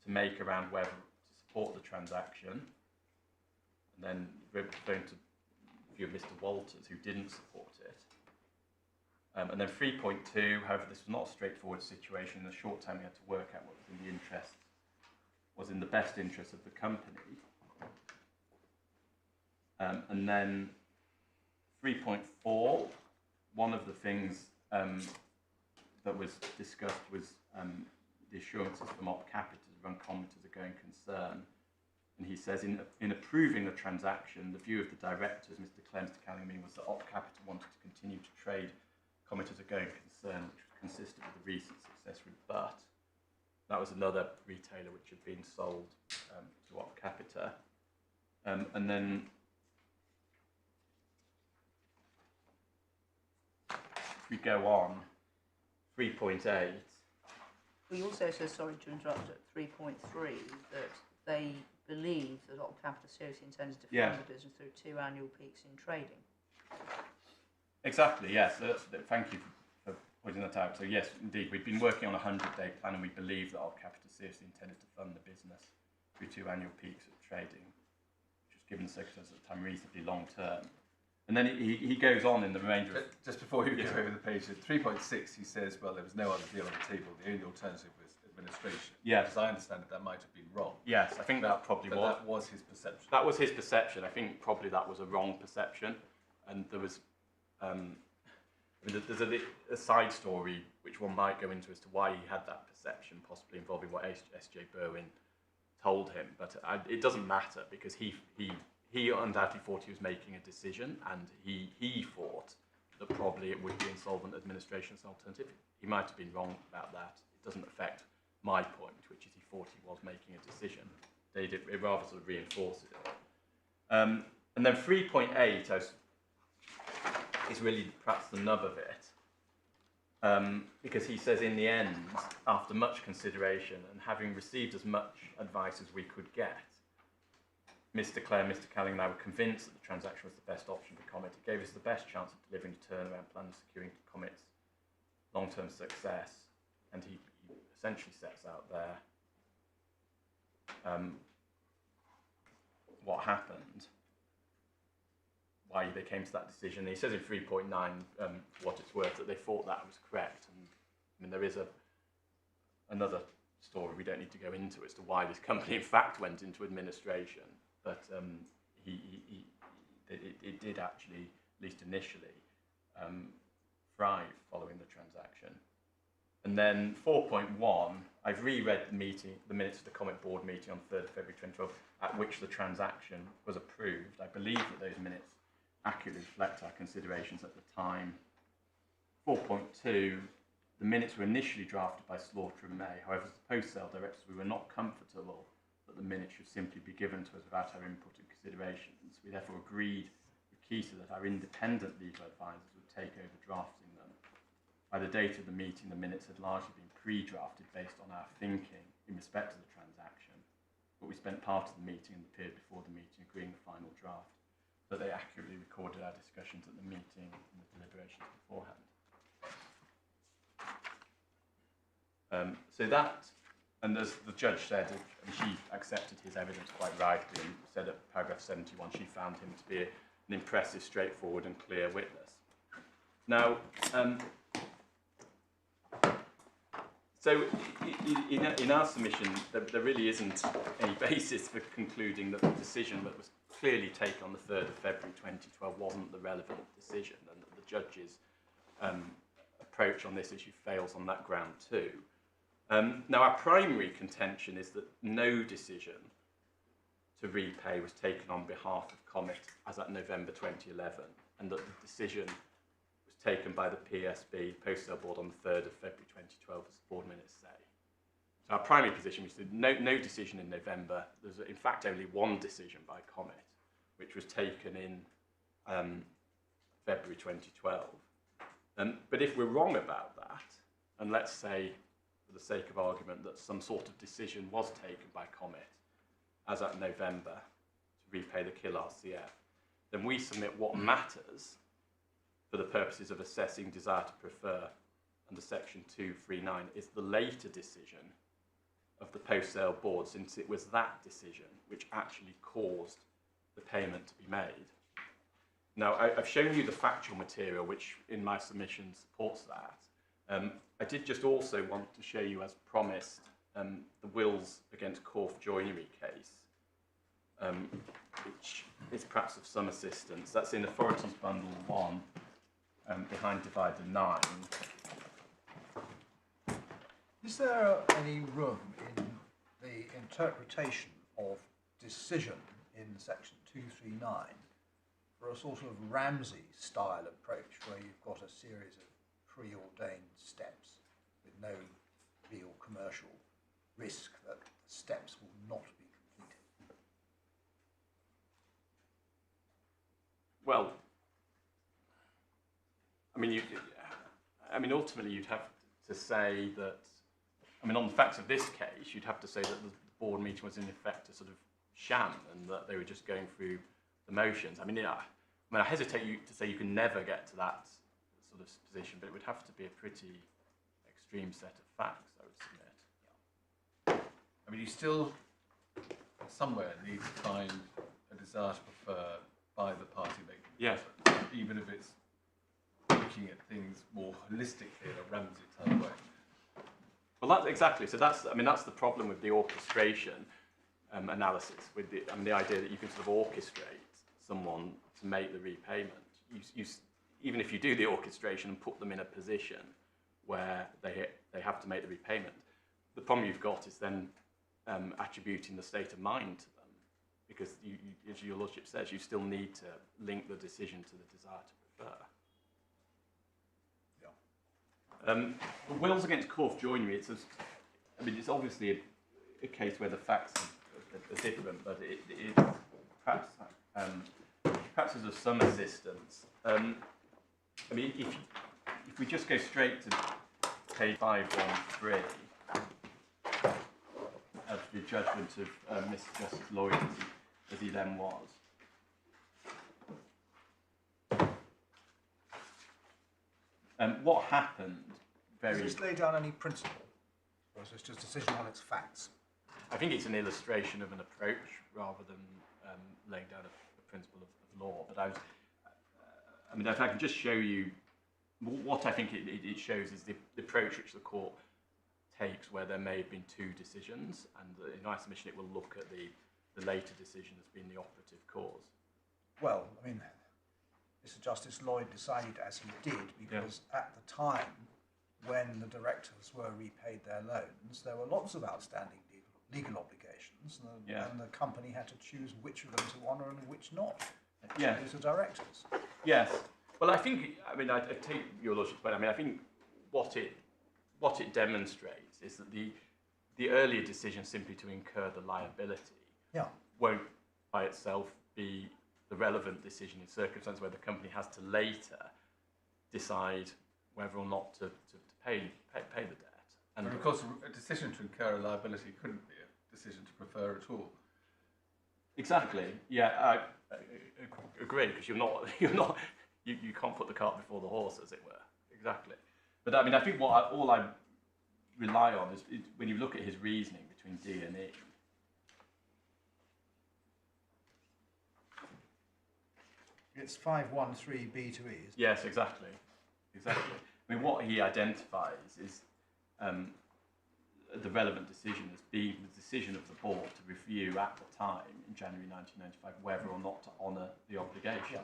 B: to make around whether to support the transaction. And then we're going to view of Mr. Walters, who didn't support it. And then 3.2, however, this was not a straightforward situation. In the short time, we had to work out what was in the best interest of the company. And then 3.4, one of the things that was discussed was the assurances from Op Capital around Comet as a going concern. And he says, in approving the transaction, the view of the directors, Mr. Clem, Mr. Callingham, was that Op Capital wanted to continue to trade Comet as a going concern, which was consistent with the recent success with But. That was another retailer which had been sold to Op Capital. And then if we go on, 3.8.
D: He also says, sorry to interrupt, at 3.3 that they believe that Op Capital seriously intends to fund the business through 2 annual peaks in trading.
B: Exactly, yes. Thank you for pointing that out. So yes, indeed, we've been working on a 100-day plan, and we believe that Op Capital seriously intended to fund the business through 2 annual peaks of trading, which was given the circumstances at the time reasonably long term. And then he goes on in the remainder of...
C: Just before you go over the page, at 3.6 he says, well, there was no other deal on the table. The only alternative was administration.
B: Yes.
C: As I understand it, that might have been wrong.
B: Yes, I think that probably was.
C: That was his perception.
B: That was his perception. I think probably that was a wrong perception. And there was... there's a side story which one might go into as to why he had that perception, possibly involving what S.J. Berwin told him. But it doesn't matter, because he undoubtedly thought he was making a decision, and he thought that probably it would be insolvent administration as an alternative. He might have been wrong about that. It doesn't affect my point, which is he thought he was making a decision. It rather sort of reinforces it. And then 3.8 is really perhaps the nub of it, because he says, in the end, after much consideration and having received as much advice as we could get, Mr. Clare and Mr. Calling and I were convinced that the transaction was the best option for Comet. It gave us the best chance of delivering a turnaround plan and securing Comet's long-term success. And he essentially sets out there what happened, why they came to that decision. He says in 3.9, what it's worth, that they thought that was correct. And I mean, there is another story we don't need to go into as to why this company in fact went into administration. But it did actually, at least initially, thrive following the transaction. And then 4.1, I've reread the minutes of the Comet board meeting on 3rd of February 2012, at which the transaction was approved. I believe that those minutes accurately reflect our considerations at the time. 4.2, the minutes were initially drafted by Slaughter and May. However, as the post-sale directors, we were not comfortable that the minutes should simply be given to us without our input and considerations. We therefore agreed with Keyser that our independent legal advisors would take over drafting them. By the date of the meeting, the minutes had largely been pre-drafted based on our thinking in respect to the transaction, but we spent part of the meeting and the period before the meeting agreeing the final draft, but they accurately recorded our discussions at the meeting and the deliberations beforehand. So that, and as the judge said, and she accepted his evidence quite rightly and said at paragraph 71, she found him to be an impressive, straightforward and clear witness. Now, So in our submission, there really isn't any basis for concluding that the decision that was clearly taken on the 3rd of February 2012 wasn't the relevant decision, and that the judge's approach on this issue fails on that ground too. Now, our primary contention is that no decision to repay was taken on behalf of Comet as at November 2011, and that the decision was taken by the PSB, Post-Sale Board, on the 3rd of February 2012, as the board minutes say. So our primary position was that no decision in November. There's in fact only one decision by Comet, which was taken in February 2012. But if we're wrong about that, and let's say, for the sake of argument, that some sort of decision was taken by Comet as at November to repay the KIL RCF, then we submit what matters for the purposes of assessing desire to prefer under section 239 is the later decision of the post-sale board, since it was that decision which actually caused the payment to be made. Now, I've shown you the factual material which in my submission supports that. I did just also want to show you, as promised, the Wills against Corf Joinery case, which is perhaps of some assistance. That's in Authorities Bundle 1, behind Divider 9.
E: Is there any room in the interpretation of decision in section 239 for a sort of Ramsey-style approach where you've got a series of preordained steps with no real commercial risk that the steps will not be completed?
B: Well, ultimately you'd have to say that, on the facts of this case, you'd have to say that the board meeting was in effect a sort of sham and that they were just going through the motions. I hesitate to say you can never get to that sort of position, but it would have to be a pretty extreme set of facts, I would submit.
C: You still somewhere need to find a desire to prefer by the party making the offer, even if it's looking at things more holistically in a Ramsey type way.
B: Well, that's exactly. So that's the problem with the orchestration analysis, with the idea that you can sort of orchestrate someone to make the repayment. Even if you do the orchestration and put them in a position where they have to make the repayment, the problem you've got is then attributing the state of mind to them, because as your lordship says, you still need to link the decision to the desire to prefer. The Wills against Corf Joinery, it's obviously a case where the facts are different, but it perhaps is of some assistance. If we just go straight to page 513 of the judgment of Mr. Justice Lloyd, as he then was. What happened?
E: Does this lay down any principle, or is this just a decision on its facts?
B: I think it's an illustration of an approach rather than laying down a principle of law. But if I can just show you what I think it shows is the approach which the court takes where there may have been two decisions, and in my submission it will look at the later decision as being the operative cause.
E: Well, Mr. Justice Lloyd decided as he did because at the time when the directors were repaid their loans, there were lots of outstanding legal obligations, and the company had to choose which of them to honour and which not. As the directors.
B: Yes. Well, I think, I take your lordship's point. I think what it demonstrates is that the earlier decision simply to incur the liability won't by itself be the relevant decision in circumstances where the company has to later decide whether or not to pay the debt.
C: And of course, a decision to incur a liability couldn't be a decision to prefer at all.
B: Exactly. Yeah, I agree, because you can't put the cart before the horse, as it were. Exactly. But I think all I rely on is when you look at his reasoning between D and E.
E: It's 513B to E.
B: Yes, exactly. What he identifies is the relevant decision as being the decision of the board to review at the time in January 1995 whether or not to honour the obligation.
E: Yeah.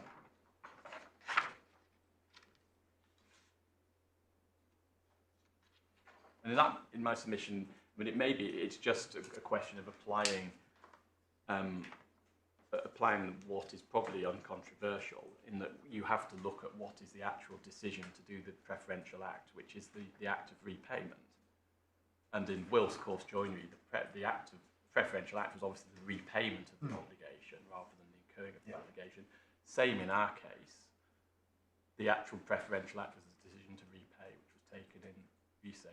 B: And in my submission, I mean, it's just a question of applying what is probably uncontroversial, in that you have to look at what is the actual decision to do the preferential act, which is the act of repayment. And in Wills Course Joinery, the act of preferential act was obviously the repayment of the obligation rather than the incurring of the obligation. Same in our case. The actual preferential act was the decision to repay, which was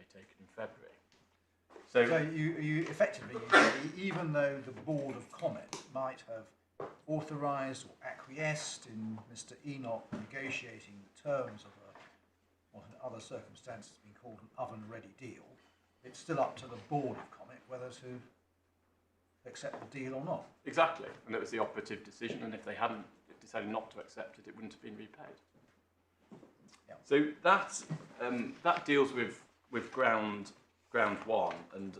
B: taken in February.
E: So you effectively, you say, even though the board of Comet might have authorised or acquiesced in Mr. Enoch negotiating the terms of what in other circumstances has been called an oven-ready deal, it's still up to the board of Comet whether to accept the deal or not.
B: Exactly, and it was the operative decision, and if they hadn't decided not to accept it, it wouldn't have been repaid.
E: Yeah.
B: So that deals with ground one, and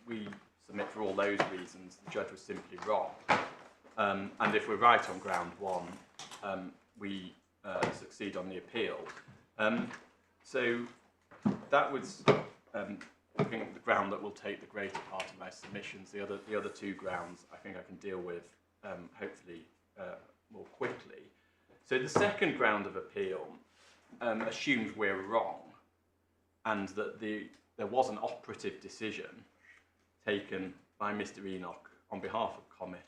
B: we submit for all those reasons the judge was simply wrong. And if we're right on ground one, we succeed on the appeal. So that was, I think, the ground that will take the greater part of my submissions. The other two grounds I think I can deal with hopefully more quickly. So the second ground of appeal assumes we're wrong, and that there was an operative decision taken by Mr. Enoch on behalf of Comet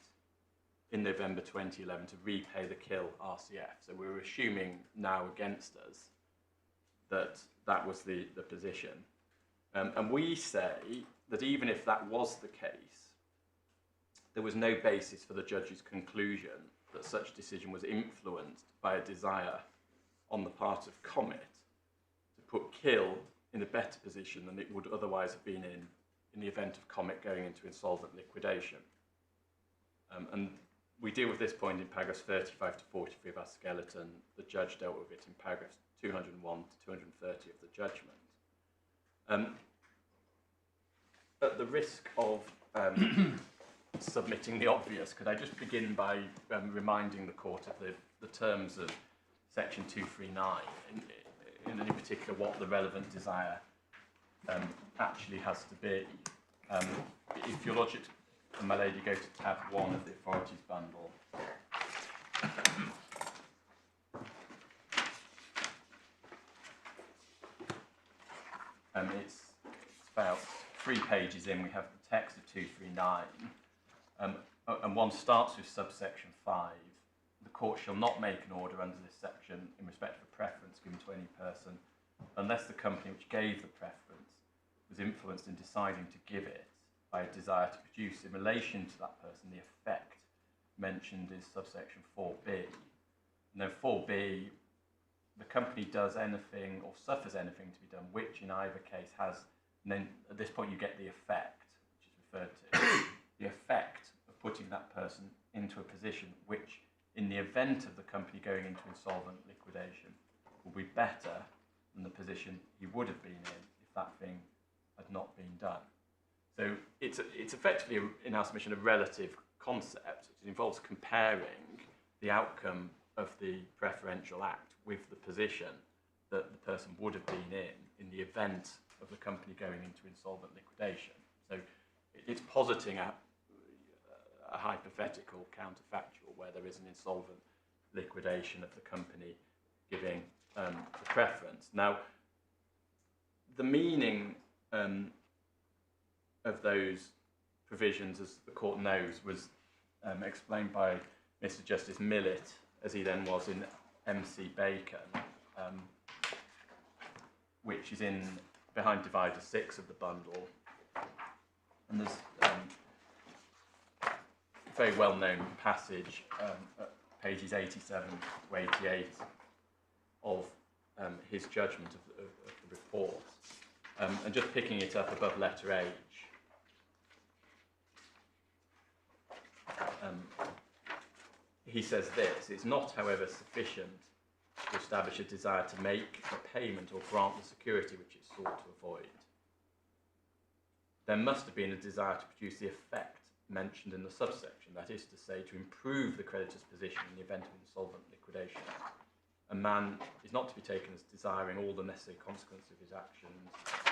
B: in November 2011 to repay the Kill RCF. So we're assuming now against us that was the position. And we say that even if that was the case, there was no basis for the judge's conclusion that such decision was influenced by a desire on the part of Comet to put Kill in a better position than it would otherwise have been in the event of Comet going into insolvent liquidation. And we deal with this point in paragraphs 35 to 43 of our skeleton. The judge dealt with it in paragraphs 201 to 230 of the judgment. At the risk of submitting the obvious, could I just begin by reminding the court of the terms of section 239, in any particular what the relevant desire actually has to be. If your lordship and my lady go to tab 1 of the authorities bundle, it's about 3 pages in, we have the text of 239, and one starts with subsection 5. The court shall not make an order under this section in respect of a preference given to any person unless the company which gave the preference was influenced in deciding to give it by a desire to produce in relation to that person the effect mentioned in subsection 4b. And then 4b, the company does anything or suffers anything to be done which in either case has, and then at this point you get the effect, which is referred to, the effect of putting that person into a position which in the event of the company going into insolvent liquidation will be better than the position he would have been in if that thing had not been done. So it's effectively, in our submission, a relative concept. It involves comparing the outcome of the preferential act with the position that the person would have been in the event of the company going into insolvent liquidation. So it's positing a hypothetical counterfactual where there is an insolvent liquidation of the company giving the preference. Now, the meaning of those provisions, as the court knows, was explained by Mr. Justice Millett, as he then was in MC Bacon, which is in behind divider 6 of the bundle. And there's a very well-known passage at pages 87 to 88 of his judgment of the report. And just picking it up above letter H, he says this: it's not, however, sufficient to establish a desire to make a payment or grant the security which it's sought to avoid. there must have been a desire to produce the effect mentioned in the subsection, that is to say, to improve the creditor's position in the event of insolvent liquidation. A man is not to be taken as desiring all the necessary consequences of his actions.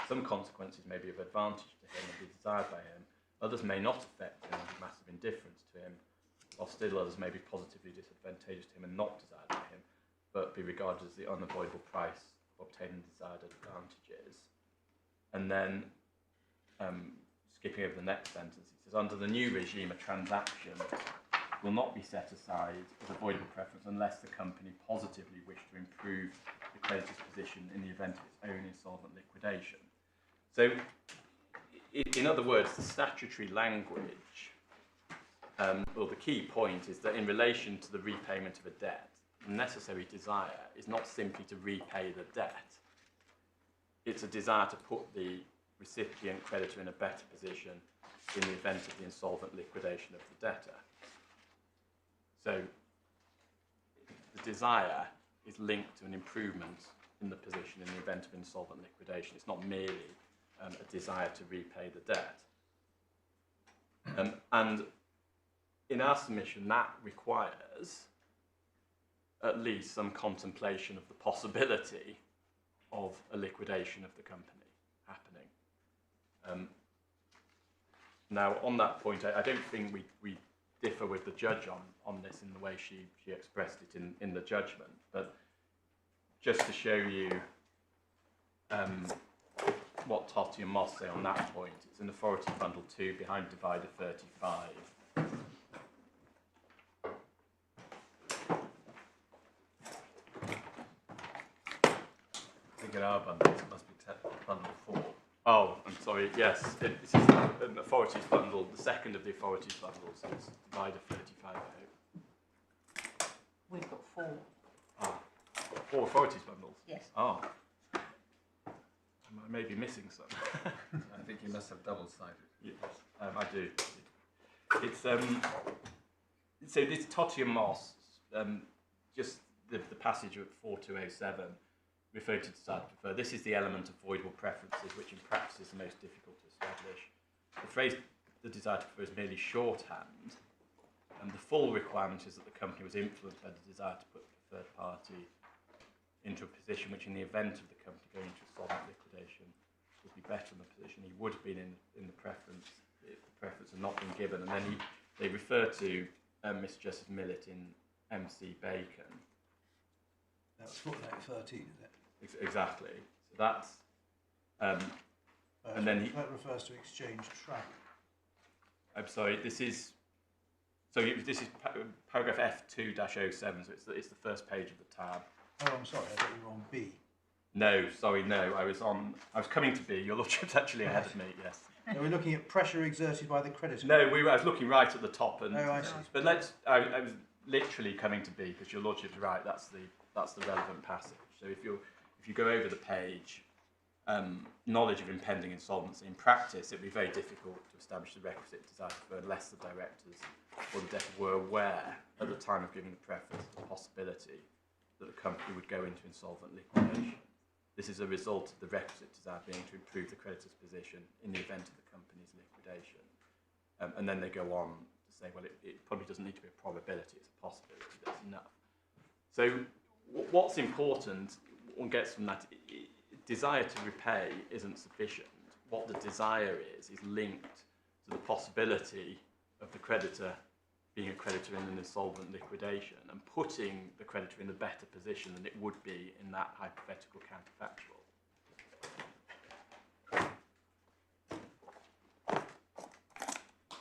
B: Some consequences may be of advantage to him and be desired by him. Others may not affect him and be massive indifference to him, while still others may be positively disadvantageous to him and not desired by him, but be regarded as the unavoidable price of obtaining desired advantages. And then, skipping over the next sentence, it says, under the new regime, a transaction will not be set aside as avoidable preference unless the company positively wished to improve the creditor's position in the event of its own insolvent liquidation. So, in other words, the statutory language, well, the key point is that in relation to the repayment of a debt, the necessary desire is not simply to repay the debt. It's a desire to put the recipient creditor in a better position in the event of the insolvent liquidation of the debtor. So the desire is linked to an improvement in the position in the event of insolvent liquidation. It's not merely a desire to repay the debt. And in our submission, that requires at least some contemplation of the possibility of a liquidation of the company happening. Now, on that point, I don't think we differ with the judge on this in the way she expressed it in the judgment, but just to show you what Totty and Moss say on that point, it's in Authority Bundle 2 behind Divider 35.
C: I think in our bundle, it must be bundle 4.
B: Oh, I'm sorry, yes, this is an Authorities Bundle, the second of the Authorities Bundles, so it's Divider 35, I hope.
D: We've got 4.
B: Ah, 4 Authorities Bundles?
D: Yes.
B: Oh. I may be missing some.
C: I think you must have double-sided.
B: Yes, I do. It's so this Totty and Moss, just the passage of 4207 referred to desire to prefer. This is the element of voidable preferences, which in practice is the most difficult to establish. The phrase "the desire to prefer" is merely shorthand, and the full requirement is that the company was influenced by the desire to put the preferred party into a position which, in the event of the company going into insolvent liquidation, would be better than the position he would have been in the preference if the preference had not been given. And then they refer to Mr. Justice Millett in MC Bacon.
E: That was footnote 13, is it?
B: Exactly. So that's and then
E: that refers to exchange track.
B: I'm sorry. This is paragraph F2-07. So it's the first page of the tab.
E: Oh, I'm sorry, I thought you were on B.
B: No, sorry, no. I was coming to B. Your lordship's actually ahead of me. Yes.
E: So we're looking at pressure exerted by the creditor.
B: No, I was looking right at the top, and
E: Oh, I see.
B: But I was literally coming to B because your lordship's right. That's the relevant passage. So if you go over the page, knowledge of impending insolvency in practice, it would be very difficult to establish the requisite desire for unless the directors or the debtor were aware at the time of giving the preference of the possibility that the company would go into insolvent liquidation. This is a result of the requisite desire being to improve the creditor's position in the event of the company's liquidation. And then they go on to say, well, it probably doesn't need to be a probability, it's a possibility, that's enough. So what's important, one gets from that, desire to repay isn't sufficient. What the desire is linked to the possibility of the creditor being a creditor in an insolvent liquidation and putting the creditor in a better position than it would be in that hypothetical counterfactual.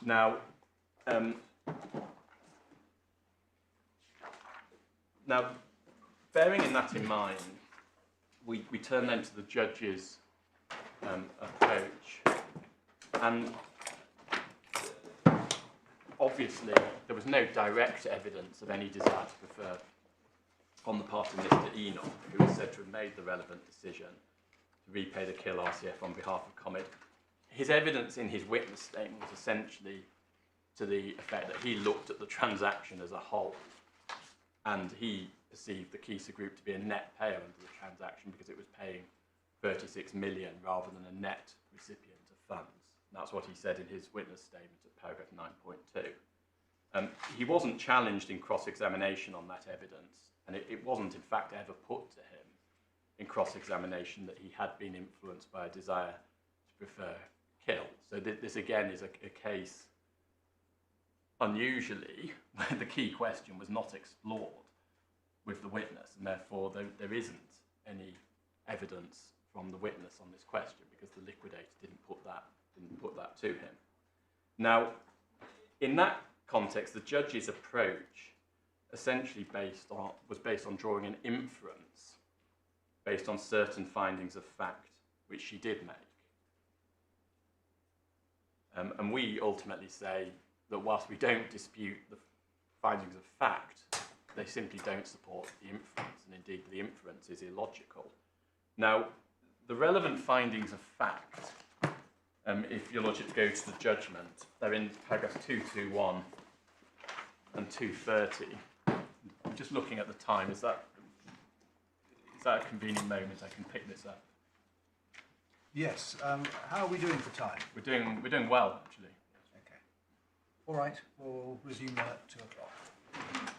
B: Now, bearing that in mind, we turn then to the judge's approach, and obviously there was no direct evidence of any desire to prefer on the part of Mr. Enoch, who was said to have made the relevant decision to repay the Kill RCF on behalf of Comet. His evidence in his witness statement was essentially to the effect that he looked at the transaction as a whole and he perceived the Keyser Group to be a net payer under the transaction because it was paying 36 million rather than a net recipient of funds. That's what he said in his witness statement at paragraph 9.2. He wasn't challenged in cross-examination on that evidence, and it wasn't in fact ever put to him in cross-examination that he had been influenced by a desire to prefer kill. So this again is a case, unusually, where the key question was not explored with the witness, and therefore there isn't any evidence from the witness on this question because the liquidator didn't put that to him. Now, in that context, the judge's approach essentially was based on drawing an inference based on certain findings of fact which she did make. And we ultimately say that whilst we don't dispute the findings of fact, they simply don't support the inference, and indeed the inference is illogical. Now, the relevant findings of fact, if your lordship go to the judgment, they're in paragraphs 221 and 230. I'm just looking at the time. Is that a convenient moment? I can pick this up.
A: Yes. How are we doing for time?
B: We're doing well, actually.
A: Okay. All right. We'll resume at 2 o'clock.